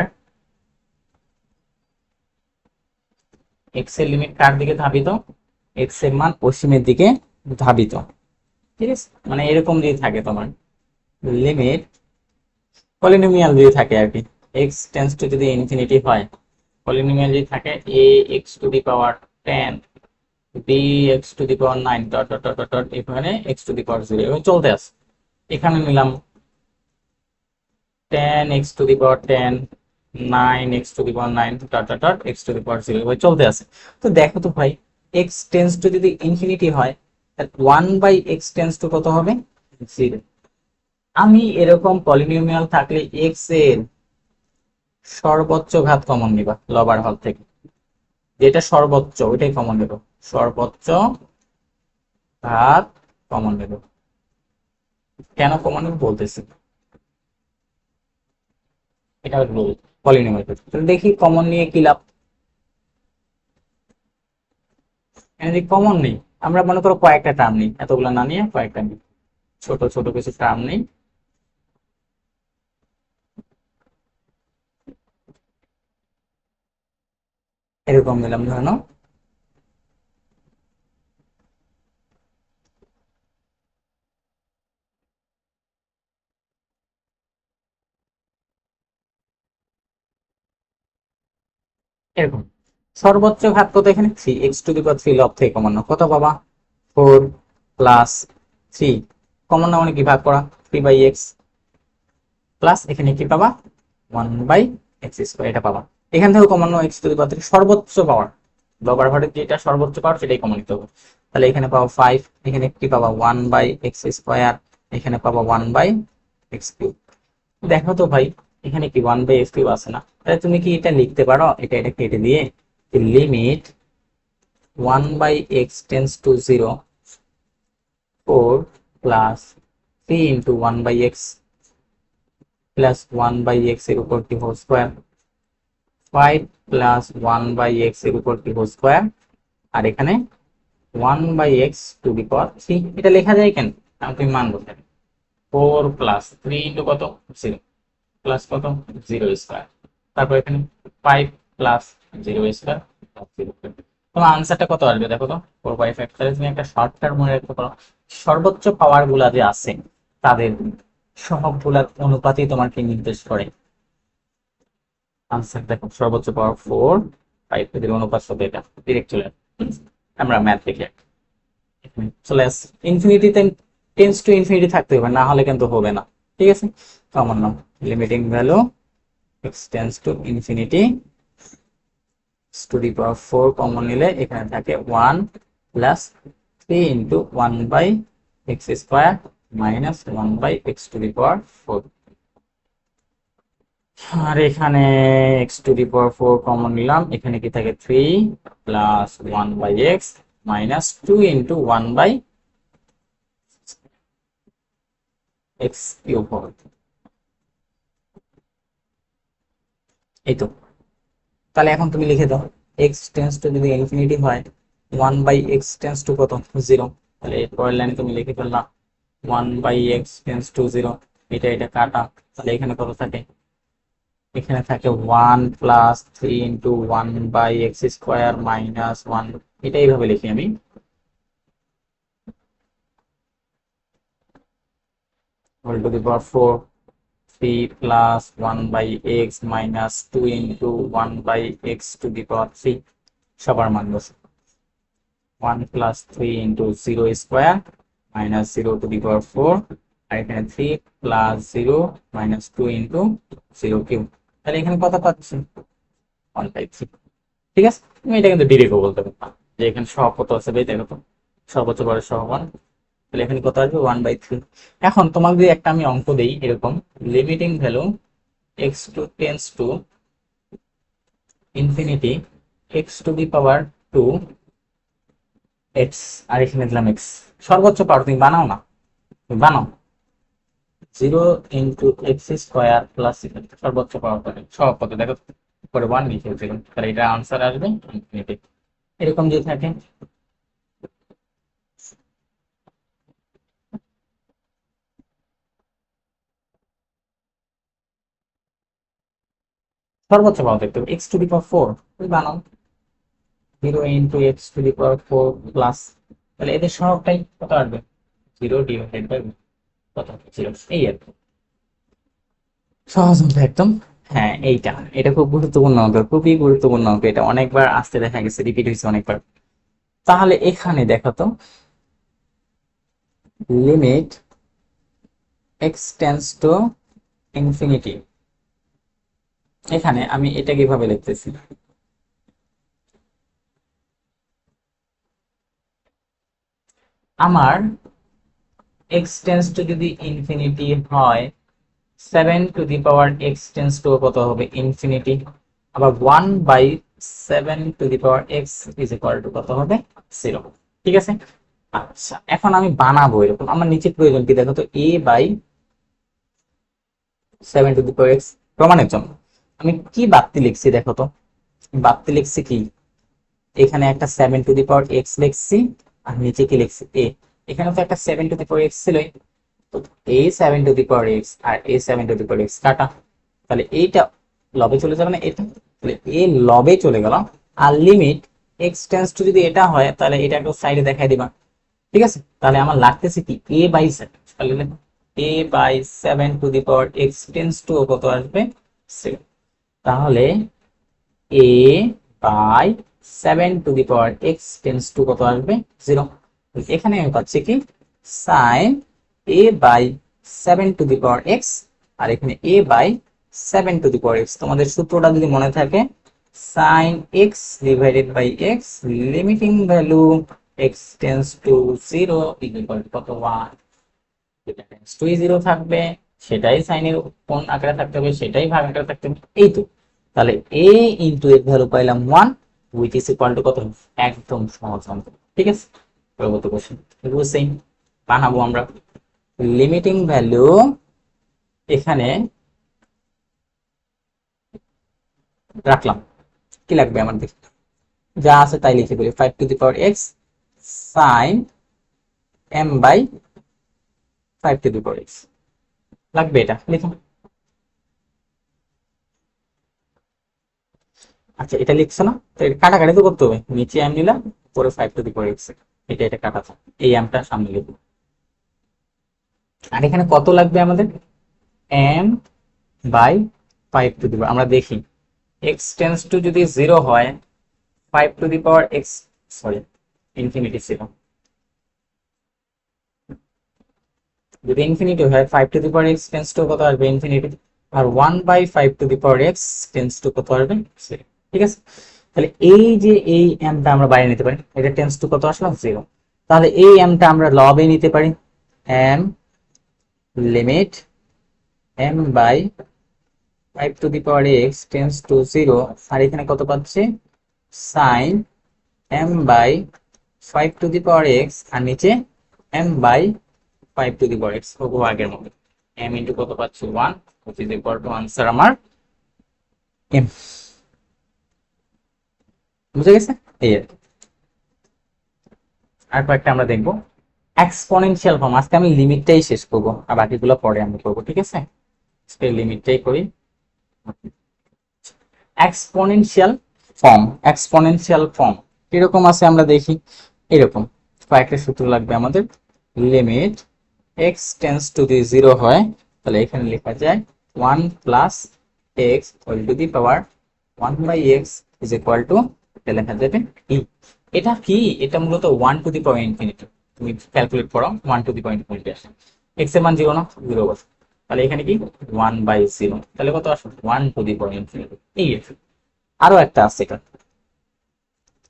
x এর লিমিট কার দিকে ধাবিত, x এর মান অসীমের দিকে ধাবিত। ঠিক আছে, মানে এরকম যদি থাকে তোমার লিমিট, পলিনোমিয়াল যদি থাকে আর কি, x টেন্স টু যদি ইনফিনিটি হয়, পলিনোমিয়াল যদি থাকে a x to the power 10, b x to the power 9, dot dot dot dot, এখানে x টু দি পাওয়ার 0 এবং চলতে আছে। এখানে নিলাম 10 x to the power 10, 9 x to the power 9, dot dot dot, x to the power 0 এভাবে চলতে আছে। তো দেখো তো ভাই, x টেন্স টু যদি ইনফিনিটি হয়, তাহলে 1/x টেন্স টু কত হবে 0। আমি এরকম পলিনোমিয়াল থাকলে x এর সর্বোচ্চ ঘাত কমন নিবা লবার হল থেকে, যেটা সর্বোচ্চ ওইটাই কমন নেব, সর্বোচ্চ ঘাত কমন নেব। কেন কমন নেব বলতেছি, এটা রুল পলিনোমিয়াল। তাহলে দেখি কমন নিয়ে কি লাভ। যদি কমন নেই, আমরা মনে করো কয়েকটা টার্ম নেই, এতগুলো না নিয়ে কয়েকটা নিই, ছোট ছোট কিছু টার্ম নেই। এরকম নিলাম, ধরো এরকম। সর্বোচ্চ ঘাত কত, এখানে 3, x টু দি পাওয়ার 3 লব থেকে কমন নাও, কত পাবা 4 প্লাস 3, কমন না মানে কি ভাগ করা 3/x, প্লাস এখানে কি পাবা 1/x², এটা পাবা। এখান থেকে কমন এক্স টু দি পাওয়ার 3 সর্বোচ্চ পাওয়ার, লবার ঘরে যেটা সর্বোচ্চ পাওয়ার সেটাই কমন নিতে হবে। তাহলে এখানে পাবো 5, এখানে কি পাবা 1/x², এখানে পাবা 1/x³। দেখো তো ভাই এখানে কি 1/x³ আছে না, তাহলে তুমি কি এটা লিখতে পারো, এটা কেটে দিয়ে limit 1/x → 0 4 plus 3 into 1/x plus 1/x এর উপর কি হোল স্কোয়ার, 5 প্লাস 1/x এর উপর কি হোল স্কোয়ার, আর এখানে 1/x⁴ এটা লেখা যায় কেন, কারণ তুমি মান বলতে 4 প্লাস 3 ইন্টু কত 0 প্লাস কত 0², তারপর এখানে 5 প্লাস 0² প্লাস 0²। তোমার আনসারটা কত আসবে দেখো তো 4/5। তাহলে তুমি একটা শর্ট টার্ম মনে রাখতে পারো, সর্বোচ্চ পাওয়ার গুলা যে আছে তাদের সহগগুলার অনুপাতই তোমাকে নির্দেশ করে। আনসার দেখো সর্বোচ্চ পাওয়ার 4, 5 এদের অনুপাত হবে এটা, ডিরেক্ট চলে আসবে। আমরা ম্যাথ দেখি এখানে চলে আসছে, ইনফিনিটিতে টেন্স টু ইনফিনিটি থাকতে হবে, না হলে কিন্তু হবে না। ঠিক আছে, তো আমার নাম limiting value x tends to infinity two the power 4 common নিলে এখানে থাকে 1 plus 3 into 1/x² minus 1/x⁴। আর এখানে x⁴ কমন নিলাম, এখানে কি থাকে 3 প্লাস 1/x মাইনাস 2 ইন্টু 1/x³। এই তো, তাহলে এখন তুমি লিখে দাও x টেন্স টু যদি ইনফিনিটি হয় 1/x টেন্স টু কত 0, তাহলে এর পরের লাইনে তুমি লিখে ফেললাম 1/x টেন্স টু 0, এটা কাটা, তাহলে এখানে কত থাকে, এখানে থাকে 1 প্লাস 3 ইন্টু 1/x² মাইনাস 1, এটা এইভাবে লিখি আমি, হোল টু দি পাওয়ার 4 3 প্লাস 1/x মাইনাস 2 ইন্টু 1/x⁴ সবার মান বসে 1 প্লাস 3 ইন্টু 0² মাইনাস 0⁴, আর এখানে 3 প্লাস 0 মাইনাস 2 ইন্টু 0³। তাহলে এখানে কত পাচ্ছি 1/3। ঠিক আছে, তুমি এটা কিন্তু ডিরেক্টও বলতে পারবা যে এখানে সহগ কত আছে, দেখো তো সর্বোচ্চ পাওয়ার সহগ 1, তাহলে এখানে কত আসবে 1/3। এখন তোমাকে যদি একটা আমি অঙ্ক দেই এরকম, limiting value x tends to infinity x⁴ x, আর এখানে দিলাম x, সর্বোচ্চ পাওয়ার তুমি বানাও না, তুমি বানাও 0 ইন্টু x² প্লাস সর্বোচ্চ পাওয়ার পাবে সব কত দেখো পরে 1 লিখে দিলাম, তাহলে এটা আনসার আসবে ইনফিনিটি। এরকম যদি থাকে সর্বোচ্চ পাওয়ার দেখতে হবে x⁴ তুমি বানাও 0 ইন্টু x⁴ প্লাস, তাহলে এদের সহগটাই কত আসবে 0 ডিভাইডেড বাই কত 0, এই আর কি সহজ অঙ্ক একদম। হ্যাঁ এটা খুব গুরুত্বপূর্ণ অঙ্ক, খুবই গুরুত্বপূর্ণ অঙ্ক, এটা অনেকবার আসতে দেখা গেছে, রিপিট হয়েছে অনেকবার। তাহলে এখানে দেখো তো limit x tends to infinity, এখানে আমি এটা কিভাবে লিখতেছি, আমার x টেন্স টু যদি ইনফিনিটি হয় 7⁴ x টেন্স টু কত হবে ইনফিনিটি, আবার 1/7⁴x ইজ ইকুয়াল টু কত হবে 0। ঠিক আছে, আচ্ছা এখন আমি বানাবো এরকম, আমার নিচে প্রয়োজন কি দেখো তো a/7⁴x প্রমাণের জন্য আমি কি বাড়তি লিখছি দেখো তো, বাড়তি লিখছি কি, এখানে একটা 7⁴x লিখছি আর নিচে কি লিখছি a, এখানে তো একটা 7⁴x ছিল, তো a7⁴x আর a7⁴x কাটা, তাহলে এইটা লবে চলে যাবে না, এটা তাহলে a লবে চলে গেল, আর লিমিট x টেন্স টু যদি এটা হয় তাহলে এটা একটু সাইডে দেখাই দিবা। ঠিক আছে, তাহলে আমার লাগতেছে কি a/7, তাহলে a/7⁴x টেন্স টু কত আসবে 0, তাহলে a/7⁴x টেন্স টু কত আসবে 0। এখানে আমি পাচ্ছি কি sin a/7⁴x আর এখানে a/7 7 to the power x। তোমাদের সূত্রটা যদি মনে থাকে, sin x divided by x, limiting value x tends to 0 equal to কত 1। যেটা টেন্স টু 0 থাকবে সেটাই সাইনের কোন আকারে থাকতে হবে, সেটাই ভাগ আকারে থাকতে হবে, এই তো। তাহলে a ইন্টু এর ভ্যালু পাইলাম 1, হুইচ ইজ ইকুয়াল টু কত, একদম সহজ অঙ্ক। ঠিক আছে, পরবর্তী কোশ্চেন এগুলো সেম বানাবো আমরা। লিমিটিং ভ্যালু এখানে রাখলাম, কি লাগবে আমার দেখি, যা আছে তাই লিখে ফেলি। 5 to the power x sin m by 5 to the power x লাগবে, এটা লিখুন। আচ্ছা, এটা লিখছো না, তো এটা কাটাকাটি তো করতে হবে, নিচে m নিলাম, পরে 5 to the power x, এটা কাটা থাক, এই mটা সামনে লিখবো। আর এখানে কত লাগবে আমাদের, m by 5 to the power, আমরা দেখি x টেন্স টু যদি 0 হয় 5 to the power x, sorry infinity ছিল, যদি ইনফিনিটি হয় 5 to the power x tends to কত আসবে, ইনফিনিটি। আর 1/5 to the power x tends to কত আসবে, 0। ঠিক আছে, তাহলে এই যে এই এমটা আমরা বাইরে নিতে পারি, এটা টেন্স টু কত আসলো, 0। তাহলে এই এমটা আমরা লবে নিতে পারি, m limit m by 5 to the power x tends to 0। আর এখানে কত পাচ্ছি, sin m by 5 to the power x, আর নিচে m by 5 to the power x, ওগো আগের মতো m ইন্টু কত পাচ্ছি 1, which is equal to answer আমার m। বুঝে গেছে, এই আর কি। আর কয়েকটা আমরা দেখবো এক্সপোনেনশিয়াল ফর্ম। আজকে আমি লিমিটটাই শেষ করবো, আর বাকিগুলো পরে আমি করবো। ঠিক আছে, আজকে লিমিটটাই করি। এক্সপোনেনশিয়াল ফর্ম, এক্সপোনেনশিয়াল ফর্ম কিরকম আছে আমরা দেখি। এরকম কয়েকটা সূত্র লাগবে আমাদের। Limit x tends to the 0 হয়, তাহলে এখানে লেখা যায় 1 plus x whole to the power 1/x is equal to, এটা লেখা যাবে e। এটা কি, এটা মূলত 1 টু দি পাওয়ার ইনফিনিটি। তুমি ক্যালকুলেট করো 1 টু দি পাওয়ার ইনফিনিটি আসে, x এর মান 0 না, 0 বসে, তাহলে এখানে কি 1/0, তাহলে কত আসবে 1 টু দি পাওয়ার ইনফিনিটি, এই আছে। আরো একটা আছে, এটা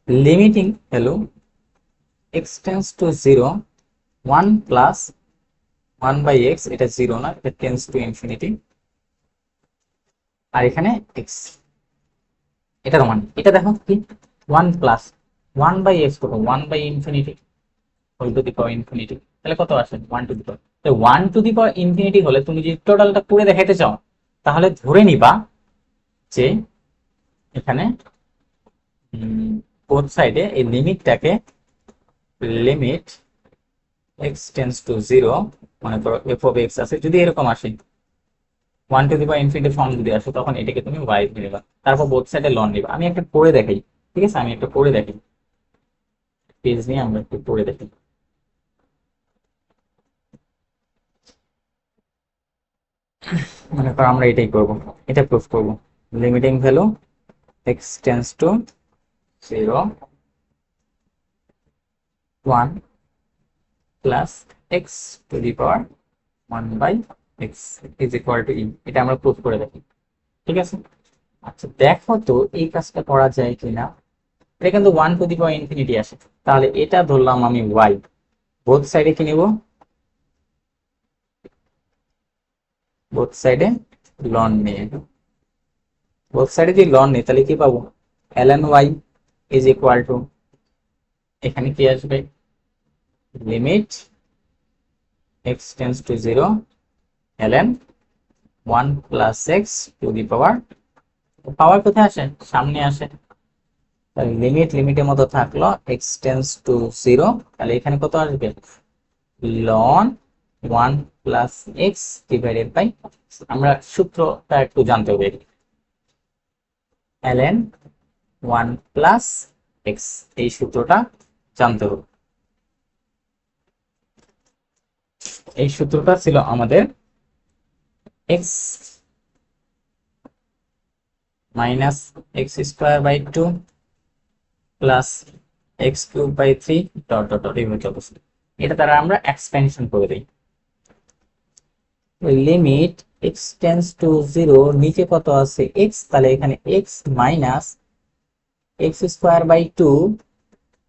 limiting value x tends to 0 1 plus 1/x, এটা 0 না, এটা টেন্স টু ইনফিনিটি। আর এখানে x, এটার মান, এটা দেখো কি 1 প্লাস 1/x কত, 1/ইনফিনিটি whole to the power infinity, তাহলে কত আসে 1 টু দি পাওয়ার। তো 1 টু দি পাওয়ার ইনফিনিটি হলে তুমি যদি টোটালটা করে দেখাইতে চাও, তাহলে ধরে নিবা যে এখানে বোথ সাইডে এই লিমিটটাকে, লিমিট x টেন্স টু 0, মনে করো f অফ x আছে, যদি এরকম আসে 1 to the power infinity form যদি আসে, তখন এটাকে তুমি y ধরে নিবা, তারপর বোথ সাইডে লন নিবা। আমি একটা করে দেখাই, ঠিক আছে, আমি একটা করে দেখাই, পেজ নিয়ে আমরা একটু করে দেখি। মনে করো আমরা এটাই করব, এটা প্রুফ করব। Limiting value x tends to 0 1 plus x to the power 1/x is equal two e, এটা আমরা প্রুফ করে দেখি। ঠিক আছে, আচ্ছা দেখো তো এই কাজটা করা যায় কিনা। এটা কিন্তু 1 টু দি পাওয়ার ইনফিনিটি আসে, তাহলে এটা ধরলাম আমি y, বোথ সাইডে কি নিব, বোথ সাইডে লন নিয়ে, বোথ সাইডে যদি লন নিই তাহলে কি পাবো, ln y is equal to, এখানে কি আসবে, limit x tends to 0 ln 1 plus x to the power, power কোথায় আসে, সামনে আসে, তাহলে লিমিট লিমিটের মতো থাকলো x টেন্স টু 0, তাহলে এখানে কত আসবে, ln 1 plus x divided by, আমরা সূত্রটা একটু জানতে হবে, ln 1 প্লাস x, এই সূত্রটা জানতে হবে। এই সূত্রটা ছিল আমাদের x minus x square by 2 plus x cube by 3 dot dot dot, এই হচ্ছে অবস্থা। এটা দ্বারা আমরা এক্সপেনশন করে দিই। লিমিট x টেন্স টু 0, নিচে কত আছে x, তাহলে এখানে x minus x square by 2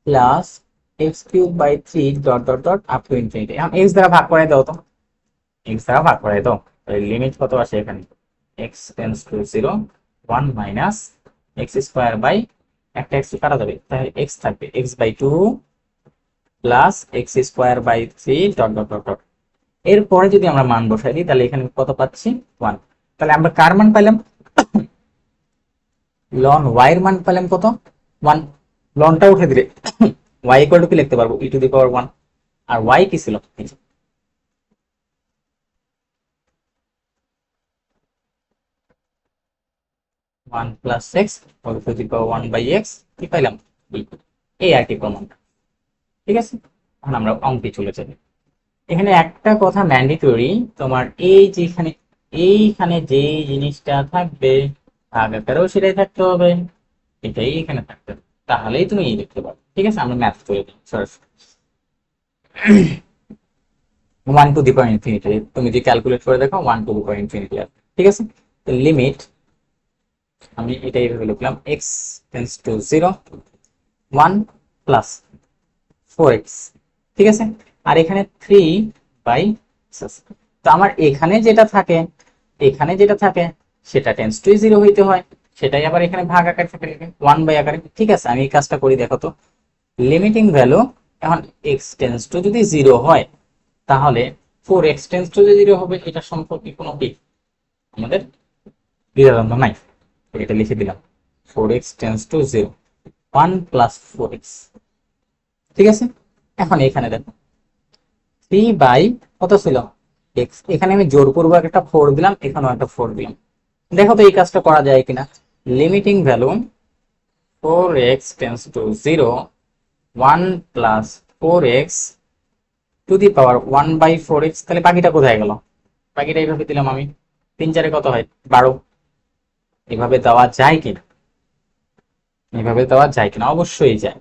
plus x cube by 3 dot dot dot up to infinity. এখন x দ্বারা ভাগ করে দাও তো, x দ্বারা ভাগ করে দাও, তাহলে লিমিট কত আসে এখানে x tends to 0, 1 minus x square by একটা x কাটা যাবে, তাহলে x থাকবে x by 2 plus x square by 3 dot dot dot dot. এরপরে যদি আমরা মান বসাই দিই তাহলে এখানে কত পাচ্ছি 1। তাহলে আমরা কার মান পেলাম, লন y এর মান পেলাম কত 1। লনটা উঠে দিলে y ইকুয়াল টু কি লিখতে পারবো e টু দি পাওয়ার 1, আর y কি ছিল 1 plus x whole to the power 1 by x, কি পাইলাম e। এই আর কি প্রমাণটা, ঠিক আছে। এখন আমরা অঙ্কে চলে যাই। এখানে একটা কথা ম্যান্ডেটরি, তোমার এইখানে যে জিনিসটা থাকবে আগাকারেও সেটাই থাকতে হবে, এটাই এখানে থাকতে হবে, তাহলেই তুমি এই লিখতে পারো, ঠিক আছে। আমরা ম্যাথ করে দিই সরাসরি। 1 টু দি পাওয়ার ইনফিনিটি, তুমি যদি ক্যালকুলেট করে দেখো 1 টু দি পাওয়ার ইনফিনিটি আর, ঠিক আছে। তো লিমিট আমি এটা এইভাবে লিখলাম, x tends to 0, 1 plus 4x, ঠিক আছে। আর এখানে 3 বাই, তো আমার এখানে যেটা থাকে সেটা টেন্স টু 0 হইতে হয়, সেটাই আবার এখানে ভাগ আকারে থাকে 1 বাই আকারে, ঠিক আছে। আমি এই কাজটা করি, দেখো তো। লিমিটিং ভ্যালু, এখন x টেন্স টু যদি 0 হয় তাহলে 4x টেন্স টু 0 হবে, এটা সম্পর্কে কোনো কি আমাদের দ্বিধাদ্বন্দ্ব নাই, এটা লিখে দিলাম 4x tends to 0, 1 plus 4x, ঠিক আছে। এখন এখানে দেখো 3 বাই কত ছিল x, এখানে আমি জোরপূর্বক একটা 4 দিলাম, এখানেও একটা 4 দিলাম, দেখো তো এই কাজটা করা যায় কিনা। Limiting value 4x tends to 0, 1 plus 4x to the power 1 by 4x, তাহলে বাকিটা কোথায় গেল, বাকিটা এইভাবে দিলাম আমি, 3 4 কত হয় 12। এভাবে দেওয়া যায় কিনা, অবশ্যই যায়।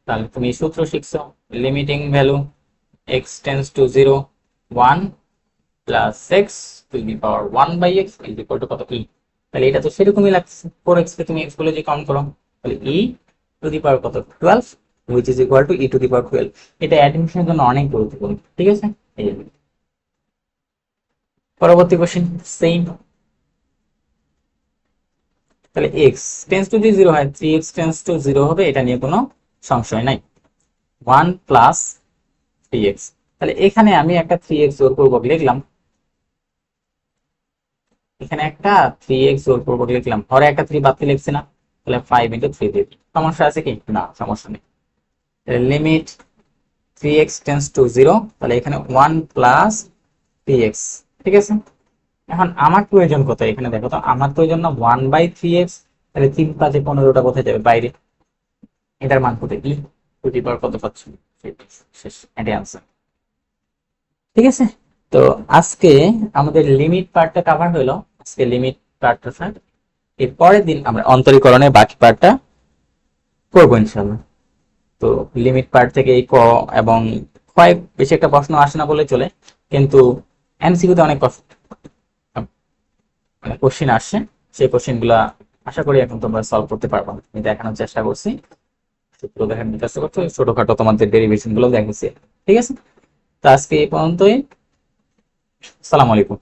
তাহলে তুমি সূত্র শিখছো, limiting value x tends to 0, 1 plus x to the power 1 by x is equal to কত e। তাহলে এটা তো সেরকমই লাগছে, 4x কে তুমি x বলে যে কাউন্ট করো, তাহলে e টু দি পাওয়ার কত 12, which is equal to e to the power 12। এটা অ্যাডমিশনের জন্য অনেক গুরুত্বপূর্ণ, ঠিক আছে। এই যে পরবর্তী কোশ্চেন সেম, তাহলে x টেন্স টু যদি 0 হয় 3x টেন্স টু 0 হবে, এটা নিয়ে কোনো সংশয় নাই। 1 প্লাস 3x, তাহলে এখানে আমি একটা 3x জোরপূর্বক লিখলাম, এখানে একটা 3x জোরপূর্বক লিখলাম, হরে একটা 3 বাদ দিয়ে লিখছি না, তাহলে 5 ইনটু 3 দিই, সমস্যা আছে কি না, সমস্যা নেই। লিমিট 3x টেন্স টু 0, তাহলে এখানে 1 প্লাস 3x, ঠিক আছে। এখন আমার প্রয়োজন কত, এখানে দেখো তো, আমার প্রয়োজন না 1 বাই 3x, তাহলে 3 5 15টা কোথায় যাবে বাইরে, এটার মান কোথায় কি টু দি পাওয়ার কত পাচ্ছ, শেষ, এটাই आंसर, ঠিক আছে। তো আজকে আমাদের লিমিট পার্টটা কভার হলো, আজকে লিমিট পার্টটা স্যার, এর পরের দিন আমরা অন্তরীকরণের বাকি পার্টটা করবো ইনশাআল্লাহ। তো লিমিট পার্ট থেকে এই ক এবং ক্ষয় বেশি একটা প্রশ্ন আসে না বলে চলে, কিন্তু এমসিকিউতে অনেক কোশ্চেন আসছে, সেই কোশ্চেন গুলা আশা করি এখন তোমরা সলভ করতে পারবা, আমি দেখানোর চেষ্টা করছি, সূত্র দেখানোর চেষ্টা করছি, ছোটখাটো তোমাদের ডেরিভেশন গুলো দেখেছি, ঠিক আছে। তো আজকে এই পর্যন্তই, আসসালামু আলাইকুম।